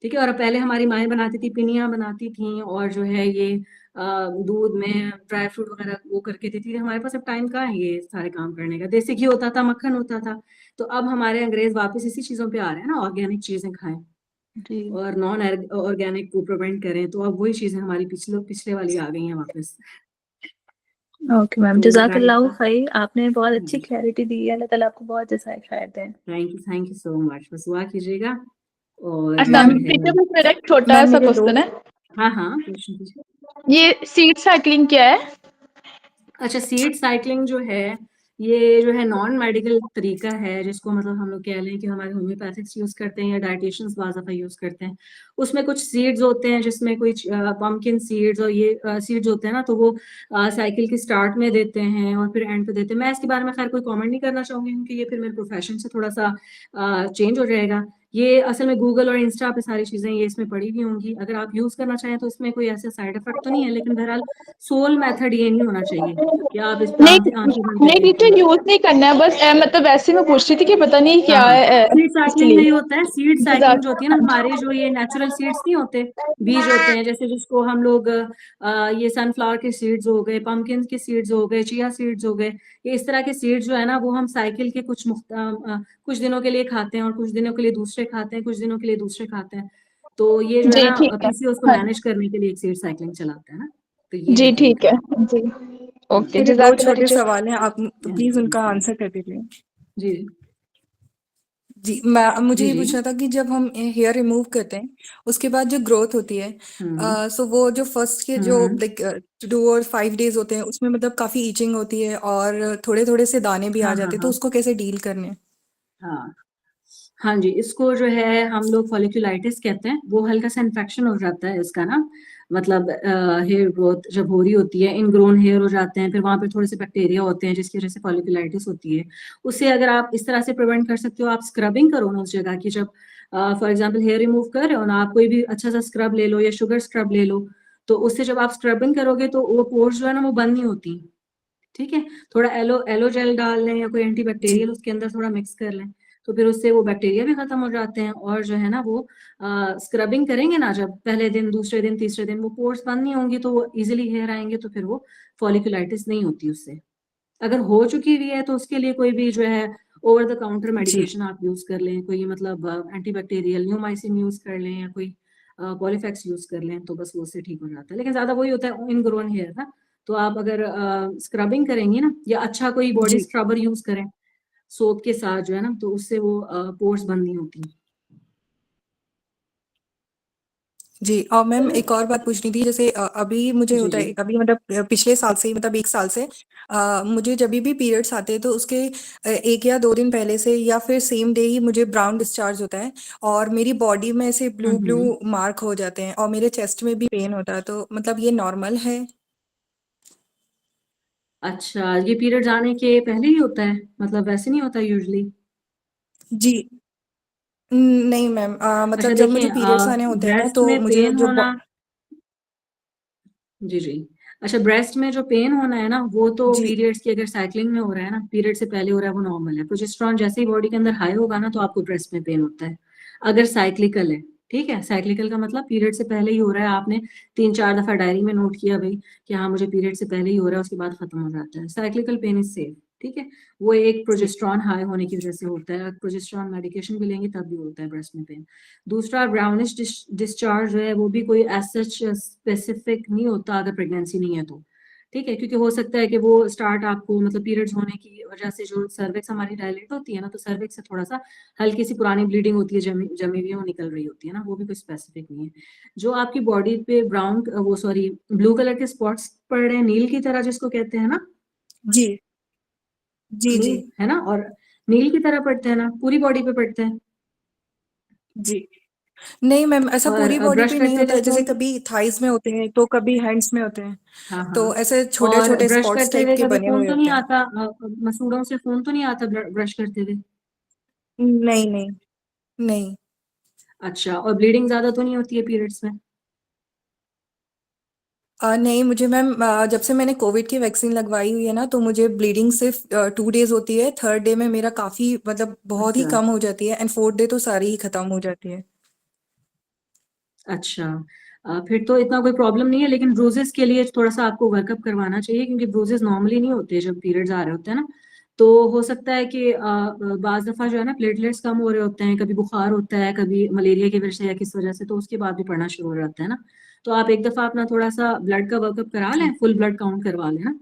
ठीक है, और पहले हमारी माएँ बनाती थी, पिनिया बनाती थी, और जो है ये दूध में ड्राई फ्रूट वगैरह वो करके देती थी। हमारे पास अब टाइम कहाँ है ये सारे काम करने का? देसी घी होता था, मक्खन होता था। तो अब हमारे अंग्रेज वापस इसी चीजों पे आ रहे हैं ना, ऑर्गेनिक चीजें खाएं जी और नॉन ऑर्गेनिक को प्रिवेंट करें, तो अब वही चीजें हमारी पिछले पिछले वाली आ गई हैं वापस। ओके मैम, तो जज़ाकल्लाहु राइट खैर, आपने बहुत अच्छी जी क्लैरिटी दी है। अल्लाह ताला आपको बहुत जज़ाए खैर दें। थैंक यू सो मच, बस दुआ कीजिएगा और अस्सलाम जो मैम है टीचर, बस मेरा एक छोटा मैम सा मेरे 2 क्वेश्चन है। हाँ हाँ क्वेश्चन पूछिए। ये सीड साइक्लिंग क्या है? अच्छा, सीड साइक्लिंग जो है ये जो है नॉन मेडिकल तरीका है, जिसको मतलब हम लोग कह लें कि हमारे होम्योपैथिक्स यूज करते हैं या डाइटिशियंस बाज़ दफ़ा यूज करते हैं। उसमें कुछ सीड्स होते हैं जिसमें कोई पम्पकिन सीड्स और ये सीड्स होते हैं ना, तो वो साइकिल के स्टार्ट में देते हैं और फिर एंड पे देते हैं। मैं इसके बारे में खैर कोई कमेंट नहीं करना चाहूंगी क्योंकि ये फिर मेरे प्रोफेशन से थोड़ा सा चेंज हो जाएगा। ये असल में गूगल और इंस्टा पे सारी चीजें ये इसमें पड़ी हुई होंगी, अगर आप यूज करना चाहें तो इसमें कोई ऐसा साइड इफेक्ट तो नहीं है, लेकिन बहरहाल सोल मेथड ये नहीं होना चाहिए कि आप इस पे नहीं आंखें बंद नहीं करके टीचर, यूज नहीं करना है, बस मतलब वैसे मैं पूछ रही थी कि पता नहीं हाँ क्या हाँ है, सीड साइक्लिंग में इसलिए। ये होता है, सीड साइक्लिंग जो होती है ना, जज़ाक हमारे जो ये नेचुरल सीड्स नहीं होते, बीज होते हैं, जैसे जिसको हम लोग ये सनफ्लावर के सीड्स हो गए, पम्पकिन के सीड्स हो गए, चिया सीड्स हो गए, ये इस तरह के सीड्स जो है ना वो हम साइकिल के कुछ दिनों के लिए खाते हैं और कुछ दिनों के लिए दूसरे खाते हैं, कुछ दिनों के लिए दूसरे खाते हैं। तो ये जो है जी ना ठीक है। पीसीओएस को हाँ मैनेज करने के लिए एक सीड साइक्लिंग चलाता है ना, तो ये है जी ठीक तरीका। है। जी ओके, मेरे 2 जज़ाकल्लाह छोटे टीचर। सवाल हैं, आप प्लीज़ उनका आंसर कर दीजिए। जी जी, मुझे जी ये जी पूछना था कि जब हम हेयर रिमूव करते हैं, उसके बाद जो ग्रोथ होती है, हम्म सो वो जो फर्स्ट के जो हम्म लाइक 2 और 5 डेज़ होते हैं, उसमें मतलब काफ़ी ईचिंग होती है और थोड़े-थोड़े से दाने भी आ हाँ हाँ जाते हैं, तो हाँ उसको कैसे डील करने हैं? हाँ हाँ जी, इसको जो है हम लोग फॉलिकुलाइटिस कहते हैं। वो हल्का सा इन्फेक्शन हो जाता है इसका ना, मतलब हेयर ग्रोथ जब हो रही होती है, इनग्रोन हेयर हो जाते हैं, फिर वहां पे थोड़े से बैक्टीरिया होते हैं जिसकी वजह से फॉलिकुलाइटिस होती है। उससे अगर आप इस तरह से प्रिवेंट कर सकते हो, आप स्क्रबिंग करो ना उस जगह की, जब फॉर एग्जाम्पल हेयर रिमूव कर रहे हो ना, आप कोई भी अच्छा सा स्क्रब ले लो या शुगर स्क्रब ले लो, तो उससे जब आप स्क्रबिंग करोगे तो वो पोर्स जो है ना वो बंद नहीं होती। ठीक है, थोड़ा एलो जेल डाल लें या कोई जी। एंटीबैक्टीरियल उसके अंदर थोड़ा मिक्स कर लें, तो फिर उससे वो बैक्टीरिया भी खत्म हो जाते हैं, और जो है ना वो स्क्रबिंग करेंगे ना जब पहले दिन, दूसरे दिन, तीसरे दिन, वो पोर्स बंद नहीं होंगी तो वो इजिली हेयर आएंगे, तो फिर वो फॉलिकुलाइटिस नहीं होती उससे। अगर हो चुकी हुई है तो उसके लिए कोई भी जो है ओवर द काउंटर जी। मेडिकेशन आप यूज कर लें, कोई मतलब एंटीबैक्टीरियल न्यूमाइसिन यूज कर लें या कोई पॉलीफैक्स यूज कर लें, तो बस वो उससे ठीक हो जाता है। लेकिन ज्यादा वही होता है इनग्रोन हेयर ना, तो आप अगर स्क्रबिंग करेंगी ना, या अच्छा कोई बॉडी जी। स्क्रबर यूज करें सोप के साथ जो है ना, तो उससे वो पोर्स बंद नहीं होती। जी, और मैम एक और बात पूछनी थी, जैसे अभी मुझे जी होता जी है, अभी मतलब पिछले साल से ही, मतलब 1 साल से मुझे जभी भी पीरियड्स आते हैं तो उसके 1 या 2 दिन पहले से या फिर सेम डे ही मुझे ब्राउन डिस्चार्ज होता है और मेरी बॉडी में ऐसे ब्लू हम्म। मार्क हो जाते हैं और मेरे चेस्ट में भी पेन होता है, तो मतलब ये नॉर्मल है? अच्छा, ये पीरियड आने के पहले ही होता है, मतलब वैसे नहीं होता यूजली? जी। नहीं मैम, अच्छा मतलब जब मुझे देखें, पीरियड्स आने होते हैं ना ब्रेस्ट तो में मुझे पेन जो होना, जी जी, अच्छा ब्रेस्ट में जो पेन होना है ना, वो तो जी। पीरियड्स की अगर साइक्लिंग में हो रहा है ना, पीरियड से पहले हो रहा है, वो नॉर्मल है। प्रोजेस्टेरॉन जैसे ही बॉडी के अंदर हाई होगा ना, तो आपको ब्रेस्ट में पेन होता है, अगर साइक्लिकल है। ठीक है, साइक्लिकल का मतलब पीरियड से पहले ही हो रहा है, आपने 3-4 दफा डायरी में नोट किया भाई कि हाँ मुझे पीरियड से पहले ही हो रहा है, उसके बाद खत्म हो जाता है, साइक्लिकल पेन इज सेफ। ठीक है, वो एक जी। प्रोजेस्टेरॉन हाई होने की वजह से होता है, प्रोजेस्टेरॉन मेडिकेशन भी लेंगे तब भी होता है ब्रेस्ट में पेन। दूसरा ब्राउनिश डिस्चार्ज जो है, वो भी कोई एज स्पेसिफिक नहीं होता अगर प्रेगनेंसी नहीं है तो। ठीक है, क्योंकि हो सकता है कि वो स्टार्ट आपको मतलब पीरियड्स होने की वजह से जो सर्विक्स हमारी डायलेट होती है ना, तो सर्विक्स से थोड़ा सा हल्की सी पुरानी ब्लीडिंग होती है, जमी जमी हुई वो निकल रही होती है ना, वो भी कोई स्पेसिफिक नहीं है। जो आपकी बॉडी पे ब्राउन वो सॉरी ब्लू कलर के स्पॉट्स पड़ रहे हैं, नील की तरह जिसको कहते हैं ना, जी। जी। जी। नील है ना, और नील की तरह पड़ते हैं ना, पूरी बॉडी पे पड़ते हैं। जी। नहीं मैम, ऐसा पूरी और बॉडी ब्रश पे नहीं करते होता हुए है, जैसे खून, कभी थाइज में होते हैं तो कभी हैंड्स में होते हैं, हाँ हाँ, तो ऐसे छोटे और छोटे ब्रश स्पॉट्स करते टाइप हुए के कभी बने खून हुए तो नहीं होते हैं। आता, मसूड़ों से खून तो नहीं आता ब्रश करते हुए? नहीं नहीं। नहीं। अच्छा, और ब्लीडिंग ज्यादा तो नहीं होती है पीरियड्स में? नहीं मुझे मैम, जब से मैंने कोविड की वैक्सीन लगवाई हुई है ना, तो मुझे ब्लीडिंग सिर्फ 2 डेज होती है, थर्ड डे में मेरा काफी मतलब बहुत ही अच्छा कम हो जाती है एंड फोर्थ डे तो सारी ही खत्म हो जाती है। अच्छा, फिर तो इतना कोई प्रॉब्लम नहीं है, लेकिन ब्रूजेस के लिए थोड़ा सा आपको वर्कअप करवाना चाहिए, क्योंकि ब्रूजेस नॉर्मली नहीं होते जब पीरियड्स आ रहे होते हैं ना, तो हो सकता है कि बाज दफा जो है ना प्लेटलेट्स कम हो रहे होते हैं, कभी बुखार होता है, कभी मलेरिया की वजह से या किस वजह से, तो उसके बाद भी पड़ना शुरू हो जाता है ना। तो आप एक दफा अपना थोड़ा सा ब्लड का वर्कअप करा जी। लें, फुल ब्लड काउंट करवा लें ना,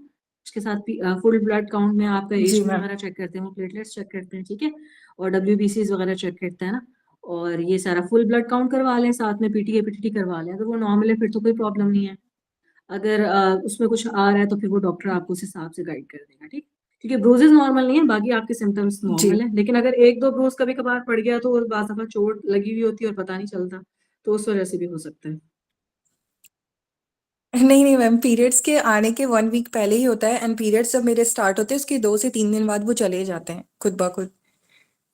उसके साथ फुल ब्लड काउंट में आपका जी एच मैम। वगैरह चेक करते हैं, वो प्लेटलेट्स चेक करते हैं, ठीक है, और WBCs वगैरह चेक करते हैं ना, और ये सारा फुल ब्लड काउंट करवा लें, साथ में PTA PTT करवा लें। अगर वो नॉर्मल है फिर तो कोई प्रॉब्लम नहीं है, अगर उसमें कुछ आ रहा है तो फिर वो डॉक्टर आपको उस हिसाब से गाइड कर देगा, ठीक, क्योंकि ब्रूजेस नॉर्मल नहीं है, बाकी आपके सिम्टम्स जी नॉर्मल है, लेकिन अगर एक दो ब्रूज कभी कभार पड़ गया तो बाज़ दफा चोट लगी हुई होती है और पता नहीं चलता, तो उस वजह से भी हो सकता है। नहीं नहीं मैम, पीरियड्स के आने के 1 वीक पहले ही होता है, एंड पीरियड्स जब मेरे स्टार्ट होते हैं उसके 2 से 3 दिन बाद वो चले जाते हैं खुद ब खुद।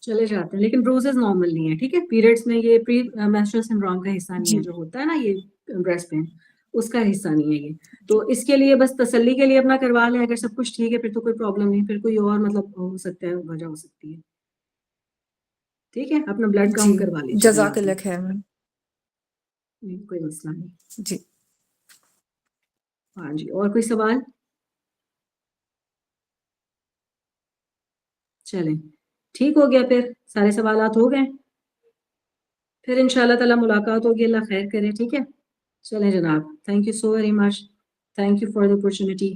चले जाते हैं, लेकिन ब्रूजेस नॉर्मल नहीं है, ठीक है, पीरियड्स में ये प्री मेंस्ट्रुअल सिंड्रोम का हिस्सा नहीं है, जी जो होता है ना ये ब्रेस्ट पेन, उसका हिस्सा नहीं है ये। तो इसके लिए बस तसल्ली के लिए अपना करवा लें, अगर सब कुछ ठीक है फिर तो कोई प्रॉब्लम नहीं, फिर कोई और मतलब हो सकता है, वजह हो सकती है, ठीक है, अपना ब्लड जी, काउंट करवा लीजिए बाद जज़ाकल्लाह में, खैर मैम। कोई मसला नहीं। जी। हाँ जी, और कोई सवाल? चलें, ठीक हो गया, फिर सारे सवालात हो गए, फिर इंशाल्लाह ताला मुलाकात होगी, अल्लाह खैर करे, ठीक है। चलें जनाब, thank you so very much, thank you for the opportunity.